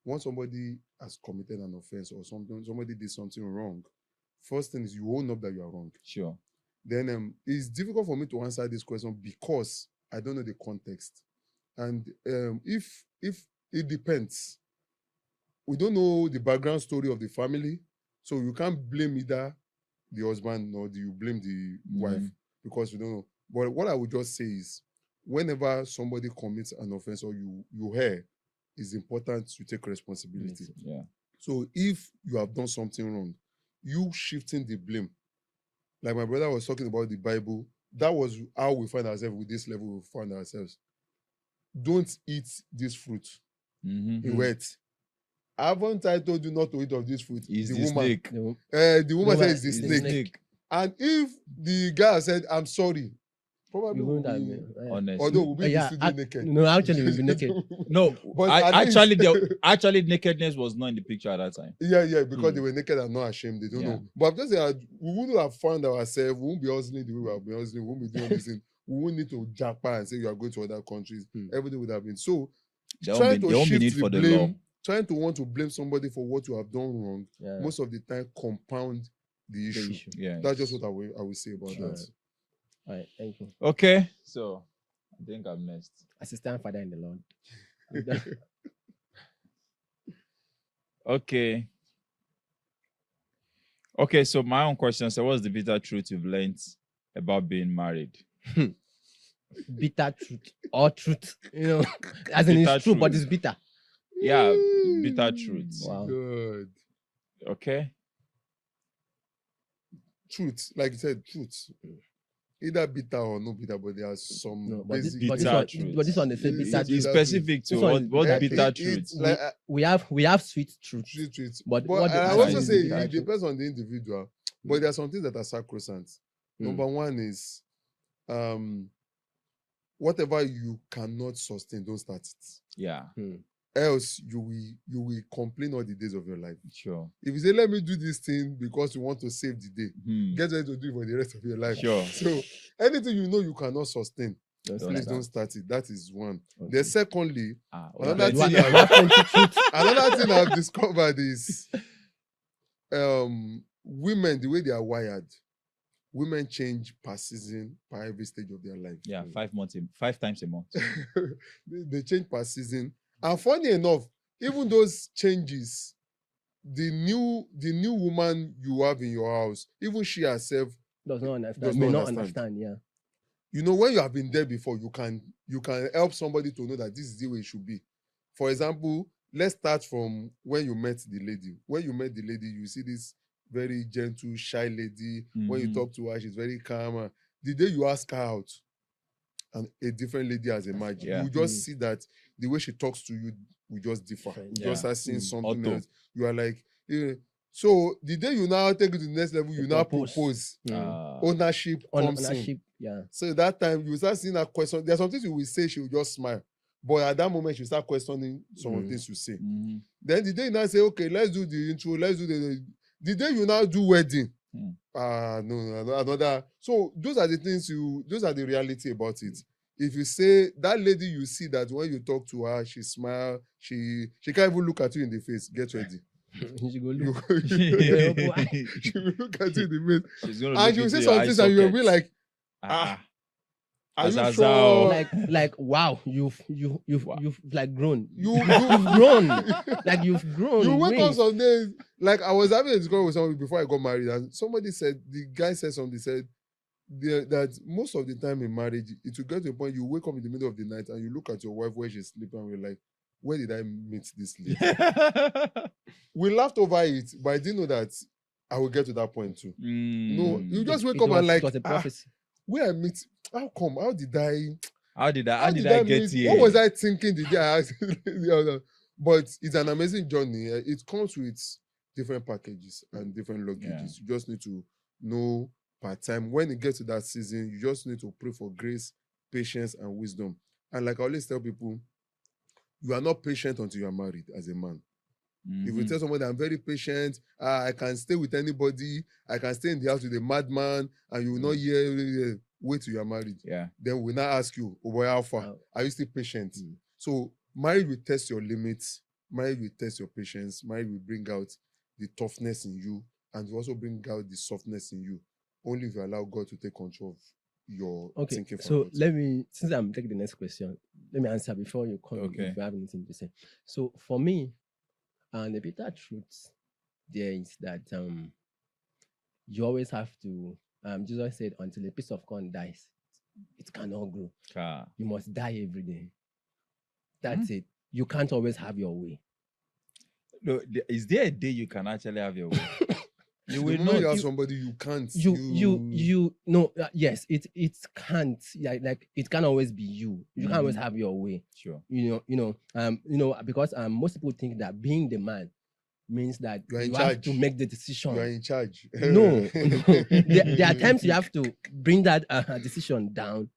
once somebody has committed an offense or somebody did something wrong, first thing is you own up that you are wrong. Sure. Then it's difficult for me to answer this question because I don't know the context. And if it depends, we don't know the background story of the family, so you can't blame either the husband nor do you blame the wife because you don't know. But what I would just say is, whenever somebody commits an offense or you hear, it's important to take responsibility. Yeah. So if you have done something wrong, you shifting the blame, like my brother was talking about the Bible, that was how we find ourselves with this level we found ourselves. Don't eat this fruit. In wet. Haven't I told you not to eat of this fruit? It's the the woman. snake. The woman said it's the snake. And if the guy said, I'm sorry, probably You would won't be, have Honest. although we'll be in the studio naked. No, actually, we'll be naked. No, But at least- actually, nakedness was not in the picture at that time. Yeah, because they were naked and not ashamed. They don't Yeah. know. But I'm just saying, we wouldn't have found ourselves, we won't be hustling the way we have been hustling, we won't be doing this thing. We won't need to japa and say you are going to other countries. Everything would have been. So, There trying won't be to shift need the for the blame, law. trying to want to blame somebody for what you have done wrong, Yeah. most of the time compound the issue. Yeah. That's just what I will say about Sure. that. All right, thank you. Okay, so I think I'm next. Assistant Father in the Lord. Okay. Okay, so my own question. So, what's the bitter truth you've learned about being married? Bitter truth or truth, as in Bitter it's true, but truth. it's bitter. Yeah, bitter truth. Wow. Good. Okay. Truth, like you said, truth. Either bitter or no bitter, but there are some No, but this, basic but this bitter one, truth. but this one they say It's- bitter it's- truth. It's bitter truth. specific to This one what, is what bitter bitter It- truth. it's like We have sweet truth. truth. But But what the I bitter also is say bitter it truth. depends on the individual. But there are some things that are sacrosanct. Number one is whatever you cannot sustain, don't start it. Yeah, Else you will complain all the days of your life. sure. If you say, let me do this thing because you want to save the day, Hmm. get ready to do it for the rest of your life. Sure. So anything you know you cannot sustain, Don't please start. don't start it. That is one. Okay. Then secondly, okay. another You have- thing you have plenty truth. another thing I've discovered is women, the way they are wired, women change per season, per every stage of their life. Yeah, 5 times a month. they change per season. And funny enough, even those changes, the new woman you have in your house, even she herself, Does not understand. Does May not not understand. understand. Yeah. you know, when you have been there before, you can help somebody to know that this is the way it should be. For example, let's start from when you met the lady. When you met the lady, you see this very gentle, shy lady. When you Mhm. talk to her, she's very calm. The day you ask her out, and a different lady has emerged, Yeah. you just see that the way she talks to you will just differ. Different. You just start seeing something Auto. else. You are like, so the day you now take it to the next level, you You now propose. propose. Ah, Ownership comes in. Ownership. Yeah. So that time you start seeing that question. There's some things you will say, she will just smile. But at that moment, she start questioning some of the things you say. mhm. Then the day you now say, okay, let's do the intro, let's do the day you now do wedding. No, another. So those are the things those are the reality about it. If you say that lady, you see that when you talk to her, she smile, she can't even look at you in the face. Get ready. You go You, look. she will look at you in the face. She's gonna And look she will into say your some eye things and you'll be socket. like, are you Azazao. sure? like wow, you've like grown. You You've grown. Like you've grown. You wake up wings. some days, like I was having a discussion with somebody before I got married, and somebody said, the guy said something, said that most of the time in marriage, it will get to a point you wake up in the middle of the night and you look at your wife where she's sleeping and you're like, where did I meet this lady? We laughed over it, but I didn't know that I will get to that point too. No, you just wake It up was- and like, it was a prophecy. where I meet, how come? How did I How did I get meet- here? What was I thinking the day I asked the other? But it's an amazing journey. It comes with different packages and different luggages. You just need to know part time. When it gets to that season, you just need to pray for grace, patience, and wisdom. And like I always tell people, you are not patient until you are married as a man. If you Mhm. tell somebody I'm very patient, I can stay with anybody, I can stay in the house with a madman, and you will not hear, wait till you are married. Yeah. Then we'll now ask you, oh boy, how far? Wow. Are you still patient? So marriage will test your limits, marriage will test your patience, marriage will bring out the toughness in you, and will also bring out the softness in you. Only if you allow God to take control of your Okay, thinking. so faculty. let me, since I'm taking the next question, let me answer before you come. Okay. If you have anything to say. So for me, the bitter truth there is that you always have to. Jesus said, "Until a piece of corn dies, it cannot grow. Ah. You must die every day." That's it. You can't always have your way. No, is there a day you can actually have your way? You the will moment you not. have somebody you can't. You no yes, it can't, like it can't always be you. You can't always Mhm. have your way. Sure. Because most people think that being the man means that You are in you have to charge. make the decision. You are in charge. No. There are times you have to bring that decision down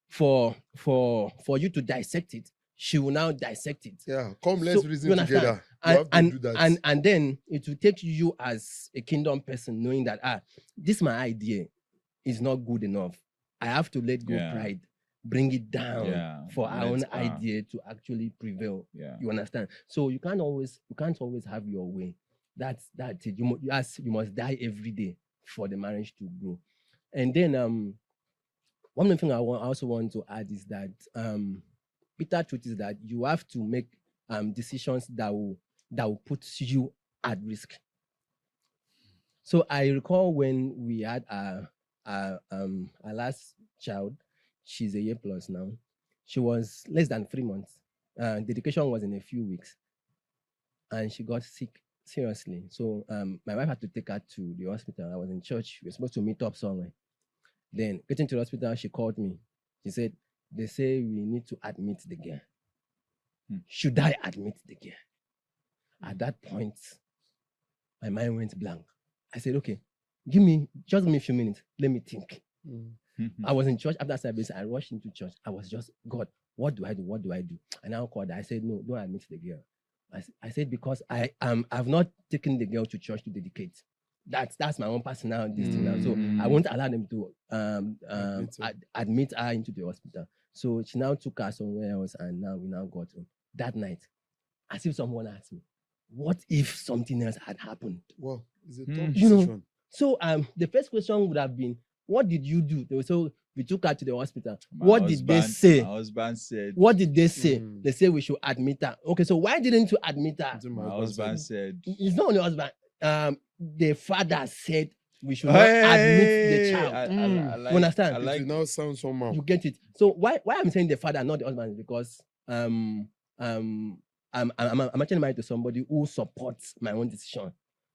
for you to dissect it. She will now dissect it. Yeah, come, let's So, reason you understand? together. You have to And, do that. and then it will take you as a kingdom person knowing that this my idea is not good enough. I have to let go Yeah. pride, bring it down Yeah, for our let- own idea to actually prevail. Yeah. You understand? So you can't always have your way. That's it. You must die every day for the marriage to grow. And then one thing I also want to add is that bitter truth is that you have to make decisions that will put you at risk. So I recall when we had our last child. She's a year plus now. She was less than 3 months. Dedication was in a few weeks. and she got sick seriously. So my wife had to take her to the hospital. I was in church. We were supposed to meet up somewhere. Then getting to the hospital, she called me. She said, they say we need to admit the girl. Should I admit the girl? At that point, my mind went blank. I said, okay, just give me a few minutes. Let me think. I was in church after service. I rushed into church. I was just, God, what do I do? What do I do? And I called her. I said, no, don't admit the girl. I said, because I've not taken the girl to church to dedicate. That's my own personal thing now. So I won't allow them to admit her into the hospital. So she now took her somewhere else, and now we now got home. That night, as if someone asked me, what if something else had happened? Well, it's a tough You know, decision. so the first question would have been, what did you do? They were so we took her to the hospital. My What did they husband- say? My husband said. What did they say? They say we should admit her. Okay, so why didn't you admit her? My husband said. It's not only husband. The father said we should not admit the child. I You understand? It will now sound somehow. You get it. So why I'm saying the father, not the husband, is because I'm actually married to somebody who supports my own decision.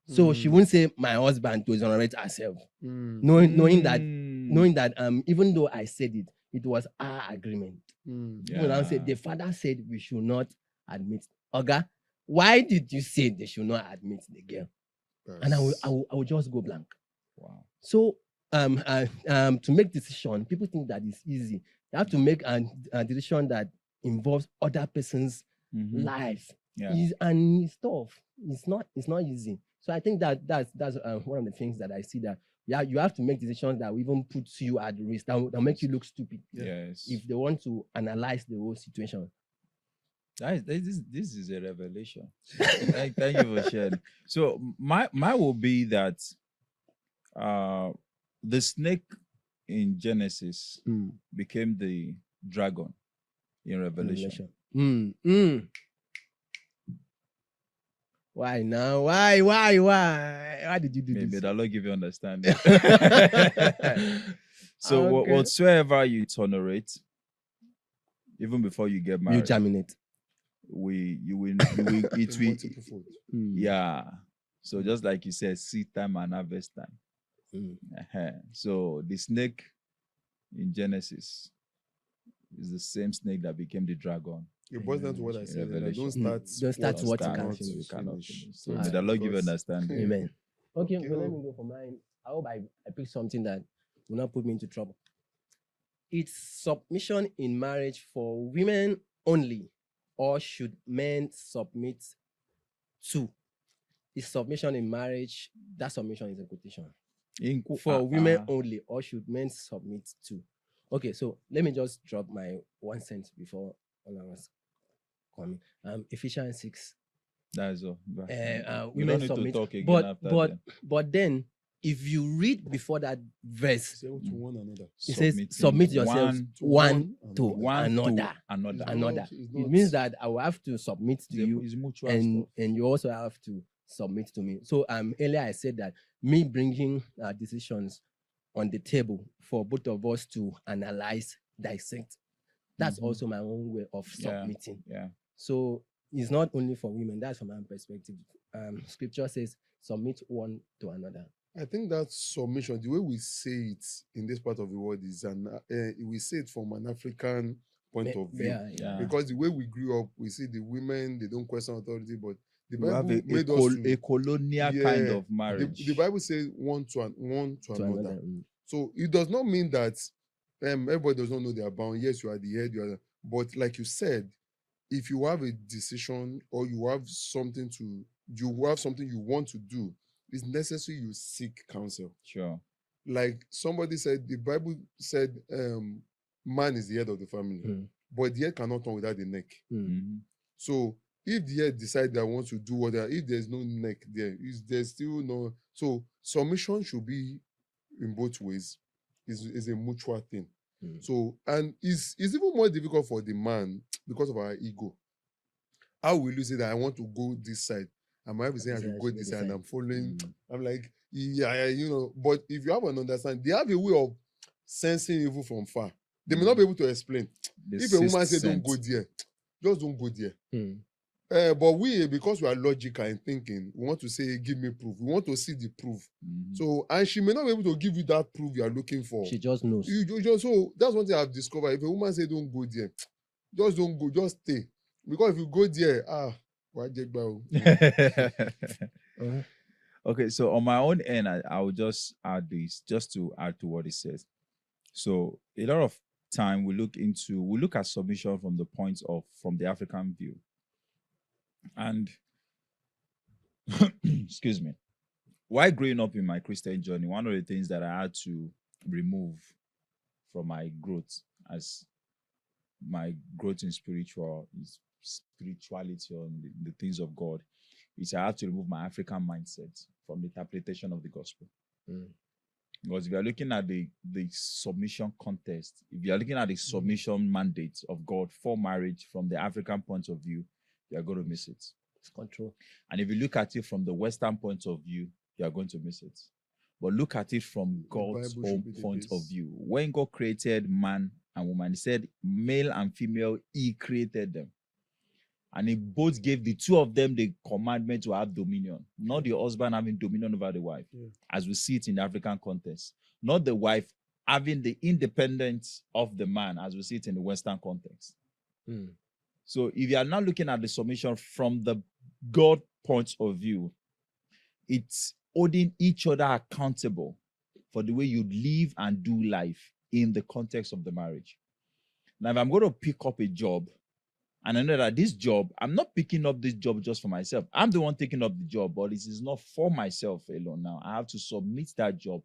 So she won't say my husband to exonerate herself, knowing that even though I said it, it was our agreement. You know, say the father said we should not admit. Oga, why did you say they should not admit the girl? And I will just go blank. Wow. So to make decision, people think that it's easy. You have to make a decision that involves other person's life. Yeah. And it's tough. It's not easy. So I think that's one of the things that I see, that you have to make decisions that will even put you at risk, that will make you look stupid. Yes. If they want to analyze the whole situation. This is a revelation. Thank you for sharing. So my will be that the snake in Genesis became the dragon in Revelation. Why now? Why did you do Maybe this? the Lord give you understanding. So Okay. whatsoever you tolerate, even before you get You married, germinate. It's will multiple fold. yeah. So just like you said, seed time and harvest time. So the snake in Genesis is the same snake that became the dragon. It boils down to what I said. Like, Revelation. don't start what you cannot can't finish. You cannot finish. finish. So Right. may the Lord give you Because- understanding. Amen. Okay, Okay, so let oh. me go for mine. I hope I pick something that will not put me into trouble. It's submission in marriage for women only, or should men submit to? Is submission in marriage, that submission is a quotation. For women only, or should men submit to? Okay, so let me just drop my 1 cent before all of us coming. Ephesians 6. That is all. You Women don't need submit. to talk again but after but that. but then, if you read before that verse, Say to one another. it says Submitting submit yourselves one to one to another. another. Another. It's It not- means that I will have to submit to you, It's mutual and stuff. you also have to submit to me. So earlier I said that me bringing decisions on the table for both of us to analyze, dissect, that's also my own way of Yeah. submitting. Yeah. So it's not only for women, that's from my perspective. Scripture says submit one to another. I think that submission, the way we say it in this part of the world is we say it from an African point of view. Yeah. Because the way we grew up, we see the women, they don't question authority, but the We have Bible made us to, a colonial kind Yeah. of marriage. the Bible says one to To another. another. So it does not mean that everybody does not know they are bound. Yes, you are the head, but like you said, if you have a decision or you have something you want to do, it's necessary you seek counsel. Sure. Like somebody said, the Bible said, man is the head of the family, but the head cannot turn without the neck. Mhm. So if the head decide that wants to do whatever, if there's no neck there, there's still no. So submission should be in both ways. Is a mutual thing. So, and it's even more difficult for the man because of our ego. How will you say that I want to go this side? And my wife is saying I should go this side and I'm following. I'm like, yeah, but if you have an understanding, they have a way of sensing evil from far. They may not be able to explain. The If a woman sixth says don't sense. go there, just don't go there. But we, because we are logical and thinking, we want to say, give me proof. We want to see the proof. So, and she may not be able to give you that proof you are looking for. She just knows. You just, so that's one thing I've discovered. If a woman say don't go there, just don't go, just stay. Because if you go there, why take bow? Okay, so on my own end, I will just add this, just to add to what it says. So a lot of time we look at submission from the African view. And excuse me. While growing up in my Christian journey, one of the things that I had to remove from my growth as my growth in spirituality or the things of God is I had to remove my African mindset from the interpretation of the gospel. Because if you are looking at the submission context, if you are looking at the submission mandate of God for marriage from the African point of view, you are going to miss it. It's control. And if you look at it from the Western point of view, you are going to miss it. But look at it from God's own point of view. When God created man and woman, he said, male and female, he created them. And he both gave the two of them the commandment to have dominion. Not the husband having dominion over the wife, as we see it in the African context. Not the wife having the independence of the man, as we see it in the Western context. So if you are now looking at the submission from the God point of view, it's holding each other accountable for the way you live and do life in the context of the marriage. Now, if I'm going to pick up a job, and I know that this job, I'm not picking up this job just for myself. I'm the one taking up the job, but it is not for myself alone now. I have to submit that job,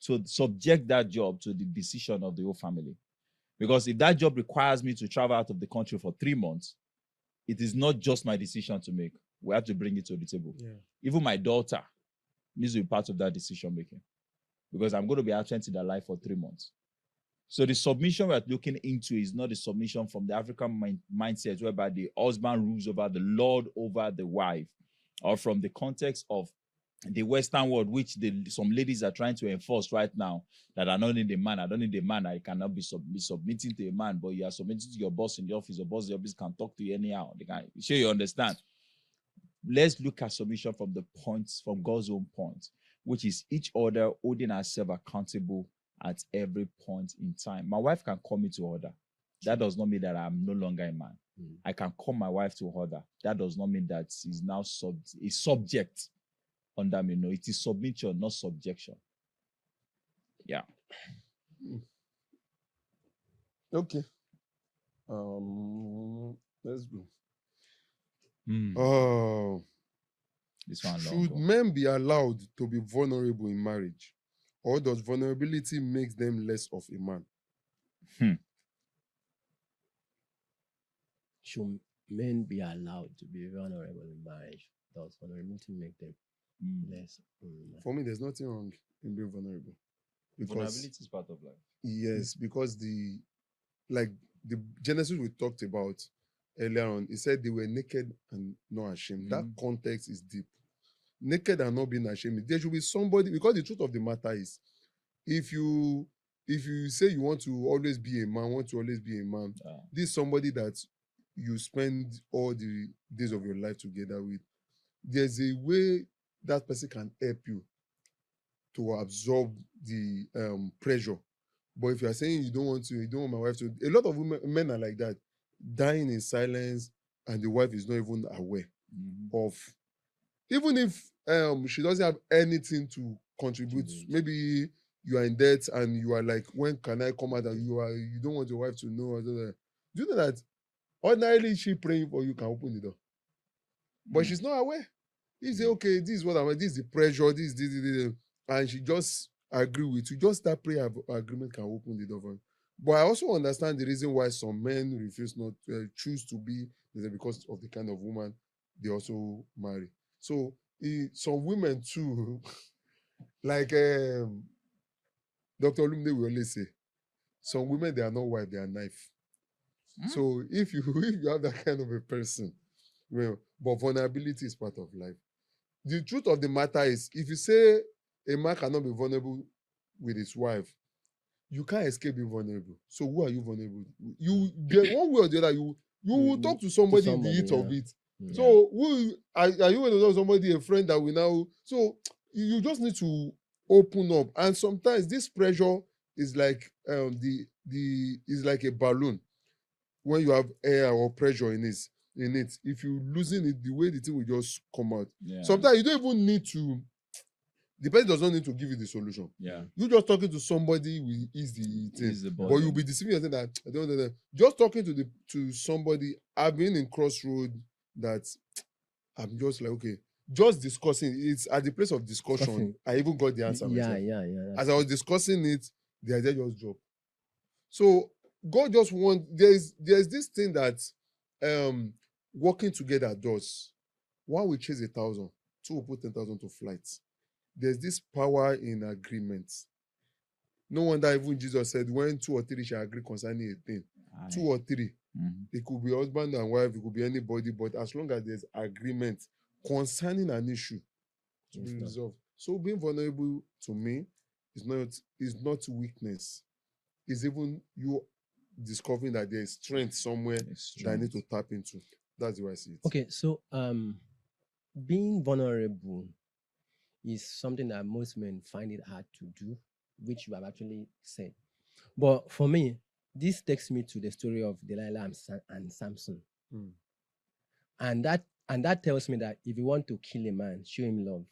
to subject that job to the decision of the whole family. Because if that job requires me to travel out of the country for 3 months, it is not just my decision to make. We have to bring it to the table. Even my daughter needs to be part of that decision making. Because I'm going to be absent in their life for 3 months. So the submission we're looking into is not the submission from the African mindset whereby the husband rules over the Lord over the wife, or from the context of the Western world, which some ladies are trying to enforce right now, that I don't need a man. I don't need a man. I cannot be submitting to a man, but you are submitting to your boss in the office. Your boss in the office can talk to you anyhow. They can sure you understand. Let's look at submission from God's own point, which is each other holding ourselves accountable at every point in time. My wife can call me to order. That does not mean that I'm no longer a man. I can call my wife to order. That does not mean that she's now a subject under me. No, it is submission, not subjection. Yeah. Okay. Let's go. This one should men be allowed to be vulnerable in marriage, or does vulnerability make them less of a man? Should men be allowed to be vulnerable in marriage? Does vulnerability make them less? For me, there's nothing wrong in being vulnerable. Because vulnerability is part of life. Yes, because the Genesis we talked about earlier on, it said they were naked and not ashamed. That context is deep. Naked and not being ashamed. There should be somebody, because the truth of the matter is, if you say you want to always be a man, this is somebody that you spend all the days of your life together with. There's a way that person can help you to absorb the pressure. But if you are saying you don't want my wife to, a lot of men are like that, dying in silence, and the wife is not even aware of, even if she doesn't have anything to contribute. Maybe you are in debt and you are like, when can I come out? And you don't want your wife to know. Do you know that ordinarily she praying for you can open the door, but she's not aware. You say, okay, this is what I want. This is the pressure. This, and she just agree with you. Just that prayer agreement can open the door for you. But I also understand the reason why some men refuse not choose to be, because of the kind of woman they also marry. So some women too, like Dr. Olumide will always say, some women, they are not wife, they are knife. So if you have that kind of a person, well, but vulnerability is part of life. The truth of the matter is, if you say a man cannot be vulnerable with his wife, you can't escape being vulnerable. So who are you vulnerable? You get one way or the other, you will talk to somebody in the heat of it. So are you going to know somebody, a friend that we now? So you just need to open up. And sometimes this pressure is like is like a balloon. When you have air or pressure in it, if you loosen it, the way the thing will just come out. Yeah. Sometimes you don't even need to. The person does not need to give you the solution. Yeah. You just talking to somebody will ease the thing. Ease the But burden. you'll be deceiving yourself that I don't know. Just talking to somebody. I've been in crossroad that I'm just like, okay, just discussing. It's at the place of discussion. I even got the answer myself. Yeah. As I was discussing it, the idea just dropped. So God just wants, there's this thing that working together does. One will chase 1,000, two will put 10,000 to flight. There's this power in agreement. No wonder even Jesus said, when 2 or 3 shall agree concerning a thing, 2 or 3, it could be husband and wife, it could be anybody, but as long as there's agreement concerning an issue to be resolved. So being vulnerable to me is not weakness. It's even you discovering that there is strength somewhere that I need to tap into. That's the way I see it. Okay, so being vulnerable is something that most men find it hard to do, which you have actually said. But for me, this takes me to the story of Delilah and Samson. And that tells me that if you want to kill a man, show him love.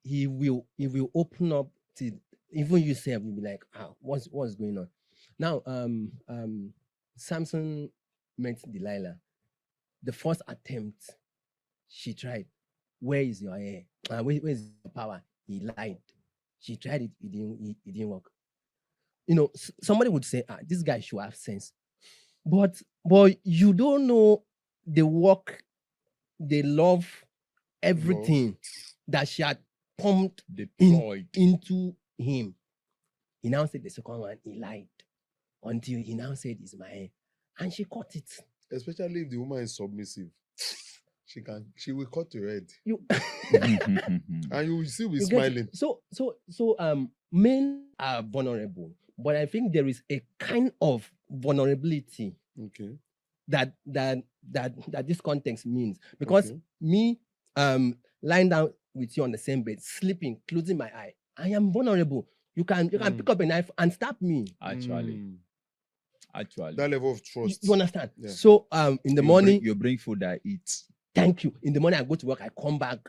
He will open up to, even yourself will be like, what's going on? Now, Samson met Delilah. The first attempt, she tried. Where is your hair? Where is your power? He lied. She tried it. It didn't work. You know, somebody would say, this guy should have sense. But you don't know the work, the love, everything that she had pumped into him. He now said the second one, he lied. Until he now said, it's my hair. And she caught it. Especially if the woman is submissive. She will cut your head. And you will still be smiling. So men are vulnerable, but I think there is a kind of vulnerability that this context means. Because me lying down with you on the same bed, sleeping, closing my eye, I am vulnerable. You can pick up a knife and stab me. Actually. That level of trust. You understand? Yeah. So in the morning, you bring food I eat. Thank you. In the morning, I go to work, I come back.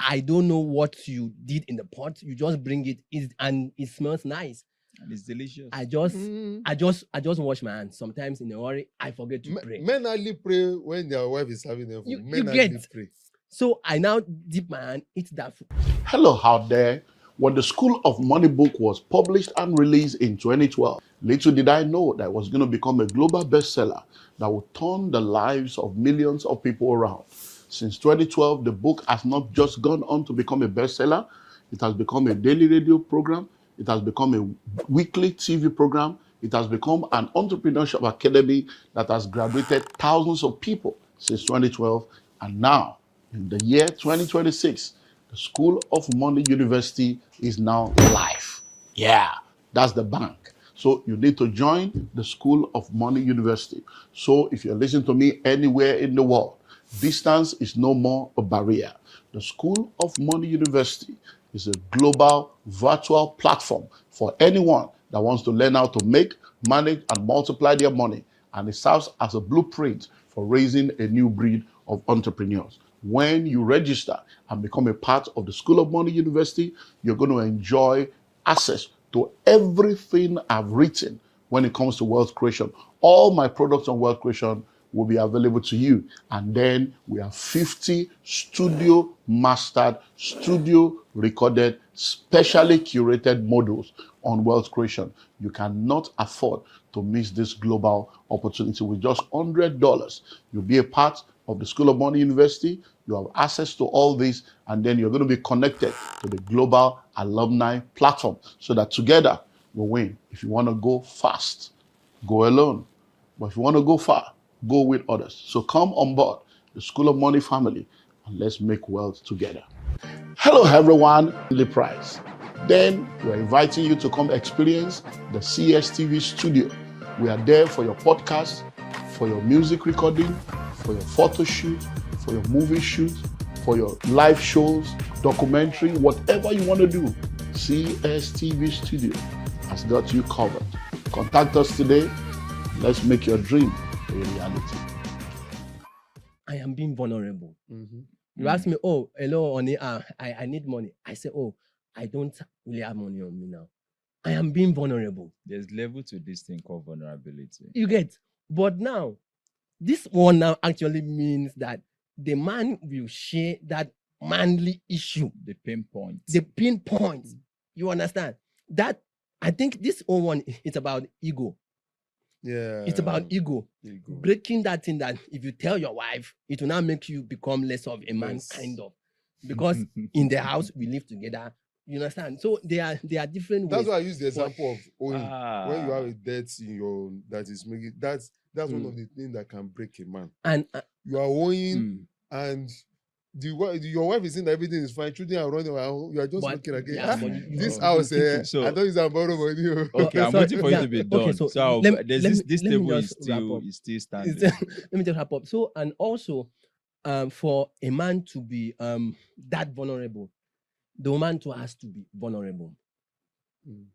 I don't know what you did in the pot. You just bring it, and it smells nice. And it's delicious. I just wash my hands. Sometimes in a hurry, I forget to pray. Men only pray when their wife is serving them food. Men you get. only pray. So I now dip my hand, eat that food. Hello out there. When the School of Money book was published and released in 2012, little did I know that it was going to become a global bestseller that would turn the lives of millions of people around. Since 2012, the book has not just gone on to become a bestseller, it has become a daily radio program, it has become a weekly TV program, it has become an entrepreneurship academy that has graduated thousands of people since 2012. And now, in the year 2026, the School of Money University is now live. Yeah, that's the bank. So you need to join the School of Money University. So if you're listening to me anywhere in the world, distance is no more a barrier. The School of Money University is a global virtual platform for anyone that wants to learn how to make, manage, and multiply their money. And it serves as a blueprint for raising a new breed of entrepreneurs. When you register and become a part of the School of Money University, you're going to enjoy access to everything I've written when it comes to wealth creation. All my products on wealth creation will be available to you. And then we have 50 studio mastered, studio recorded, specially curated modules on wealth creation. You cannot afford to miss this global opportunity. With just $100, you'll be a part of the School of Money University. You have access to all this, and then you're going to be connected to the global alumni platform so that together we'll win. If you want to go fast, go alone. But if you want to go far, go with others. So come on board the School of Money family and let's make wealth together. Hello everyone, Lee Price. Then we're inviting you to come experience the CSTV studio. We are there for your podcast, for your music recording, for your photo shoot, for your movie shoot, for your live shows, documentary, whatever you want to do. CSTV Studio has got you covered. Contact us today. Let's make your dream a reality. I am being vulnerable. Mm-hmm. You ask me, oh, hello, honey, I need money. I say, oh, I don't really have money on me now. I am being vulnerable. There's level to this thing called vulnerability. You get? But now, this one now actually means that the man will share that manly issue. The pinpoint. The pinpoint. You understand? That, I think this one is about ego. Yeah. It's about ego. Ego. Breaking that thing that if you tell your wife, it will now make you become less of a man, Yes. kind of. Because in the house, we live together. You understand? So there are different That's ways. why I use the example of owing. When you Ah. have a debt in your that is making that's one of the things that can break a man. And You are owing, and your wife is saying that everything is fine. Children are running around. You are just But- looking again. yeah, "Ah, but this you- house, So- I don't use that borrow money. oh." Okay, I'm so- waiting for yeah, you to be okay, done. so So, let there's me- this let me table is just wrap still up. standing. Let me just wrap up. So, and also, for a man to be that vulnerable, the woman too has to be vulnerable. Mm.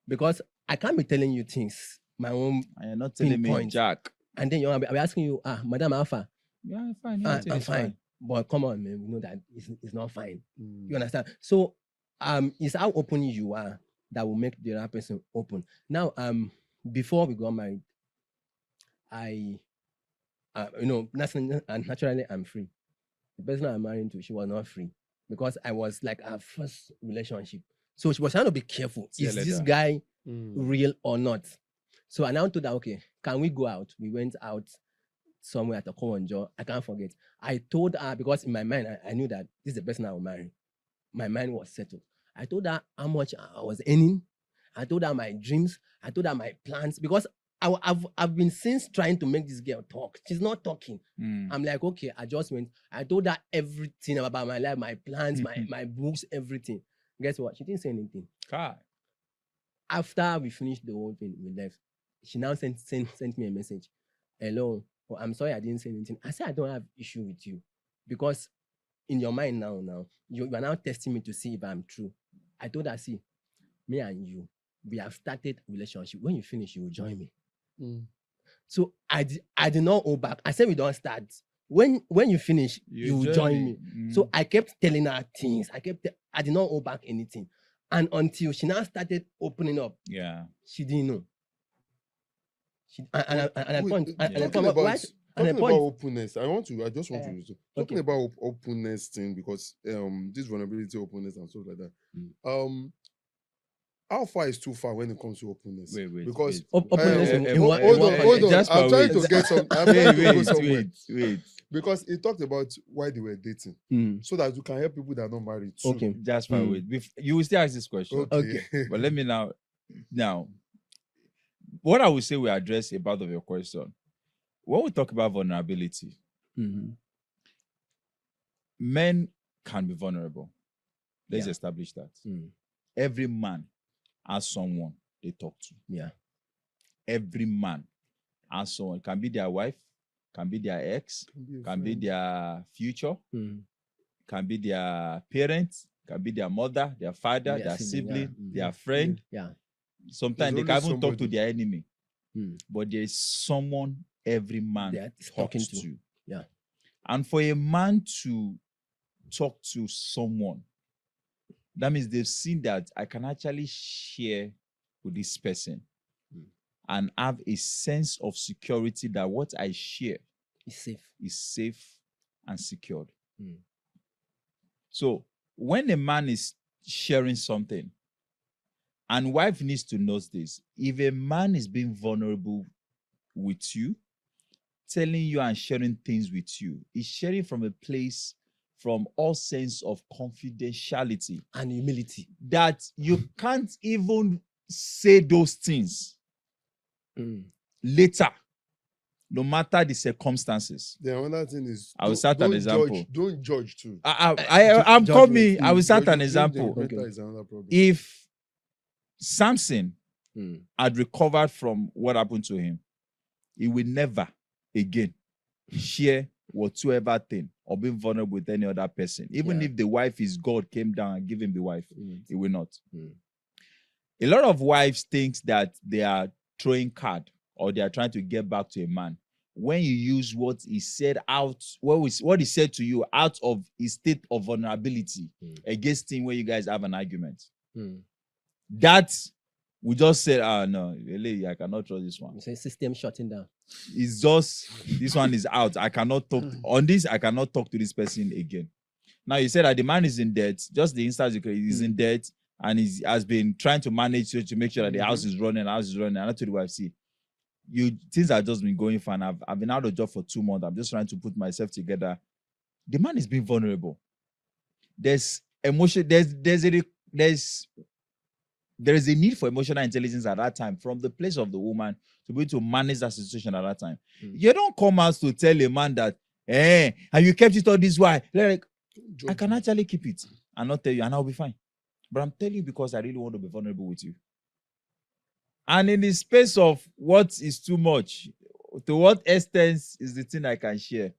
Because I can't be telling you things, my own, And you're not telling me, pinpoint. Jack. and then I'll be asking you, Madam Alpha, Yeah, I'm fine. I'm everything is fine. But come on, man, we know that it's not fine. Mm. You understand? So, it's how open you are that will make the other person open. Now, before we got married, naturally I'm free. The person I'm married to, she was not free because I was like our first relationship. So she was trying to be careful. See you Is this later. guy Mm. real or not? So I now told her, okay, can we go out? We went out somewhere at a Kowonjo. I can't forget. I told her, because in my mind, I knew that this is the person I will marry. My mind was settled. I told her how much I was earning. I told her my dreams. I told her my plans, because I've been since trying to make this girl talk. She's not talking. Mm. I'm like, okay, adjustment. I told her everything about my life, my plans, my books, everything. Guess what? She didn't say anything. God. After we finished the whole thing, we left. She now sent me a message. Hello, oh, I'm sorry I didn't say anything. I said I don't have issue with you, because in your mind now you are now testing me to see if I'm true. I told her, see, me and you, we have started a relationship. When you finish, you will join me. Mm. So I did not hold back. I said we don't start. When you finish, you will join me. So I kept telling her things. I did not hold back anything. And until she now started opening up, Yeah. she didn't know. And at Wait, point, and at talking point, about, why- and talking at about point, openness, I just want to talking okay. about openness thing, because this vulnerability, openness, and stuff like that. How far is too far when it comes to openness? Wait. Because openness in hold what on. Just I'm trying wait. to get some. I'm trying to go somewhere. wait. Because it talked about why they were dating, so that you can help people that are not married too. Okay. Just wait. You will still ask this question. Okay. But let me now, what I would say we address a part of your question. When we talk about vulnerability, Mhm. men can be vulnerable. Let's Yeah. establish that. Mm. Every man has someone they talk to. Yeah. Every man has someone. Can be their wife, can be their ex, can be their future, Mm. can be their parents, can be their mother, their father, Their their sibling, sibling, yeah. their friend. Yeah. Sometimes they There's can always even talk to somebody. their enemy. Mm. But there is someone every man They are talking talks to. to. Yeah. And for a man to talk to someone, that means they've seen that I can actually share with this person and have a sense of security that what I share It's safe. is safe and secured. Mm. So when a man is sharing something, and wife needs to know this, if a man is being vulnerable with you, telling you and sharing things with you, he's sharing from a place from all sense of confidentiality And humility. that you can't even say those things Mm. later, no matter the circumstances. The another thing is, I will start an example. Don't judge too. I'm coming. I will start an Judgmental example. is another problem. If Samson Mm. had recovered from what happened to him, he will never again share whatsoever thing or be vulnerable with any other person. Even Yeah. if the wife is God came down and give him the wife, he will not. Mm. A lot of wives think that they are throwing card or they are trying to get back to a man. When you use what he said out, what he said to you out of his state of vulnerability against him when you guys have an argument. Mm. That we just said, no, really, I cannot trust this one. You say system shutting down. It's just, this one is out. I cannot talk on this. I cannot talk to this person again. Now, you said that the man is in debt. Just the instance, he's in debt and he has been trying to manage to make sure that the house is running, And I told the wife, see, things have just been going fine. I've been out of job for 2 months. I'm just trying to put myself together. The man is being vulnerable. There's emotion. There is a need for emotional intelligence at that time from the place of the woman to be able to manage that situation at that time. You don't come out to tell a man that, and you kept it all this way. Like, I can actually keep it and not tell you, and I'll be fine. But I'm telling you because I really want to be vulnerable with you. And in the space of what is too much, to what extent is the thing I can share?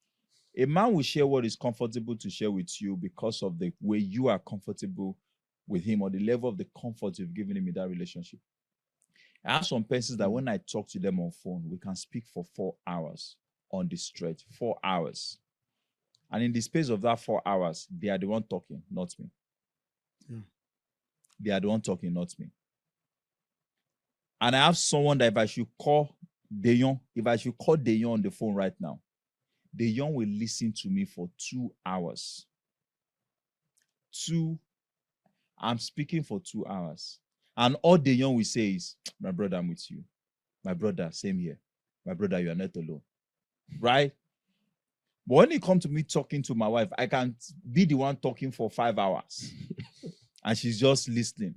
A man will share what is comfortable to share with you because of the way you are comfortable with him or the level of the comfort you've given him in that relationship. I have some persons that when I talk to them on phone, we can speak for 4 hours on the stretch, 4 hours. And in the space of that 4 hours, they are the one talking, not me. They are the one talking, not me. And I have someone that if I should call Deyon on the phone right now, Deyon will listen to me for 2 hours. I'm speaking for 2 hours. And all Deyon will say is, my brother, I'm with you. My brother, same here. My brother, you are not alone. Right? But when it comes to me talking to my wife, I can be the one talking for 5 hours. And she's just listening.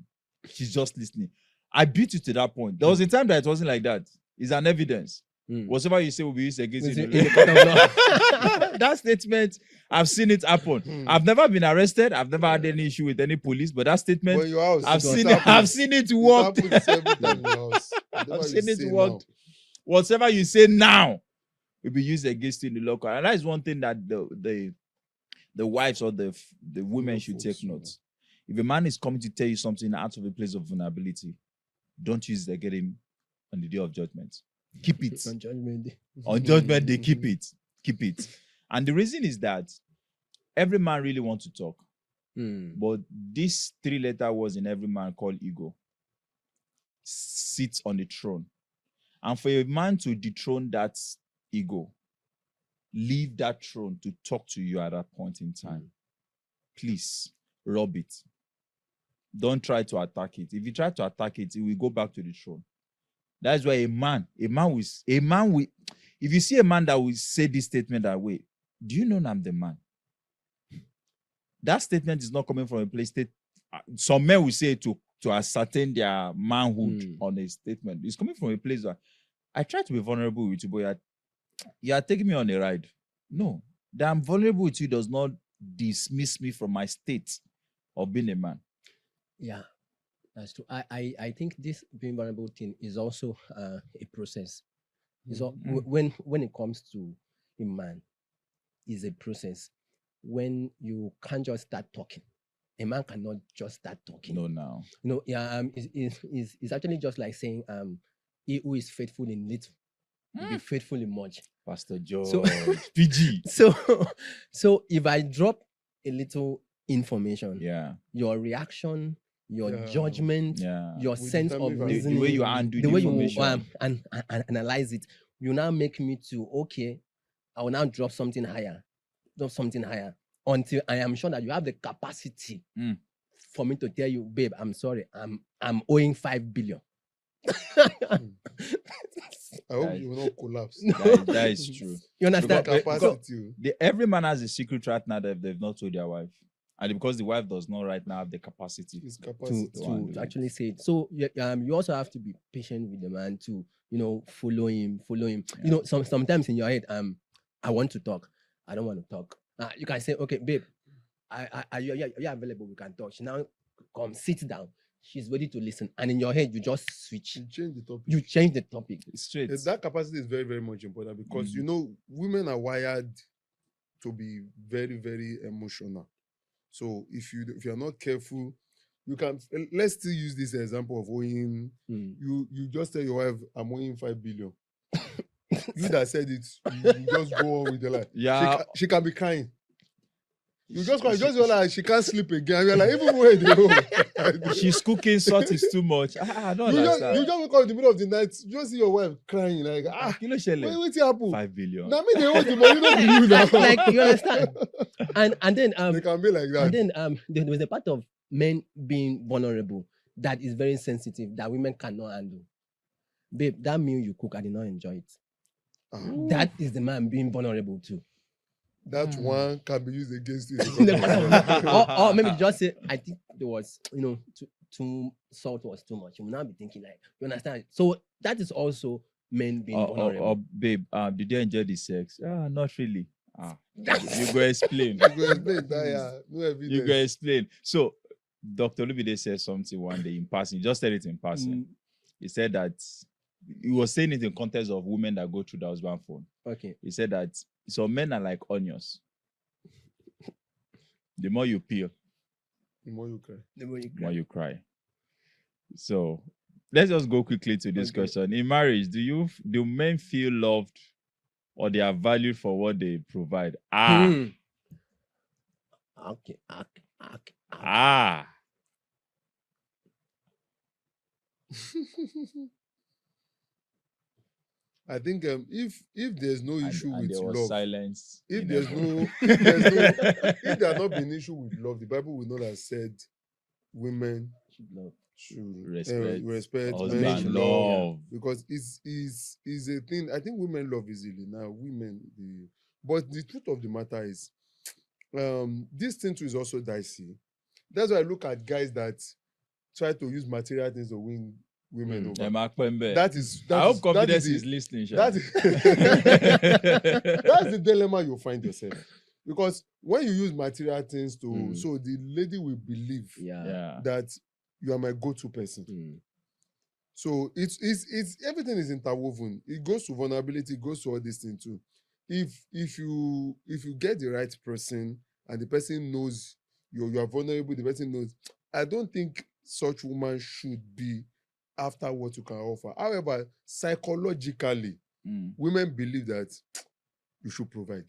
I beat you to that point. There was a time that it wasn't like that. It's an evidence. Whatever you say will be used against you. That statement, I've seen it happen. I've never been arrested. I've never had any issue with any police. But that statement, I've seen it work. I've seen it work. Whatever you say now will be used against you in the local. And that is one thing that the wives or the women should take note. If a man is coming to tell you something out of a place of vulnerability, don't use it against him on the day of judgment. Keep it. On Judgment Day. On Judgment Day, keep it. Keep it. And the reason is that every man really wants to talk. But this 3-letter words in every man called ego sits on the throne. And for a man to dethrone that ego, leave that throne to talk to you at that point in time. Please, rub it. Don't try to attack it. If you try to attack it, it will go back to the throne. That's why a man will, if you see a man that will say this statement that way, do you know I'm the man? That statement is not coming from a place that some men will say to ascertain their manhood on a statement. It's coming from a place where I try to be vulnerable with you, but you are taking me on a ride. No, that I'm vulnerable with you does not dismiss me from my state of being a man. Yeah, that's true. I think this being vulnerable thing is also a process. So when it comes to a man, it's a process. When you can't just start talking, a man cannot just start talking. No, now. It's actually just like saying, he who is faithful in little will be faithful in much. Pastor George, So- PG. So if I drop a little information, Yeah, your reaction, your Yeah. judgment, yeah. your We sense of determine if I- The reasoning, way you handle the the way you information. and analyze it, you now make me to okay, I will now drop something higher until I am sure that you have the capacity Mm. for me to tell you, babe, I'm sorry, I'm owing 5 billion. I hope Guys. you will not collapse. That is true. You understand? Because- Capacity. Every man has a secret right now that they've not told their wife. And because the wife does not right now have the capacity. His capacity. to actually say it. So you also have to be patient with the man to follow him. Sometimes in your head, I want to talk, I don't want to talk. You can say, okay, babe, are you available? We can talk. She now come sit down. she's ready to listen. And in your head, you just switch. You change the topic. You change the topic. Straight. That capacity is very, very much important because you know women are wired to be very, very emotional. So if you're not careful, you can. Let's still use this example of owing. You just tell your wife, "I'm owing 5 billion." You that said it, you just go on with your life. Yeah. She can be crying. You just cry, just like she can't sleep again. You're like, even when they know. She's cooking, salt is too much. I don't understand. You just wake up in the middle of the night, you just see your wife crying like, Kilo Shele. wait happen? 5 billion. Now me they owe the money, not you now. Like you understand? And then They can be like that. and then there was a part of men being vulnerable that is very sensitive that women cannot handle. Babe, that meal you cook, I did not enjoy it. That is the man being vulnerable too. That one can be used against you. or maybe just say, I think there was, too salt was too much. You will now be thinking like, you understand? So that is also men being vulnerable. Babe, did you enjoy the sex? Not really. You go explain. You go explain that, yeah. No evidence. You go explain. So Dr. Olubide said something one day in passing. He just said it in passing. He said that he was saying it in context of women that go through the husband phone. Okay. He said that some men are like onions. The more you peel, The more you cry. The more you the more you cry. So let's just go quickly to this question. In marriage, do men feel loved or they are valued for what they provide? Okay. I think if there's no issue And with there was love, silence. if in there's everyone. if there has not been issue with love, the Bible will not have said women should respect men husband should love. because it's a thing. I think women love easily now. But the truth of the matter is, this thing too is also dicey. That's why I look at guys that try to use material things to win women over. I hope confidence is listening. That's the dilemma you find yourself. Because when you use material things to, so the lady will believe that you are my go-to person. So it's everything is interwoven. It goes to vulnerability, it goes to all these things too. If you get the right person and the person knows you are vulnerable, the person knows, I don't think such woman should be after what you can offer. However, psychologically, women believe that you should provide.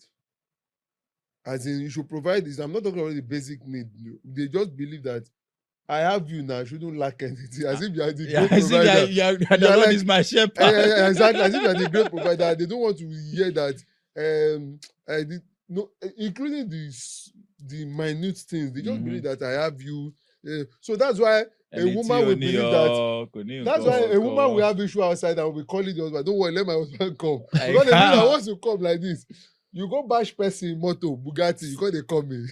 As in, you should provide this. I'm not talking about the basic need. They just believe that I have you now, I shouldn't lack anything. As if you are the great provider. The Lord is my shepherd. Exactly. As if you are the great provider. They don't want to hear that. Including the minute things. They just believe that I have you. So that's why a woman will believe that. That's why a woman will have issue outside and will be calling the husband. Don't worry, let my husband come. Because they know that once you come like this, you go bash person motor Bugatti. You they come in.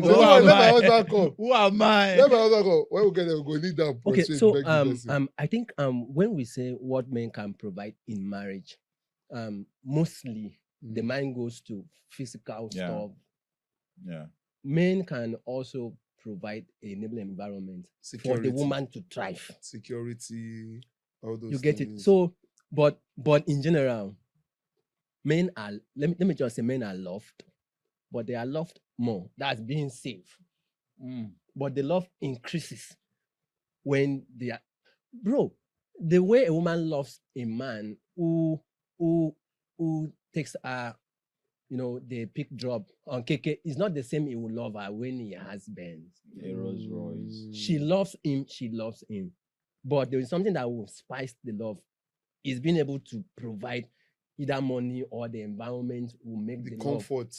Let my husband come. Who am I? Let my husband come. When we get there, we go need that. Okay, so I think when we say what men can provide in marriage, mostly the mind goes to physical stuff. Yeah. Men can also provide an enabling environment for the woman to thrive. Security, all those You get things. it. So, but in general, men are, let me just say, men are loved, but they are loved more. That's being safe. But the love increases when they are, bro. The way a woman loves a man who takes her, the pick drop on KK is not the same he will love her when he has Benz. A Rolls Royce. She loves him. But there is something that will spice the love. Is being able to provide either money or the environment will make the comfort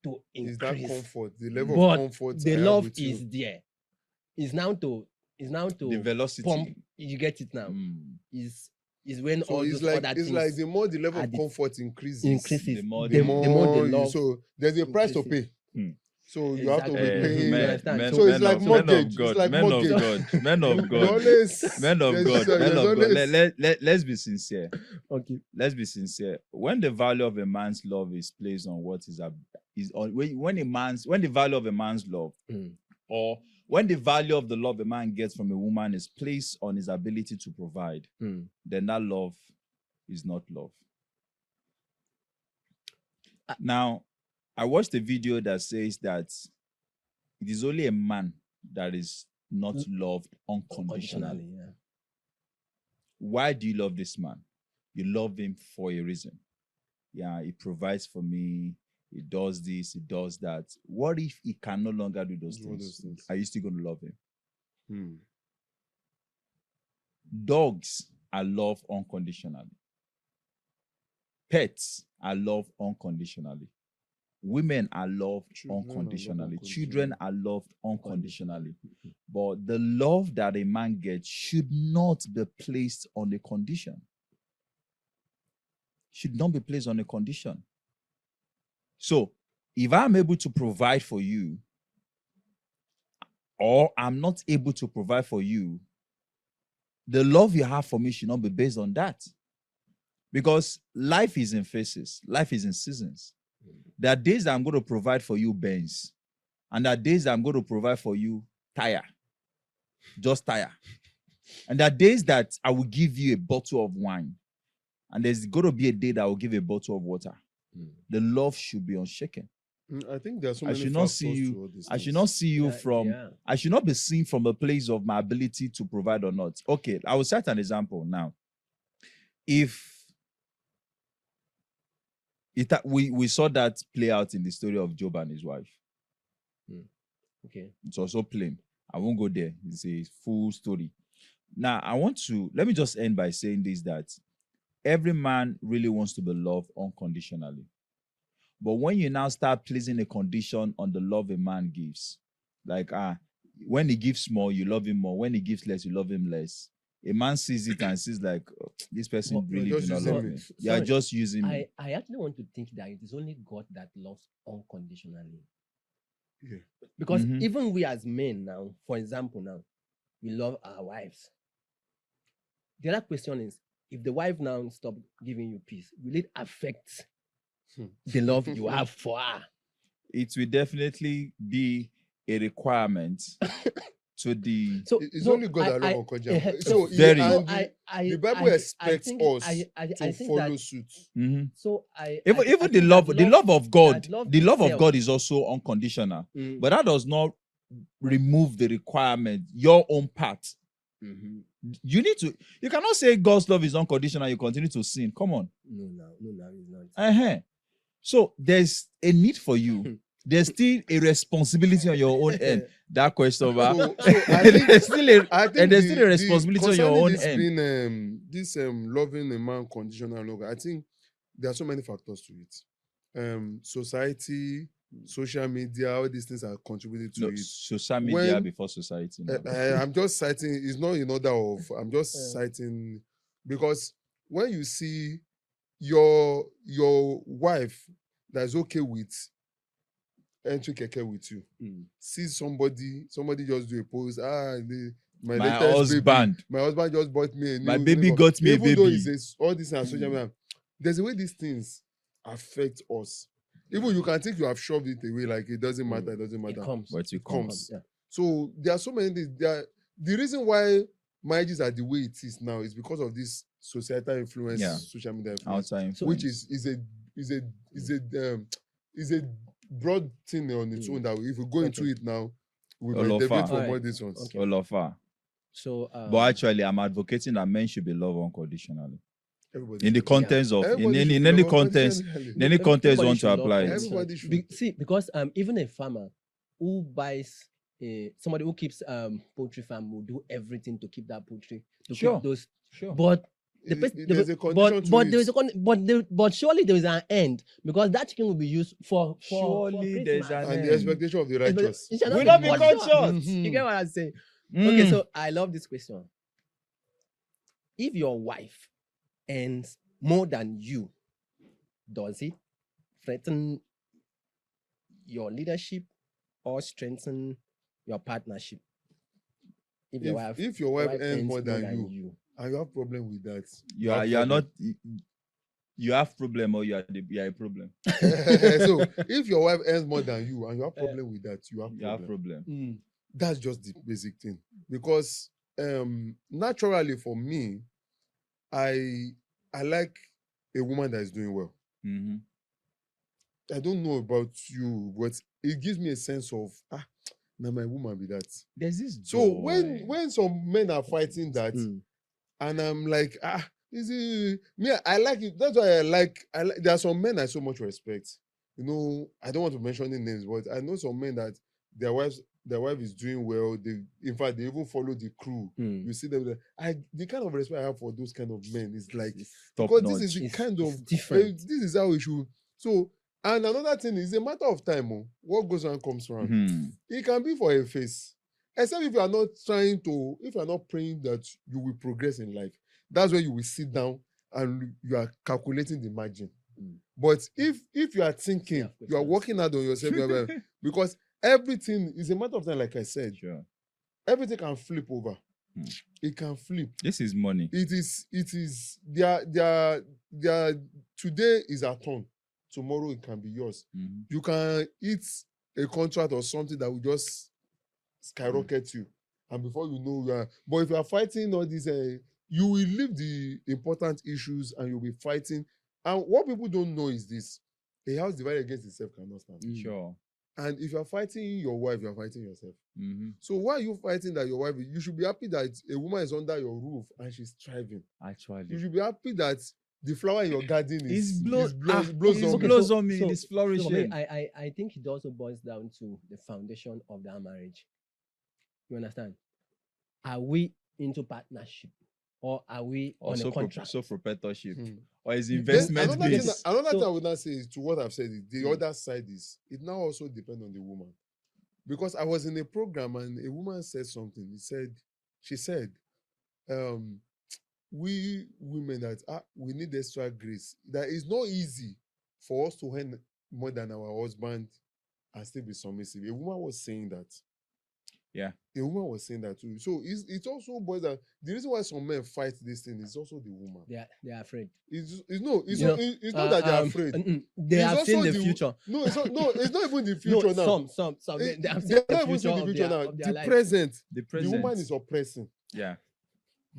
to increase. Is that comfort? The level of comfort. The love is there. It's now to the velocity. Pump. You get it now. Is when so all it's those like other it's things like the more the level of comfort increases, the more the love. So there's a price to pay. So you have to be paying. Men, so it's like mortgage. It's like mortgage. Men of God. Men of God. Let's be sincere. Okay. Let's be sincere. When the value of a man's love is placed on what is on when the value of a man's love or when the value of the love a man gets from a woman is placed on his ability to provide, then that love is not love. Now, I watched a video that says that it is only a man that is not loved unconditionally. Yeah. Why do you love this man? You love him for a reason. Yeah, he provides for me. He does this, he does that. What if he can no longer do those things? Are you still going to love him? Dogs are loved unconditionally. Pets are loved unconditionally. Women are loved unconditionally. Children are loved unconditionally. But the love that a man gets should not be placed on a condition. Should not be placed on a condition. So, if I'm able to provide for you, or I'm not able to provide for you, the love you have for me should not be based on that. Because life is in phases, life is in seasons. There are days that I'm going to provide for you Benz, and there are days that I'm going to provide for you tire, just tire. And there are days that I will give you a bottle of wine, and there's going to be a day that I will give a bottle of water. The love should be unshaken. I think there's so I many should not factors see you. to all these I should things. not see you from. I should not be seen from a place of my ability to provide or not. Okay, I will set an example now. If we saw that play out in the story of Job and his wife. Okay. It's also plain. I won't go there. It's a full story. Now, let me just end by saying this, that every man really wants to be loved unconditionally. But when you now start placing a condition on the love a man gives, like, when he gives more, you love him more. When he gives less, you love him less. A man sees it and sees like, oh, this person really do not love me. You are just using me. I actually want to think that it is only God that loves unconditionally. Yeah. Because even we as men now, for example, now, we love our wives. The other question is, if the wife now stop giving you peace, will it affect the love you have for her? It will definitely be a requirement to the. So it's only God that love unconditionally. So very. The Bible expects us to follow suit. So even the love of God, the love of God is also unconditional, but that does not remove the requirement, your own part. You cannot say God's love is unconditional, you continue to sin. Come on. No, it's not. So there's a need for you. There's still a responsibility on your own end. That question, there's still a responsibility on your own end. This loving a man conditional love, I think there are so many factors to it. Society, social media, all these things are contributing to it. Social media before society. I'm just citing, it's not in order of, I'm just citing, because when you see your wife that's okay with entering keke with you, see somebody just do a post, my husband just bought me a new, my baby got me a baby. Even though it's all this on social media, there's a way these things affect us. Even you can think you have shoved it away, like it doesn't matter, It comes. But it comes. Yeah. So there are so many things. The reason why marriages are the way it is now is because of this societal influence, social media influence, which is a broad thing on its own. That if we go into it now, we might debate for more these ones. So, but actually, I'm advocating that men should be loved unconditionally. Everybody in the context of in any context you want to apply it. See, because even a farmer who buys somebody who keeps poultry farm will do everything to keep that poultry to keep those. But but surely there is an end, because that chicken will be used for surely there's an end. And the expectation of the righteous. We don't be conscious. You get what I'm saying? Okay, so I love this question. If your wife earns more than you, does it threaten your leadership or strengthen your partnership? If your wife earns more than you, and you have problem with that, you have problem, or you are a problem. So if your wife earns more than you and you have problem with that, you have problem. That's just the basic thing. Because naturally for me, I like a woman that is doing well. Mm-hmm. I don't know about you, but it gives me a sense of now my woman be that. There's this So joy. when some men are fighting that, and I'm like, is it me? I like it. That's why I like. There are some men I so much respect. You know, I don't want to mention any names, but I know some men that their wife is doing well. In fact, they even follow the crew. You see them. The kind of respect I have for those kind of men is like, top because notch. this is the kind of different. this is how we should. So, and another thing is a matter of time. What goes around comes around. Hmm. It can be for a face, except if you are not if you are not praying that you will progress in life. That's where you will sit down and you are calculating the margin. But if you are thinking, you are working hard on yourself, because everything is a matter of time, like I said. Sure. Everything can flip over. It can flip. This is money. It is their today is our turn. Tomorrow it can be yours. You can eat a contract or something that will just skyrocket you. And before you know, you are. But if you are fighting all these, you will leave the important issues and you'll be fighting. And what people don't know is this: a house divided against itself cannot stand. Sure. And if you're fighting your wife, you're fighting yourself. Mm-hmm. So why are you fighting that your wife? You should be happy that a woman is under your roof and she's thriving. Actually, You should be happy that the flower in your garden is blows blossom. on me. It's flourishing. I think it also boils down to the foundation of that marriage. You understand? Are we into partnership, or are we on a contract? So proprietorship, or is Then investment another based? thing I would not say is to what I've said. The other side is it now also depends on the woman, because I was in a program and a woman said something. She said, we women that we need extra grace. That it's not easy for us to earn more than our husband and still be submissive. A woman was saying that. Yeah. A woman was saying that too. So it's also boys that the reason why some men fight this thing is also the woman. They are afraid. It's not that they're afraid. They It's have seen also the future. No, it's not even the future now. Some they have seen They're the not even future seeing the of future their, now. of their The life. present. The The present. woman is oppressing. Yeah.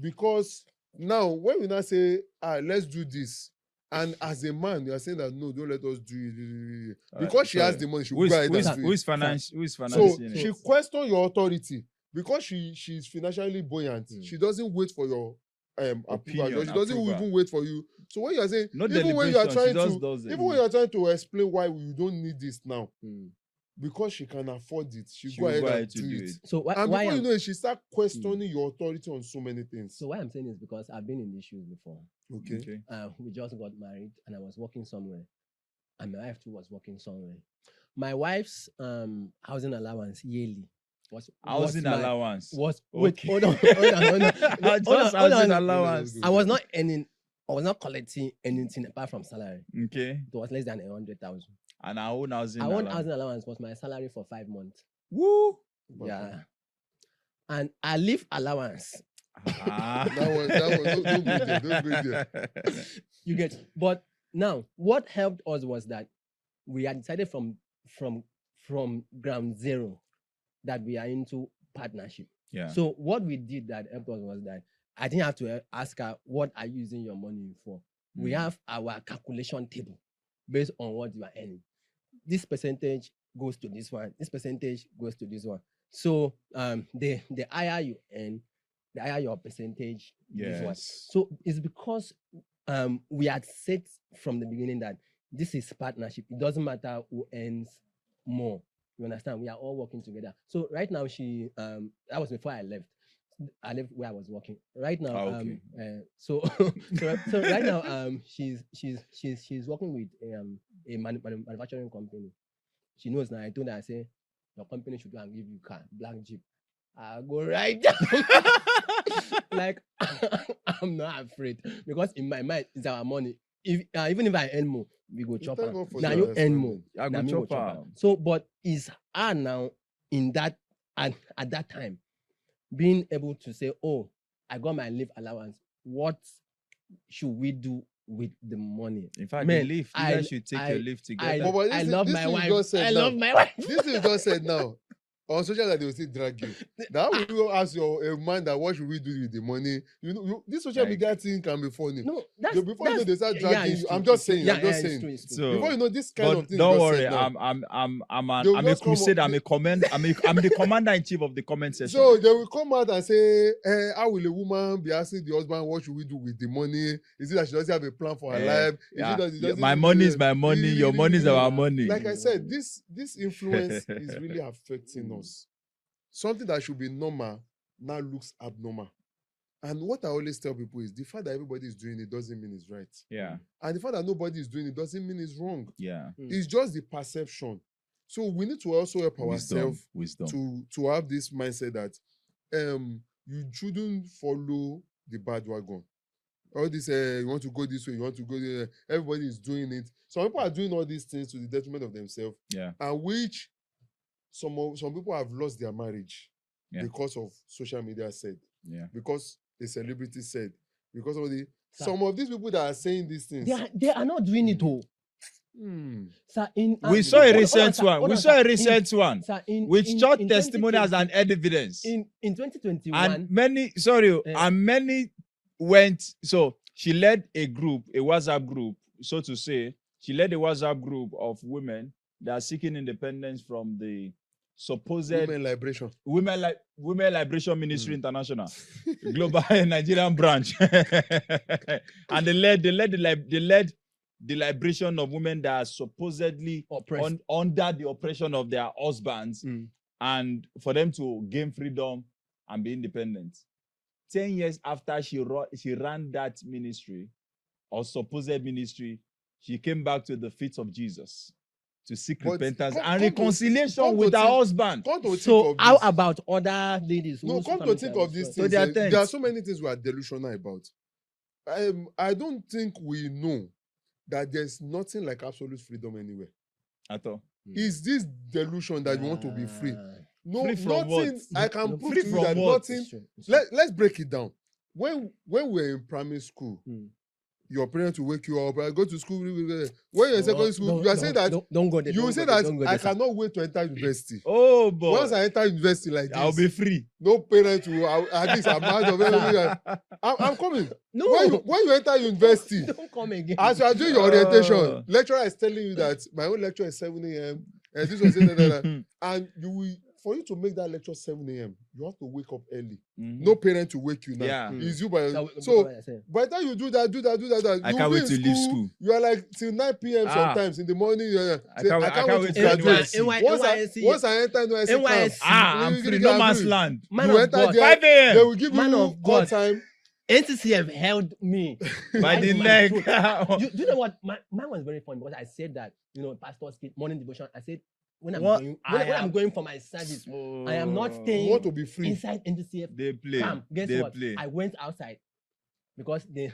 Because now when we now say, let's do this, and as a man, you are saying that no, don't let us do it. Because she has the money, she will go ahead and do it. Who is financing So it? she questions your authority because she's financially buoyant. She doesn't wait for your approval. Opinion, She doesn't approval. even wait for you. So when you are saying, No even when you are deliberation, she trying just to, does it. even when you are trying to explain why you don't need this now, because she can afford it, she go will ahead go and ahead to do do it. it. So why And before you I'm, know it, she start questioning your authority on so many things. so why I'm saying is because I've been in these shoes before. Okay. We just got married and I was working somewhere, and my wife too was working somewhere. My wife's housing allowance yearly was Housing my- allowance. was wait, Okay. hold on. No, Just hold on. housing allowance. I was not collecting anything apart from salary. Okay. It was less than 100,000. And our own housing Our own allowance. housing allowance was my salary for 5 months. Woo! Yeah. And I leave allowance. Ah. Don't go there. You get, but now what helped us was that we had decided from ground zero that we are into partnership. Yeah. So what we did that helped us was that I didn't have to ask her, what are you using your money for? We have our calculation table based on what you are earning. This percentage goes to this one. This percentage goes to this one. So the higher you earn, the higher your percentage. This one. Yes. So it's because we had said from the beginning that this is partnership. It doesn't matter who earns more. You understand? We are all working together. So right now that was before I left. I left where I was working. Right now, okay. So right now, she's working with a manufacturing company. She knows now. I told her, I say, your company should go and give you car, black Jeep. I go right down. Like I'm not afraid because in my mind it's our money. If even if I earn more, we go chop thank am. God for Now the you earn more. understanding. I na go me chop chop am. am. So, but it's hard now in that and at that time being able to say, oh, I got my leave allowance. What should we do with the money? In fact, Man, the leave, you I- guys should take I- your leave together. But this I thing- love this my thing you wife. just said I now. love my wife. This is just said now. On social media, they will still drag you. Now we will ask a man that what should we do with the money? This social media thing can be funny. No, that's Before you know they start yeah, dragging it's you. true, I'm just it's true. saying. Yeah, I'm just yeah, saying. it's true. So, Before you know this kind of thing. don't just worry, said now. I'm They will a just come crusade. up- I'm the commander in chief of the comment section. So they will come out and say, how will a woman be asking the husband what should we do with the money? Is it that she doesn't have a plan for her life? Is Yeah. it that she doesn't My money is my money. Your money is our money. Like I said, this influence is really affecting us. Something that should be normal now looks abnormal. And what I always tell people is the fact that everybody is doing it doesn't mean it's right. Yeah. And the fact that nobody is doing it doesn't mean it's wrong. Yeah. It's just the perception. So we need to also help ourselves Wisdom. to have this mindset that you shouldn't follow the bad wagon. All this you want to go this way, you want to go there. Everybody is doing it. Some people are doing all these things to the detriment of themselves. Yeah. And which some people have lost their marriage because of social media said. Yeah. Because a celebrity said. Because of Sir. some of these people that are saying these things. They are not doing it all. Sir, We saw a recent one. We saw a recent one with short 2020 testimonials and evidence. In 2021, And many went. So she led a group, a WhatsApp group, so to say. She led a WhatsApp group of women that are seeking independence from the supposed Women liberation. Women Liberation Ministry International, global Nigerian branch, and they led the liberation of women that are supposedly under the oppression of their husbands, and for them to gain freedom and be independent. 10 years after she ran that ministry, or supposed ministry, she came back to the feet of Jesus to seek repentance and reconciliation with her husband. So how about other ladies? No, come to think of these things. There are so many things we are delusional about. I don't think we know that there's nothing like absolute freedom anywhere. At all. Is this delusion that you want to be free? No, Free from nothing. what? I can prove Free to you from that what? nothing. Let's break it down. When we were in primary school, your parents will wake you up. I go to school. When you're in secondary school, you are saying that don't go there. You will say that I cannot wait to enter university. Oh boy! Once I enter university like this, I'll be free. No parent will. At least I'm out of everything. I'm coming. No. When you enter university, Don't come again. as you are doing your orientation, lecturer is telling you that my own lecture is 7 a.m. and this was and you will. For you to make that lecture 7 a.m., you have to wake up early. No parent will wake you now. Yeah. It's you by so by the time you do that, I can't wait to leave school. You are like till 9 p.m. sometimes in the morning. I can't wait to graduate. Once I enter NYSC, I'm free. No man's land. Man you of enter God. there, 5 a.m. they will give Man you of call God. time. NCCF held me By the my neck. throat. Do you know what? Mine was very funny because I said that, pastor's morning devotion. I said, when I'm going for my service, I am not staying You want to be free. inside NCCF. They play. Camp. Guess They what? play. I went outside because they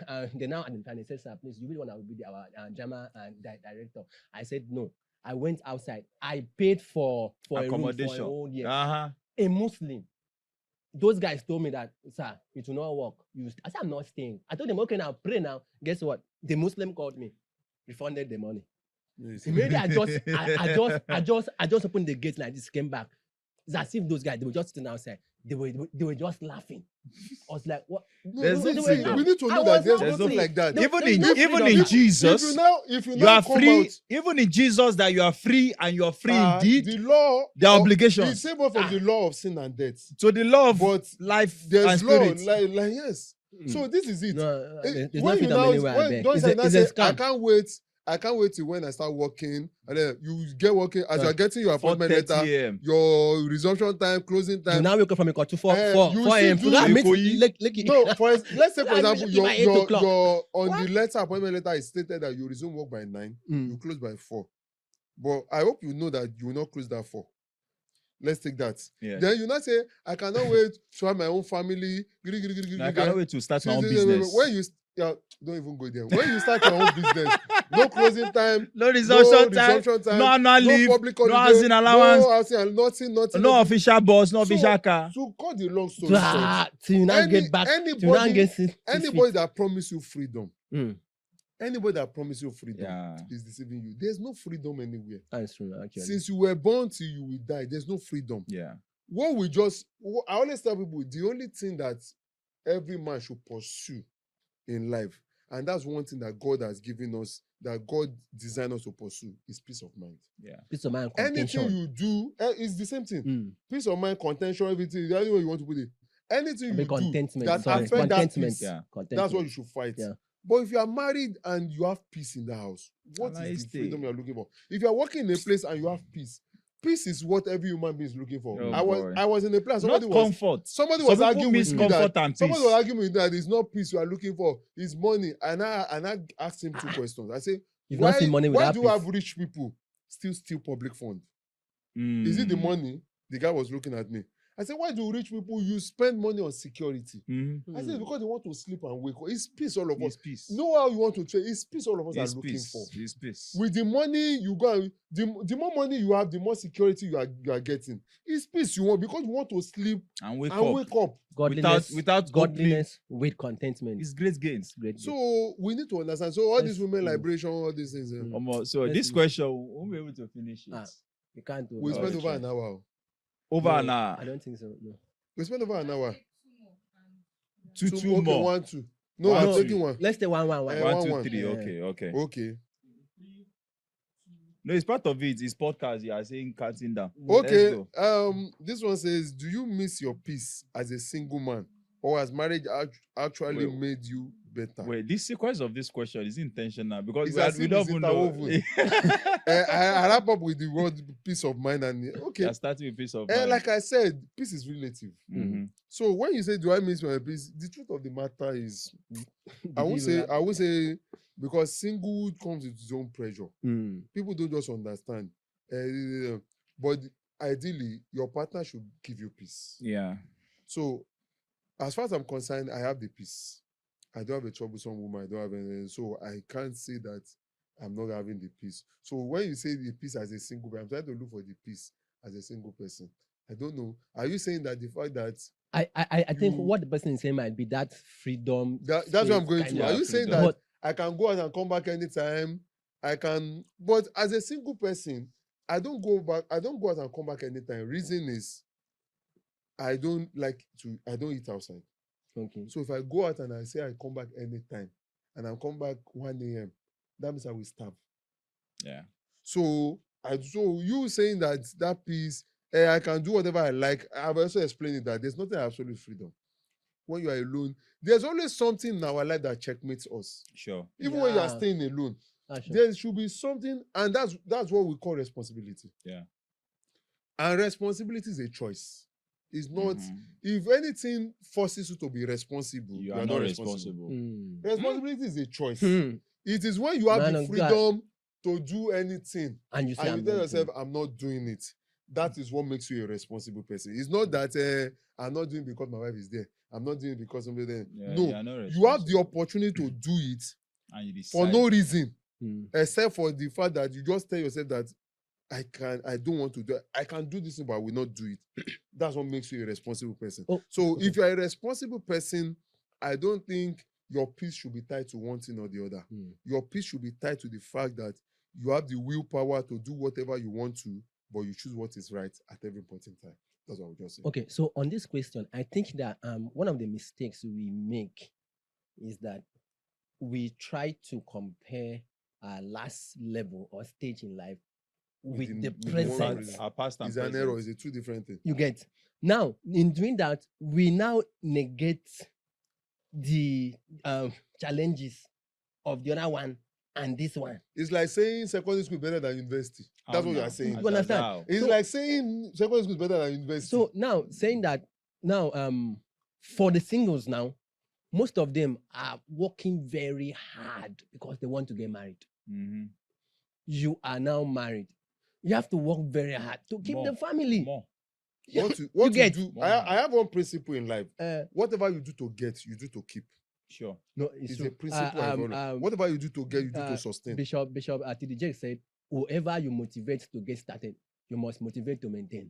now identified. They said, "Sir, please, you really want to be our drama director?" I said no. I went outside. I paid for Accommodation. A room for a whole year. Uh-huh. A Muslim. Those guys told me that, sir, it will not work. I said, I'm not staying. I told them, okay, now pray now. Guess what? The Muslim called me, refunded the money. Immediately, I just opened the gate like this, came back. It's as if those guys, they were just sitting outside. They were just laughing. I was like, what? We need to know that there's nothing like that. Even in Jesus, if you you are come free. out, Even in Jesus, that you are free and you are free indeed. the law, The obligation. is saved from the law of sin and death. So the law of But life and there's law, spirit. like yes. So this is it. No, there's When no you freedom now, anywhere. I beg. don't It's say a now say, scam. I can't wait till when I start working, and then you get working as you are getting your appointment 4:30 letter, a.m. your resumption time, closing You time. now wake up from a call to 4 you 4 a.m. still So that do- means No, let's say for Like, example, by 8 o'clock. your on the letter appointment letter is stated that you resume work by 9, you close by 4. But I hope you know that you will not close that 4. Let's take that. Yeah. Then you not say, I cannot wait to have my own family. I cannot wait to start my own business. When you don't even go there. When you start your own business, no closing time, No resumption time, no annual leave, public no holiday, housing allowance, no housing, nothing. no official bus, no So- official car. To cut the long story short, till you now get back. Till you now anybody get anybody that promise you freedom, Anybody that promises you freedom Yeah. is deceiving you. There's no freedom anywhere. That's true, actually. Since you were born till you will die, there's no freedom. Yeah. I always tell people the only thing that every man should pursue in life, and that's one thing that God has given us, that God designed us to pursue, is peace of mind. Yeah. Peace of mind, Anything contention. you do is the same thing. Mm. Peace of mind, contention, everything, any way you want to put it. Anything you do Contentment. that Sorry, affect that contentment. peace, Yeah. that's Contentment. what you should fight. Yeah. But if you are married and you have peace in the house, what Allow is it the freedom stay. you are looking for? If you are working in a place and you have peace, peace is what every human being is looking for. Oh, I boy. was in a place. Not comfort. Somebody Some was people arguing miss with me comfort that and somebody peace. was arguing with me that it's not peace you are looking for, it's money. And I asked him two questions. I say, You've not seen money why without do you have peace. rich people still steal public fund? Is it the Mm. money? The guy was looking at me. I said, why do rich people spend money on security? Mhm. I said, because they want to sleep and wake up. It's peace all of It's us. peace. Know how you want to trade. It's peace all of us It's are looking peace. for. It's peace. With the money you go, the more money you have, the more security you are getting. It's peace you want because you want to sleep And wake and up. wake up. Godliness, without godliness with contentment. It's great gains. Great. So we need to understand. So all Let's- this women mm. liberation, all these things. So Let's this see. question, we won't be able to finish it. Ah, you can't do We it. spent Okay. over an hour. Over No, an hour. I don't think so. No. We spent over an hour. Two okay, more. 1, 2. No, One, I'm two. taking one. Let's take one. Eh, One, one, two, one. three. Yeah. Okay. Okay. No, it's part of it. It's podcast. You are saying cutting down. Okay. Let's go. This one says, do you miss your peace as a single man, or has marriage actually Wait. made you better? Wait, this sequence of this question is intentional because It's we, as we if don't it's even know. interwoven. I wrap up with the word peace of mind and okay. You're starting with peace of mind. Like I said, peace is relative. Mhm. So when you say, do I miss my peace? The truth of the matter is, I would say, because singlehood comes with its own pressure. Mm. People don't just understand. But ideally, your partner should give you peace. Yeah. So, as far as I'm concerned, I have the peace. I don't have a troublesome woman. I don't have anything. So I can't say that I'm not having the peace. So when you say the peace as a single person, I'm trying to look for the peace as a single person. I don't know. Are you saying that the fact that I think You- what the person is saying might be that freedom. that's what I'm going kind to? of Are you saying freedom. that But I can go out and come back anytime? I can, but as a single person, I don't go out and come back anytime. Reason is I don't eat outside. okay. So if I go out and I say I come back anytime and I come back 1 a.m., that means I will starve. Yeah. So you saying that peace, I can do whatever I like. I've also explained that there's nothing absolute freedom. When you are alone, there's always something in our life that checkmates us. Sure. Even when you are Yeah. staying alone, That's true. there should be something, and that's what we call responsibility. Yeah. And responsibility is a choice. It's not. Mhm. If anything forces you to be responsible, You are not responsible. Mm. Responsibility is a choice. Hmm. It is when you have Man the of God. freedom to do anything And you say, and I'm you tell not yourself, doing I'm not doing it. That is what makes you a responsible person. It's not that I'm not doing it because my wife is there. I'm not doing it because somebody there. Yeah, No, you are not you have the responsible. opportunity to do it And you for decide. no reason Hmm. except for the fact that you just tell yourself that I don't want to do it. I can do this thing, but I will not do it. That's what makes you a responsible person. Oh, So okay. if you're a responsible person, I don't think your peace should be tied to one thing or the other. Hmm. Your peace should be tied to the fact that you have the willpower to do whatever you want to, but you choose what is right at every point in time. That's what I would just say. Okay, so on this question, I think that one of the mistakes we make is that we try to compare our last level or stage in life with the with the present. one with- Our past and It's an present. error. It's a two different thing. You get now in doing that, we now negate the challenges of the other one and this one. It's like saying secondary school is better than university. How That's what you now? are saying. You understand? How? It's So- like saying secondary school is better than university. So now saying that now for the singles now, most of them are working very hard because they want to get married. Mhm. You are now married. You have to work very hard to keep the More. family. More. what you get- do, More. I have one principle in life. Uh, Whatever you do to get, you do to keep. Sure. no, It's true. a principle I follow. Whatever you do to get, you do to sustain. Bishop TDJ said, whoever you motivate to get started, you must motivate to maintain.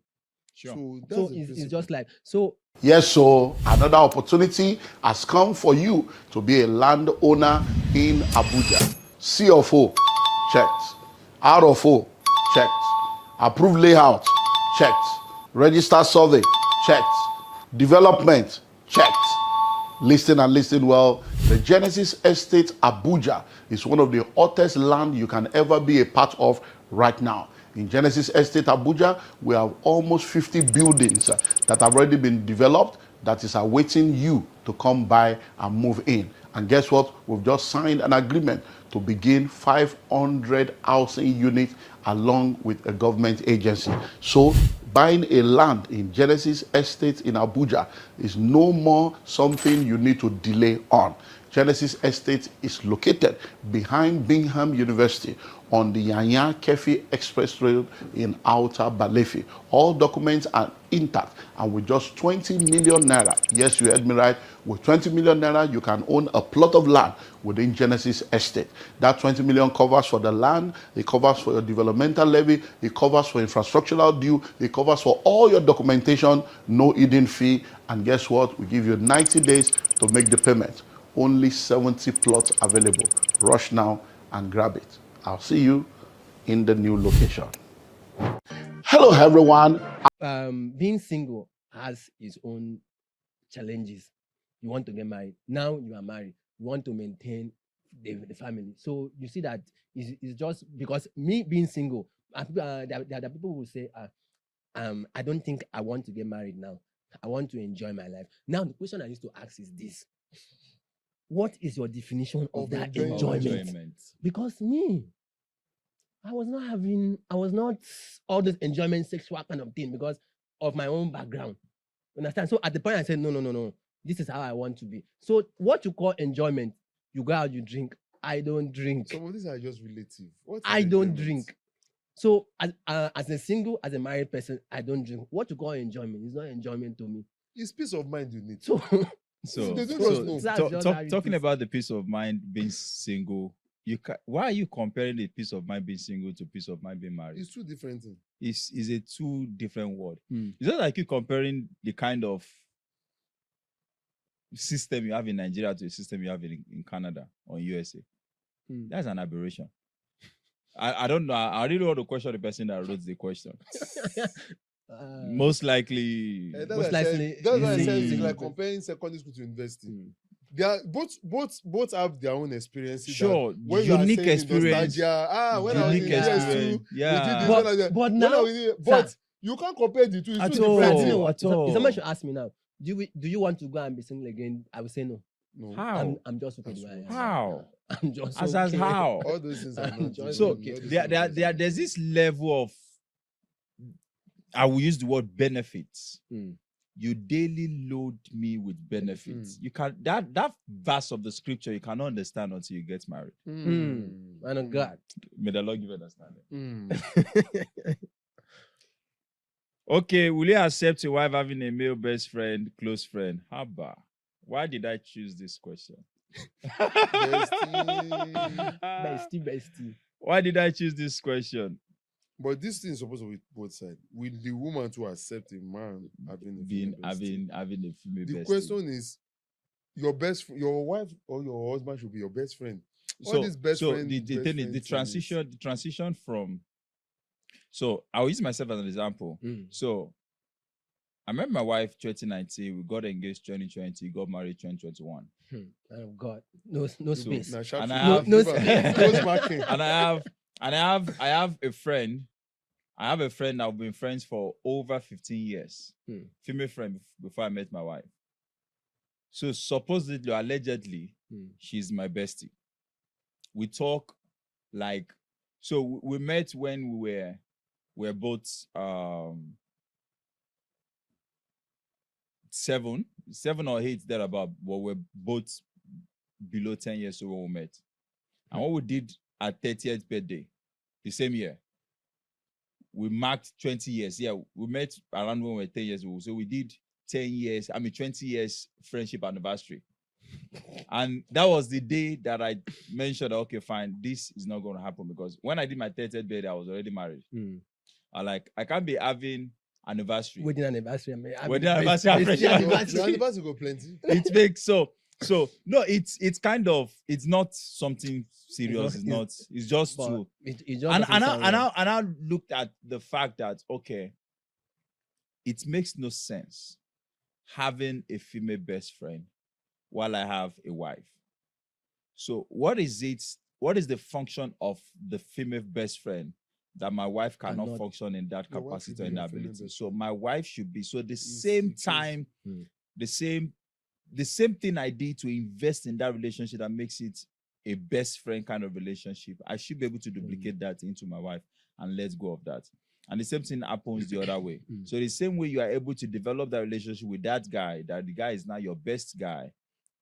Sure. So that's So the it's principle. just like, so Yes, so another opportunity has come for you to be a landowner in Abuja. C of O, checked. R of O, checked. Approved layout, checked. Register survey, checked. Development, checked. Listen and listen well. The Genesis Estate Abuja is one of the hottest land you can ever be a part of right now. In Genesis Estate Abuja, we have almost 50 buildings that have already been developed that is awaiting you to come by and move in. And guess what? We've just signed an agreement to begin 500 housing units along with a government agency. So buying a land in Genesis Estate in Abuja is no more something you need to delay on. Genesis Estate is located behind Bingham University on the Yanya Kefi Express Road in Outer Balefi. All documents are intact, and with just 20 million naira, yes, you heard me right, with 20 million naira, you can own a plot of land within Genesis Estate. That 20 million covers for the land, it covers for your developmental levy, it covers for infrastructural due, it covers for all your documentation, no hidden fee, and guess what? We give you 90 days to make the payment. Only 70 plots available. Rush now and grab it. I'll see you in the new location. Hello, everyone. being single has its own challenges. You want to get married. Now you are married. You want to maintain the family. So you see that it's just because me being single, there are people who say, I don't think I want to get married now. I want to enjoy my life. Now the question I used to ask is this. What is your definition of that enjoyment? Because me, I was not all this enjoyment, sexual kind of thing because of my own background. Understand? So at the point I said, no. This is how I want to be. So what you call enjoyment, you go out, you drink. I don't drink. Some of these are just relative. I don't drink. So as a single, as a married person, I don't drink. What you call enjoyment is not enjoyment to me. It's peace of mind you need. Talking about the peace of mind being single, why are you comparing the peace of mind being single to peace of mind being married? It's two different things. It's a two different word. It's not like you comparing the kind of system you have in Nigeria to the system you have in Canada or USA. That's an aberration. I don't know. I really want to question the person that wrote the question. Most likely. That's why I said it's like comparing secondary school to university. They are both have their own experiences. Sure, unique experience. When I was in experience. Yeah. But you can't compare the two. It's two different things. If somebody should ask me now, do you want to go and be single again? I will say no. No. How? I'm just okay. How? I'm just as okay. How? All those things are not so okay. There's this level of, I will use the word benefits. You daily load me with benefits. You can that verse of the scripture you cannot understand until you get married. Man of God. May the Lord give understanding. Okay, will you accept your wife having a male best friend, close friend? Haba. Why did I choose this question? Bestie. Why did I choose this question? But this thing is supposed to be both sides. With the woman to accept a man having a female female the bestie. question is, your wife or your husband should be your best friend. The transition from. So I'll use myself as an example. So I met my wife 2019. We got engaged 2020. Got married 2021. Oh God, no space. And I have a friend. I have a friend I've been friends for over 15 years. Female friend before I met my wife. So supposedly, allegedly, she's my bestie. We talk like, so we met when we were both 7 or 8 thereabout, but we're both below 10 years old when we met. And what we did at 30th birthday, the same year, we marked 20 years. Yeah, we met around when we were 10 years old. So we did 20 years friendship anniversary. And that was the day that I mentioned, okay, fine, this is not going to happen, because when I did my 30th birthday, I was already married. I can't be having anniversary. Wedding anniversary. I mean, Wedding anniversary and bestie friendship anniversary. Your anniversary go plenty. It makes so no, it's kind of, it's not something serious. It's not. It's just But to. it just And doesn't sound right. I looked at the fact that, okay, it makes no sense having a female best friend while I have a wife. So what is it? What is the function of the female best friend that my wife cannot Cannot. function in that Your wife should capacity or be in your that female ability? best So my wife should be. So the It's- same it is. time, Hmm. the same thing I did to invest in that relationship that makes it a best friend kind of relationship, I should be able to duplicate that into my wife and let go of that. And the same thing happens the other way. So the same way you are able to develop that relationship with that guy, that the guy is now your best guy,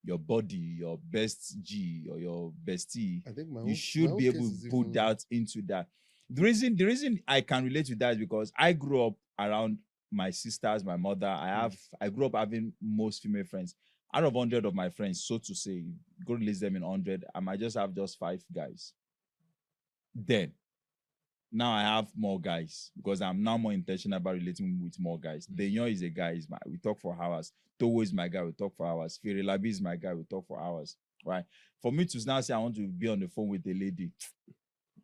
your buddy, your best G, or your bestie, I think you should be able to put that into that. The reason I can relate to that is because I grew up around my sisters, my mother. I grew up having most female friends. Out of 100 of my friends, so to say, go list them in 100, I might just have just 5 guys. Then, now I have more guys because I'm now more intentional about relating with more guys. Denyo is a guy, we talk for hours. Towo is my guy, we talk for hours. Firilabi is my guy, we talk for hours. Right? For me to now say I want to be on the phone with a lady,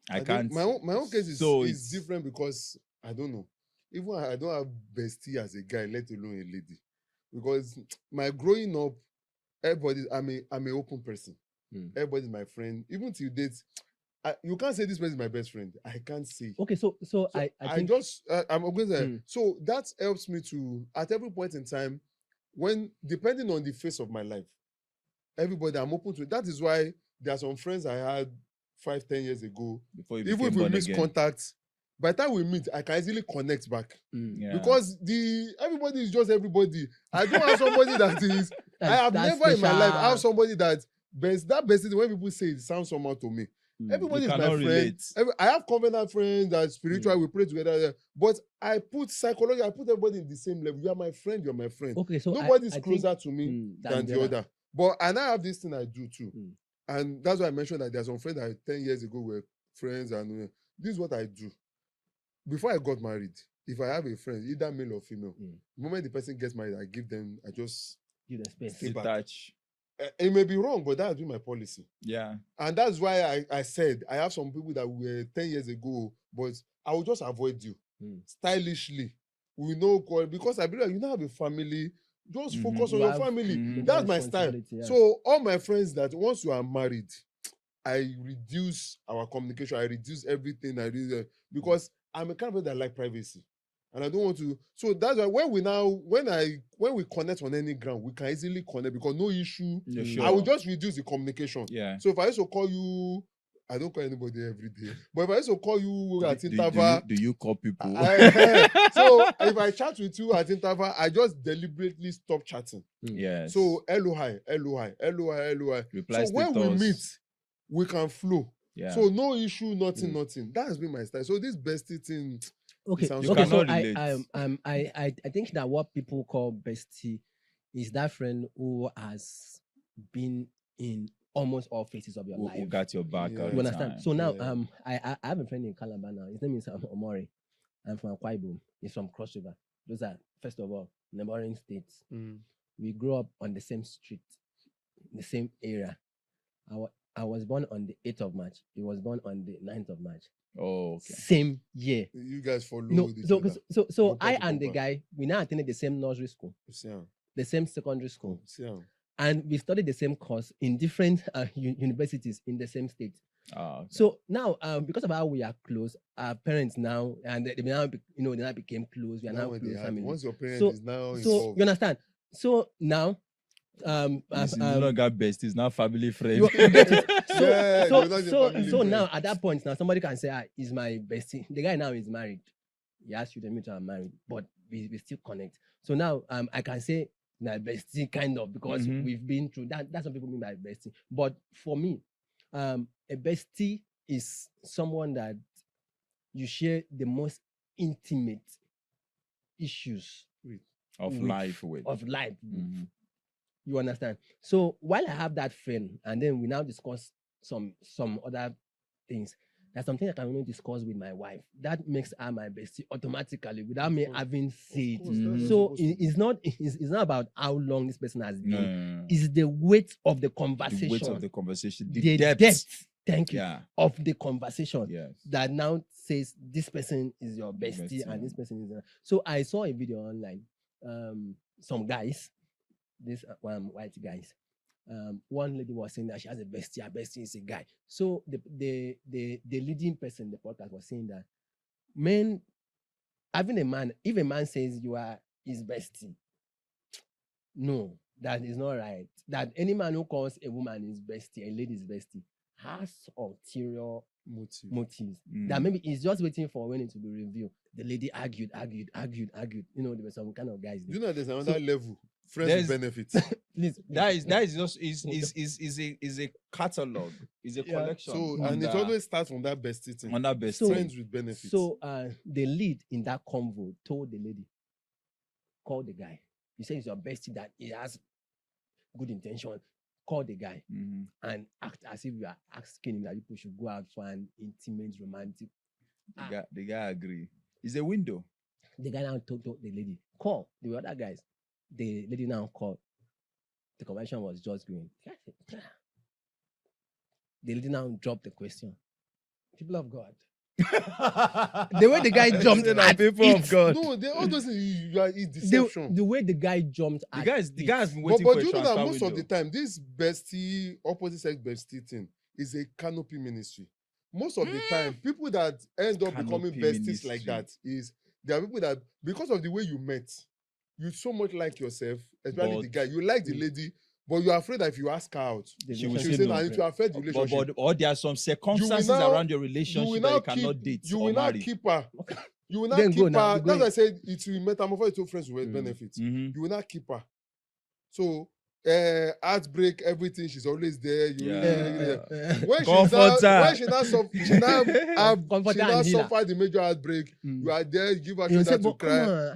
I think can't. My own case is, So is it's- different because I don't know. Even I don't have bestie as a guy, let alone a lady. Because my growing up, I'm a open person. Everybody's my friend. Even till date, you can't say this person is my best friend. I can't say. Okay, so I think I'm going to say, Mm. so that helps me to, at every point in time, when depending on the phase of my life, everybody I'm open to. That is why there are some friends I had 5-10 years ago. Before you Even became if we born miss again. contact, by the time we meet, I can easily connect back. Yeah. Because everybody is just everybody. I don't have somebody that is. I have That's never in my life special. have somebody that best. When people say it sounds somehow to me. Everybody You is my cannot friend. relate. I have covenant friends that spiritual. We pray together. But I put psychology. I put everybody in the same level. You are my friend. You're my friend. okay, so Nobody's I think, closer to me than the other. But and I have this thing I do too. And that's why I mentioned that there's some friends that 10 years ago were friends, and this is what I do. Before I got married, if I have a friend, either male or female, the moment the person gets married, I just give the space. stay back. Detach. It may be wrong, but that's been my policy. Yeah. And that's why I said I have some people that were 10 years ago, but I will just avoid you stylishly. We know, because I believe you now have a family, just focus on You your have family. more That's my style. responsibility, yeah. So all my friends that once you are married, I reduce our communication, I reduce everything, because I'm a kind of person that like privacy. And I don't want to. So that's why when we connect on any ground, we can easily connect because no issue. Yeah, I will sure. just reduce the communication. Yeah. So if I used to call you, I don't call anybody every day. But if I used to call you at Do interval, you call people? so if I chat with you at interval, I just deliberately stop chatting. Yes. So hello, hi, hello, hi, hello, hi, hello, hi. Reply So when we status. meet, we can flow. Yeah. So no issue, nothing. That has been my style. So this bestie thing, Okay, sounds okay. So cannot I think that what people call bestie is that friend who has been in almost all phases of your who life. got your back Yeah. all You the understand? time. So now, Yeah. I have a friend in Calabar now. His name is Omori. I'm from Akwa Ibom. He's from Cross River. Those are, first of all, neighboring states. We grew up on the same street, the same area. I was born on the 8th of March. He was born on the 9th of March. Oh, okay. Same year. you guys follow No, with each so other. so Bumper I to and the bumper. guy, we now attended the same nursery school, See am, the same secondary school, see am. and we studied the same course in different universities in the same state. Okay. So now, because of how we are close, our parents now, and they now, they now became close. We are now When close they have- family. once your parent So- is now So involved, you understand? So now, This is no longer best. It's now family friend. you get it? So, Yeah, so, you're not a so, family so friend. now at that point, now somebody can say, he's my bestie. The guy now is married. He asked you to meet, I'm married, but we still connect. So now, I can say my bestie kind of because we've been through that. That's what people mean by bestie. But for me, a bestie is someone that you share the most intimate issues of with- life with. of life with. Mhm. You understand? So while I have that friend, and then we now discuss some other things, There's something I can only discuss with my wife. That makes her my bestie automatically without me having said. So it's not about how long this person has been. It's the weight of the conversation. The weight of the conversation. The depth. Thank you. Yeah. Of the conversation. Yes. That now says this person is your bestie and this person is. So I saw a video online. Some guys, these white guys. One lady was saying that she has a bestie. Her bestie is a guy. So the leading person in the podcast was saying that men having a man, if a man says you are his bestie, no, that is not right. That any man who calls a woman his bestie, a lady's bestie, has ulterior motives. That maybe he's just waiting for when it to be revealed. The lady argued. You know, there were some kind of guys. You know, there's another level. Friends with benefits. that is just is a catalog, is a collection. So and it always starts from that bestie thing. On that bestie. Friends with benefits. So the lead in that convo told the lady, call the guy. You say it's your bestie that he has good intention. Call the guy and act as if you are asking him that people should go out for an intimate, romantic. The guy agree. It's a window. The guy now told the lady, call the other guys. The lady now called. The convention was just going. The lady now dropped the question. People of God. The way the guy jumped at people of God. No, they all those it's deception. The way the guy jumped the guy has been waiting but for a you know that most window. of the time, this bestie, opposite sex bestie thing is a canopy ministry. Most of the time, people that end up becoming besties like that there are people that, because of the way you met, you so much like yourself, especially the guy. You like the lady, but you're afraid that if you ask her out, she will say no, and it will affect the relationship. Or there are some circumstances around your relationship that you cannot date. You or will not marry. keep her. You will not keep her. That's why I said it will metamorphose to friends with benefits. You will not keep her. So heartbreak, everything, she's always there. When she now suffer the major heartbreak, you are there, you give her shoulder to cry.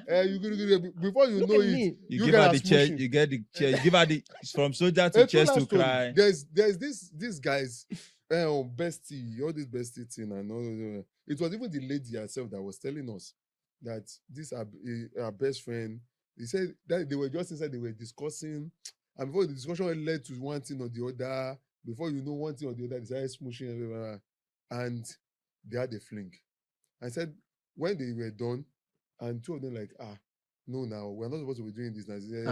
Before you know it, you give her the chair, you get the chair, you give her the from soldier to chest to cry. There's these guys, bestie, all this bestie thing, and all. It was even the lady herself that was telling us that this our best friend. He said that they were just inside, they were discussing. And before the discussion led to one thing or the other, before you know one thing or the other, they started smooshing everywhere. And they had a fling. I said, when they were done, and two of them like, no, now, we're not supposed to be doing this now. Say,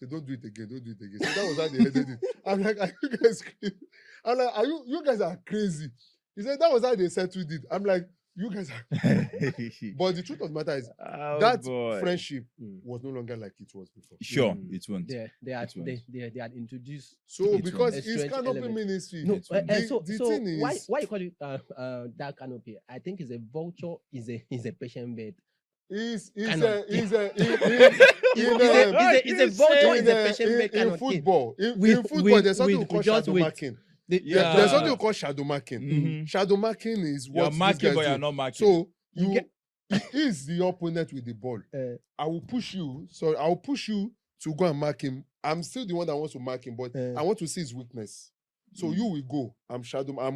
don't do it again, don't do it again. So that was how they ended it. I'm like, are you guys crazy? I'm like, you guys are crazy. He said, that was how they settled it. I'm like, you guys are but the truth of the matter is friendship was no longer like it was before. Sure, it won't. They had introduced. So because it's canopy ministry. No, the thing is, why you call it that canopy? I think it's a vulture, is a patient bed. It's a vulture, is a patient bed kind in of football. thing. In football, there's something called shadow marking. There's something called shadow marking. Shadow marking is what you're marking, but you're not marking. So he is the opponent with the ball. I will push you. So I will push you to go and mark him. I'm still the one that wants to mark him, but I want to see his weakness. So you will go. I'm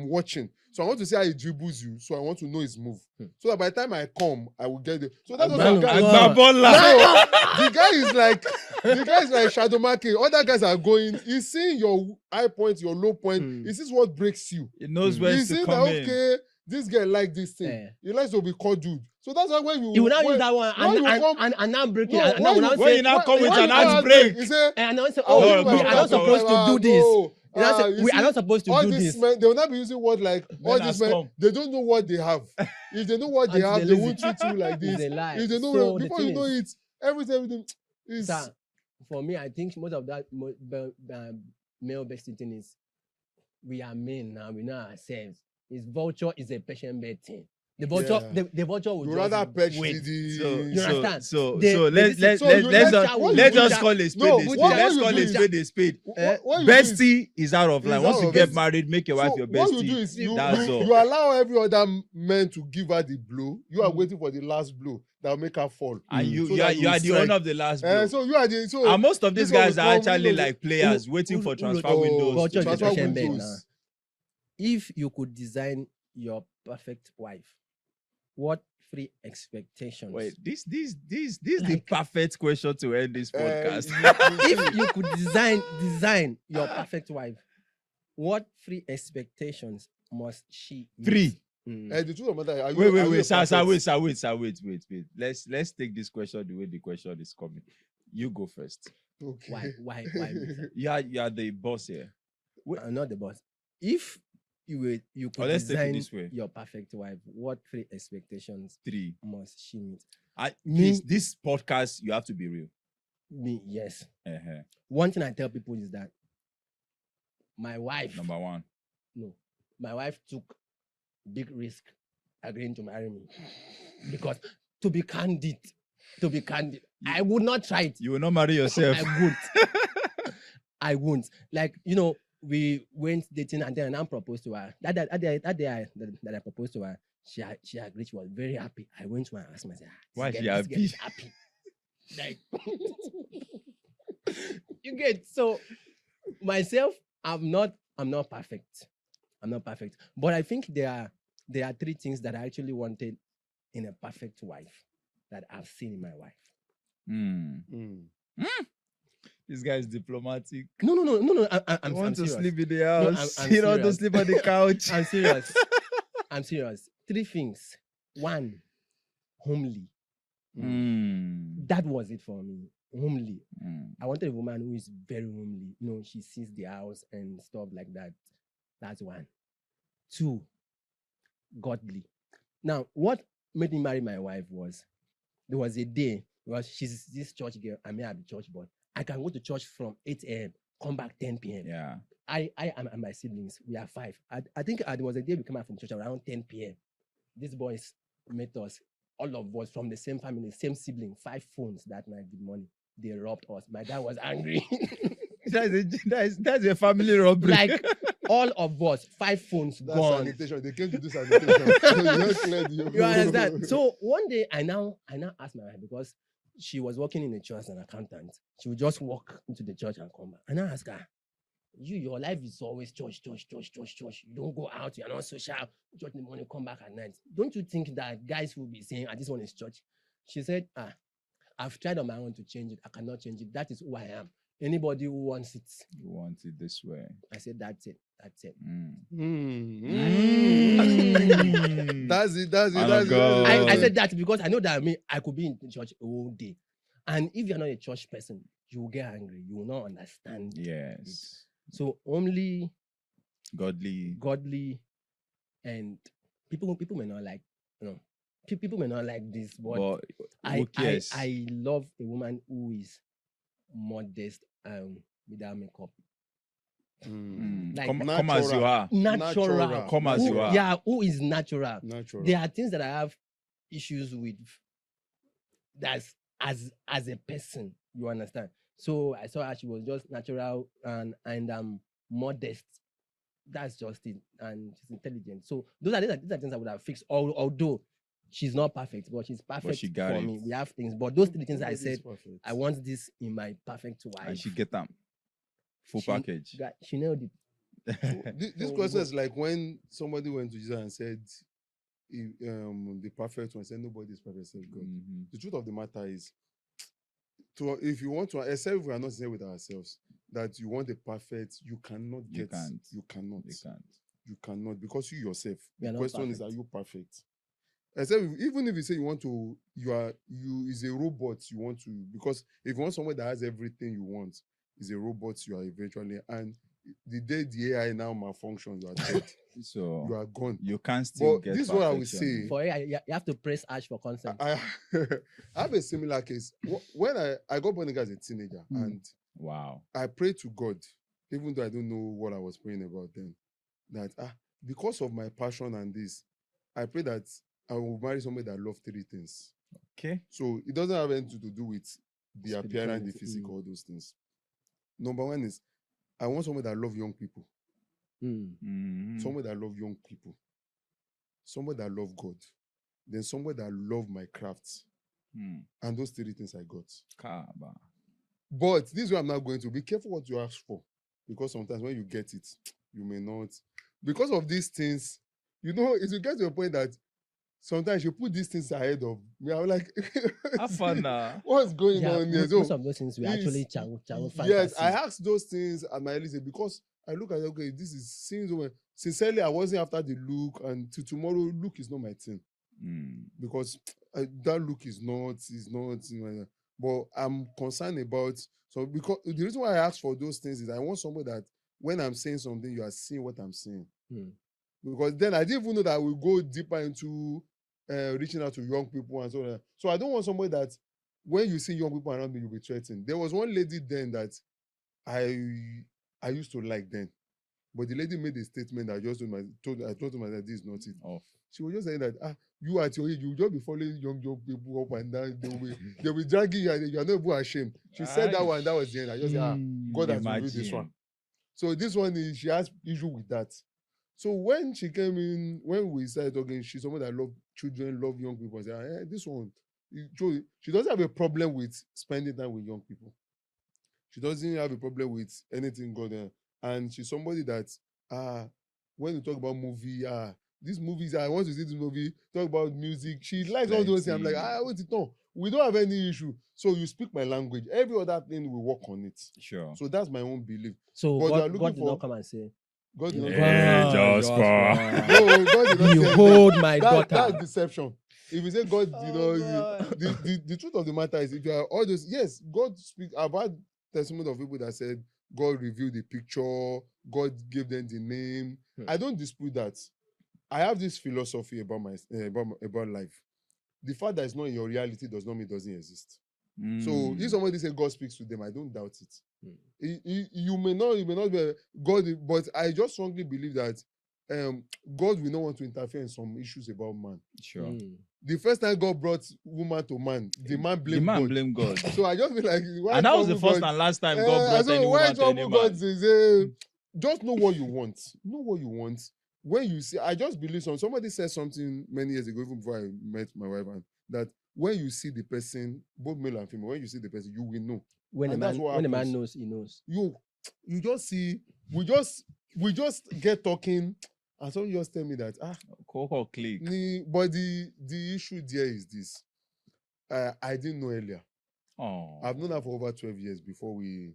watching. So I want to see how he dribbles you. So I want to know his move. So that by the time I come, I will get it. So that's what the guy is like shadow marking. Other guys are going. He's seeing your high point, your low point. He sees what breaks you. He knows where He's to seeing come that, in. okay, this guy like this thing. He likes to be called dude. So that's why when will now use that one and now break it. When you now come with an outbreak, and now say, we are not supposed to do this. We are not supposed to all do these this. Men, they will not be using words like all these men. They don't know what they have. If they know what they have, they won't treat you like this. If they know before you know it, everything is. Sir, for me, I think most of that male bestie thing is we are men now. We know ourselves. It's vulture is a patient bed thing. The vulture, the vulture would rather wait. You understand? So let's just call a spade a spade. Let's call a spade a spade. Bestie is out of line. Once you get married, make your wife your bestie. What you do is you allow every other man to give her the blow. You are waiting for the last blow that will make her fall. And you are the owner of the last blow. So you are the and most of these guys are actually like players waiting for transfer windows. If you could design your perfect wife, what 3 expectations? Wait, this the Like- perfect question to end this podcast. If you could design your perfect wife, what 3 expectations must she meet? 3. Mm. The truth of the matter, are you- Wait, are you a wait, sir, perfect- wait. Let's take this question the way the question is coming. You go first. Okay. Why? me, sir? You are the boss here. I'm not the boss. If you could let's take it design this way. your perfect wife, what 3 expectations 3. must she meet? Please, this podcast you have to be real. Me, yes. Uh-huh. One thing I tell people is that my wife, Number 1. my wife took big risk agreeing to marry me because to be candid, I would not try it. You will not marry yourself. I won't. Like, we went dating and then I proposed to her. That day that I proposed to her, she agreed. She was very happy. I went to her and asked myself, Why this she girl happy? is happy. Like, you get, so myself, I'm not perfect. I'm not perfect. But I think there are 3 things that I actually wanted in a perfect wife that I've seen in my wife. This guy is diplomatic. No. I'm You want to serious. sleep in the No, house. I'm You don't want to serious. sleep on the couch. I'm serious. I'm serious. 3 things. 1, homely. That was it for me. Homely. I wanted a woman who is very homely. She sees the house and stuff like that. That's 1. 2, godly. Now, what made me marry my wife was there was a day, because she's this church girl, I may have a church boy. I can go to church from 8 a.m., come back 10 p.m. Yeah. I and my siblings, we are 5. I think there was a day we came out from church around 10 p.m. These boys met us, all of us from the same family, same sibling, 5 phones that night with money. They robbed us. My dad was angry. That's a family robbery. Like, all of us, 5 phones That's gone. sanitation. They came to do sanitation. So you just cleared you. You understand? So one day I now asked my wife, because she was working in the church as an accountant. She would just walk into the church and come back. And I asked her, your life is always church. You don't go out, you're not social. Church in the morning, come back at night. Don't you think that guys will be saying, this one is church? She said, I've tried on my own to change it. I cannot change it. That is who I am. Anybody who wants it. You want it this way. I said, that's it. That's it. God. I said that because I know that I could be in the church all day. And if you're not a church person, you will get angry. You will not understand. Yes. So only Godly. and people may not like, people may not like this, but But who cares? I love a woman who is modest without makeup. Like, come as you are. Natural. Come as you are. Yeah, who is natural. Natural. There are things that I have issues with that's as a person, you understand. So I saw her, she was just natural and modest. That's just it. And she's intelligent. So these are things I would have fixed. Although she's not perfect, but she's perfect she got for it. me. We have things, but those 3 things I Nobody's said, perfect. I want this in my perfect wife. And she get them. Full She- package. She nailed it. This question is like when somebody went to Jesus and said, the perfect one, said nobody is perfect except God. The truth of the matter is, if you want to, except if we are not sincere with ourselves, that you want the perfect, you cannot You get. can't. You cannot. You can't. You cannot, because you yourself. We are The not question is, perfect. are you perfect? Except even if you say you want to, you is a robot. You want to, because if you want someone that has everything you want, is a robot. You are eventually, and the day the AI now malfunctions, you are dead. So You are gone. you can't still But get this is what I would perfection. say. For her, you have to press Ash for consent. I have a similar case. When I got born again as a teenager, and Wow. I prayed to God, even though I don't know what I was praying about then, that because of my passion and this, I pray that I will marry somebody that loves 3 things. Okay. So it doesn't have anything to do with the appearance, the Spirituality, physical, all those things. Number 1 is I want somebody that loves young people. Somebody that loves young people. Somebody that loves God. Then somebody that loves my crafts. And those 3 things I got. Kaba. But this is where I'm not going to. Be careful what you ask for. Because sometimes when you get it, you may not. Because of these things, you know, it will get to a point that sometimes you put these things ahead of me. I'm like, Have fun now. what's going on here? Most of those things we it's- actually channel Yes, fantasy. I asked those things at my list because I look at it, okay, this is scenes where sincerely I wasn't after the look, and to tomorrow, look is not my thing because that look is not, you know, but I'm concerned about, so because the reason why I ask for those things is I want somebody that when I'm saying something, you are seeing what I'm saying. Because then I didn't even know that we go deeper into reaching out to young people and so on. So I don't want somebody that when you see young people around me, you'll be threatened. There was one lady then that I used to like then, but the lady made a statement that I just told her that this is not it. Oh. She was just saying that you at your age, you just be following young people up and down. They'll be dragging you and you are not even ashamed. She said that one, that was the end. I just said, God has revealed this one. So this one is, she has issue with that. So when she came in, when we started talking, she's someone that love children, love young people. I said, this one, she doesn't have a problem with spending time with young people. She doesn't have a problem with anything going on. And she's somebody that, when you talk about movie, these movies, I want to see this movie, talk about music. She likes all those things. I'm like, wait it on. We don't have any issue. So you speak my language. Every other thing we work on it. Sure. So that's my own belief. So But God did not come and say, God did not Hey, Jasper. No, God did not you say hold my that, daughter. that's deception. If you say God, the truth of the matter is, if you are all those, yes, God speaks. I've had testimony of people that said God revealed the picture, God gave them the name. I don't dispute that. I have this philosophy about my about life. The fact that it's not in your reality does not mean it doesn't exist. So if somebody say God speaks to them, I don't doubt it. You may not be God, but I just strongly believe that God will not want to interfere in some issues about man. Sure. The first time God brought woman to man, the man blamed God. So I just feel like, why And that was the first God? and last time God brought any why woman to any God man. says, just know what you want. Know what you want. When you see, I just believe somebody said something many years ago, even before I met my wife, and that when you see the person, both male and female, when you see the person, you will know. When a man knows, he knows. You just see, we just get talking, and someone just tell me that Coco click. but the issue there is this. I didn't know earlier. Oh. I've known her for over 12 years before we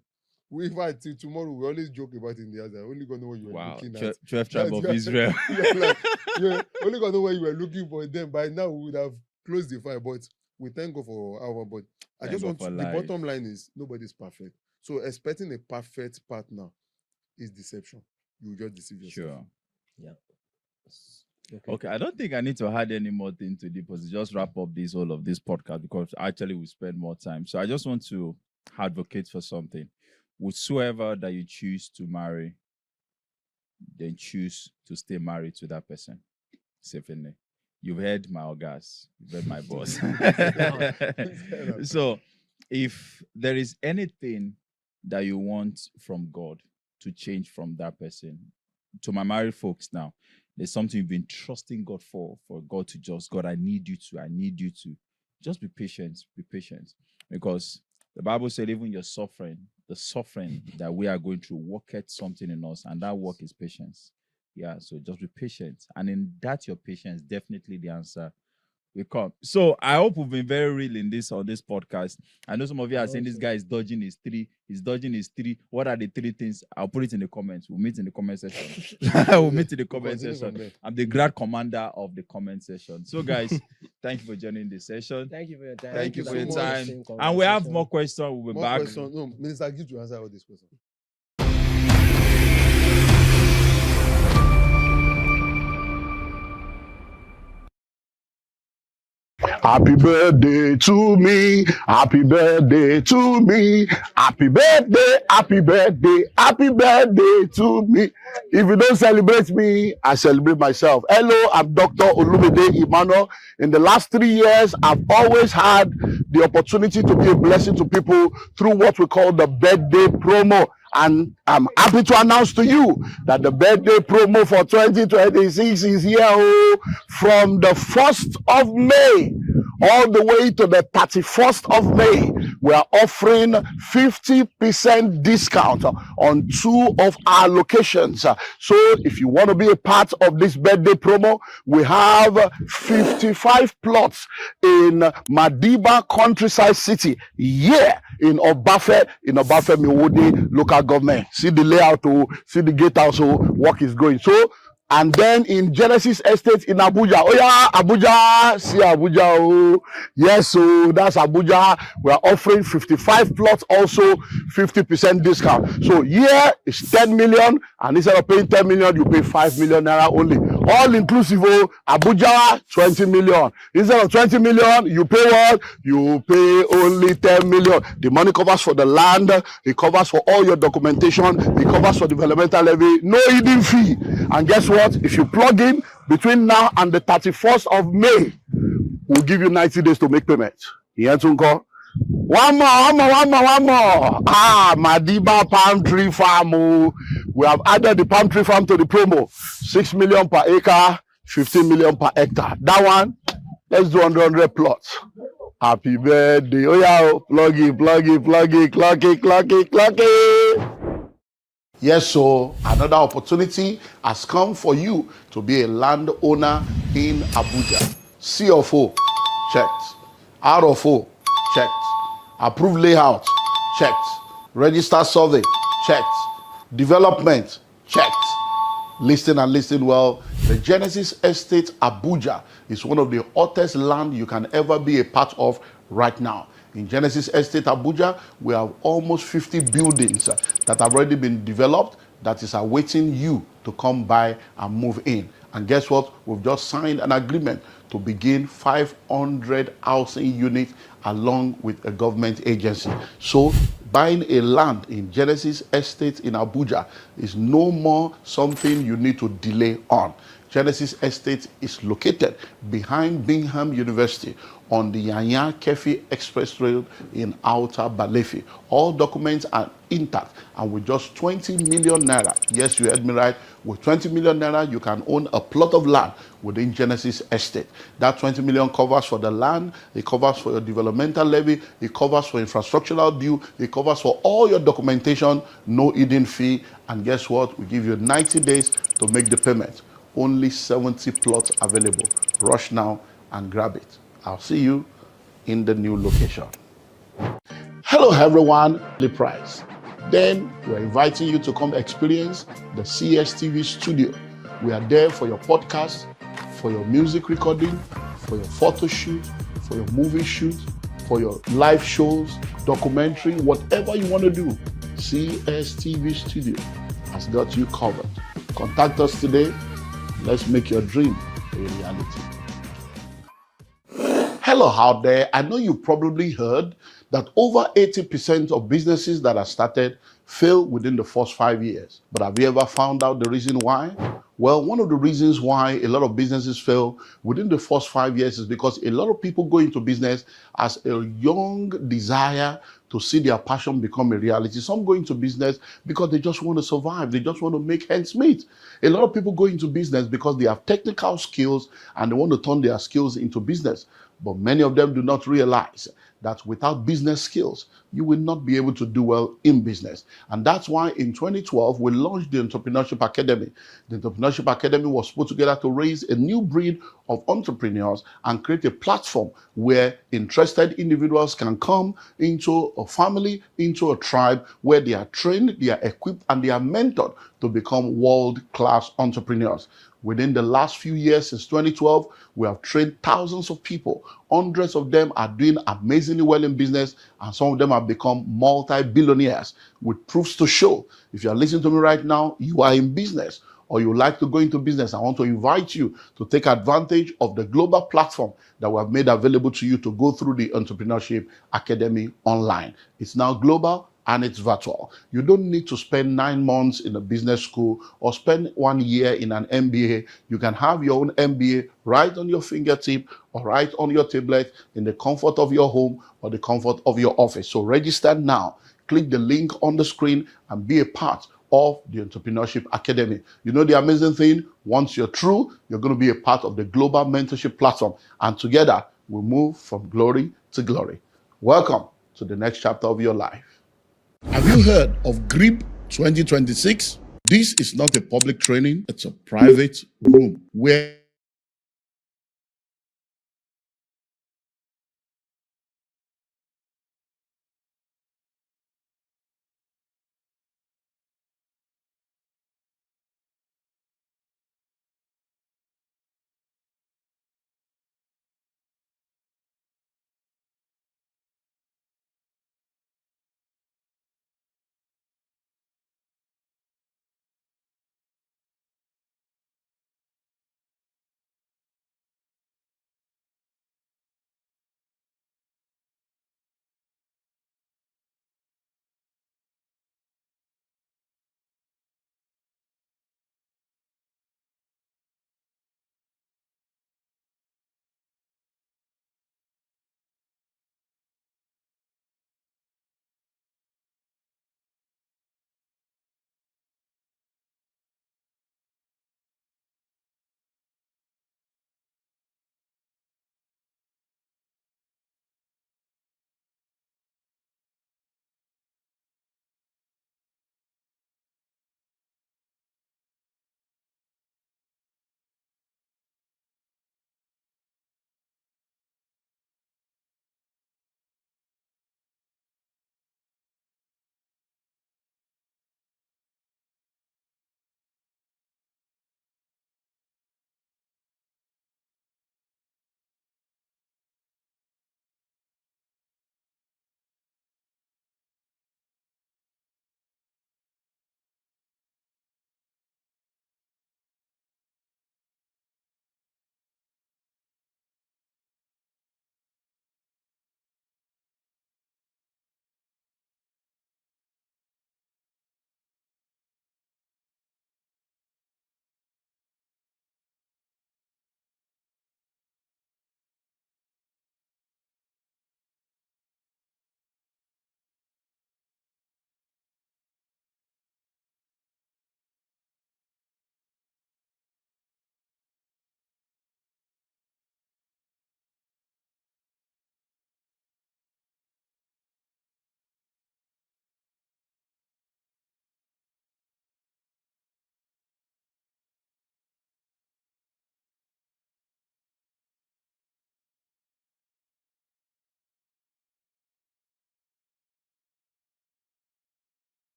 in fact, till tomorrow, we always joke about it in the other. Only gonna know what you were looking at. 12 tribe of Israel. Only gonna know what you were looking for. Then by now we would have closed the file. But we thank God for our. But I just want to, the bottom line is nobody's perfect. So expecting a perfect partner is deception. You just deceive yourself. Sure. Yeah. Okay, I don't think I need to add any more thing to the post. Just wrap up all of this podcast because actually we spend more time. So I just want to advocate for something. Whosoever that you choose to marry, then choose to stay married to that person. Safely. You've heard my orgas. You've heard my boss. So if there is anything that you want from God to change from that person, to my married folks now, there's something you've been trusting God for God to just, God, I need you to. Just be patient. Because the Bible said even your suffering, the suffering that we are going through, worketh something in us, and that work is patience. Yeah, so just be patient. And in that, your patience, definitely the answer will come. So I hope we've been very real in this on this podcast. I know some of you are saying this guy is dodging his three. What are the three things? I'll put it in the comments. We'll meet in the comment section. We'll meet in the comment section. I'm the grand commander of the comment section. So guys, thank you for joining this session. Thank you for your time. Thank you for your so time. And we have more questions. We'll be More back. questions. No, Minister, give to answer all these questions. Happy birthday to me. Happy birthday to me. Happy birthday, happy birthday, happy birthday to me. If you don't celebrate me, I celebrate myself. Hello, I'm Dr. Olumide Emmanuel. In the last 3 years, I've always had the opportunity to be a blessing to people through what we call the birthday promo. And I'm happy to announce to you that the birthday promo for 2026 is here from the 1st of May all the way to the 31st of May, we are offering 50% discount on 2 of our locations. So if you want to be a part of this birthday promo, we have 55 plots in Madiba Countryside City, in Obafe Miwodi local government. See the layout, see the gate house, work is going. So, and then in Genesis Estate in Abuja. Oh yeah, Abuja, see Abuja. Oh yes, so that's Abuja. We are offering 55 plots, also 50% discount. So here is 10 million, and instead of paying 10 million, you pay 5 million naira only. All inclusive. Oh, Abuja 20 million. Instead of 20 million, you pay what? You pay only 10 million. The money covers for the land, it covers for all your documentation, it covers for developmental levy, no hidden fee. And guess what? If you plug in between now and the 31st of May, we'll give you 90 days to make payment. One more. Madiba Palm Tree Farm. We have added the palm tree farm to the promo. 6 million per acre, 15 million per hectare. That one, let's do 100 plots. Happy birthday. Oh yeah, plug it. Yes, so another opportunity has come for you to be a landowner in Abuja. C of O, checked. R of O, checked. Approved layout, checked. Register survey, checked. Development, checked. Listing and listing well. The Genesis Estate Abuja is one of the hottest land you can ever be a part of right now. In Genesis Estate Abuja, we have almost 50 buildings that have already been developed that is awaiting you to come by and move in. And guess what? We've just signed an agreement to begin 500 housing units along with a government agency. So buying a land in Genesis Estate in Abuja is no more something you need to delay on. Genesis Estate is located behind Bingham University on the Yanya Kefi Express Road in Outer Balefi. All documents are intact, and with just 20 million naira, yes, you heard me right, with 20 million naira, you can own a plot of land within Genesis Estate. That 20 million covers for the land, it covers for your developmental levy, it covers for infrastructural due, it covers for all your documentation, no hidden fee, and guess what? We give you 90 days to make the payment. Only 70 plots available. Rush now and grab it. I'll see you in the new location. Hello everyone, the price. Then we're inviting you to come experience the CSTV studio. We are there for your podcast, for your music recording, for your photo shoot, for your movie shoot, for your live shows, documentary, whatever you want to do. CSTV studio has got you covered. Contact us today. Let's make your dream a reality. Hello out there. I know you probably heard that over 80% of businesses that are started fail within the first 5 years. But have you ever found out the reason why? Well, one of the reasons why a lot of businesses fail within the first 5 years is because a lot of people go into business as a young desire to see their passion become a reality. Some go into business because they just want to survive. They just want to make ends meet. A lot of people go into business because they have technical skills and they want to turn their skills into business. But many of them do not realize that without business skills, you will not be able to do well in business. And that's why in 2012, we launched the Entrepreneurship Academy. The Entrepreneurship Academy was put together to raise a new breed of entrepreneurs and create a platform where interested individuals can come into a family, into a tribe where they are trained, they are equipped, and they are mentored to become world-class entrepreneurs. Within the last few years, since 2012, we have trained thousands of people. Hundreds of them are doing amazingly well in business, and some of them have become multi-billionaires with proofs to show. If you are listening to me right now, you are in business, or you like to go into business. I want to invite you to take advantage of the global platform that we have made available to you to go through the Entrepreneurship Academy online. It's now global and it's virtual. You don't need to spend 9 months in a business school or spend 1 year in an MBA. You can have your own MBA right on your fingertip or right on your tablet in the comfort of your home or the comfort of your office. So register now. Click the link on the screen and be a part of the Entrepreneurship Academy. You know the amazing thing? Once you're through, you're going to be a part of the global mentorship platform. And together, we move from glory to glory. Welcome to the next chapter of your life. Have you heard of GRIP 2026? This is not a public training, it's a private room where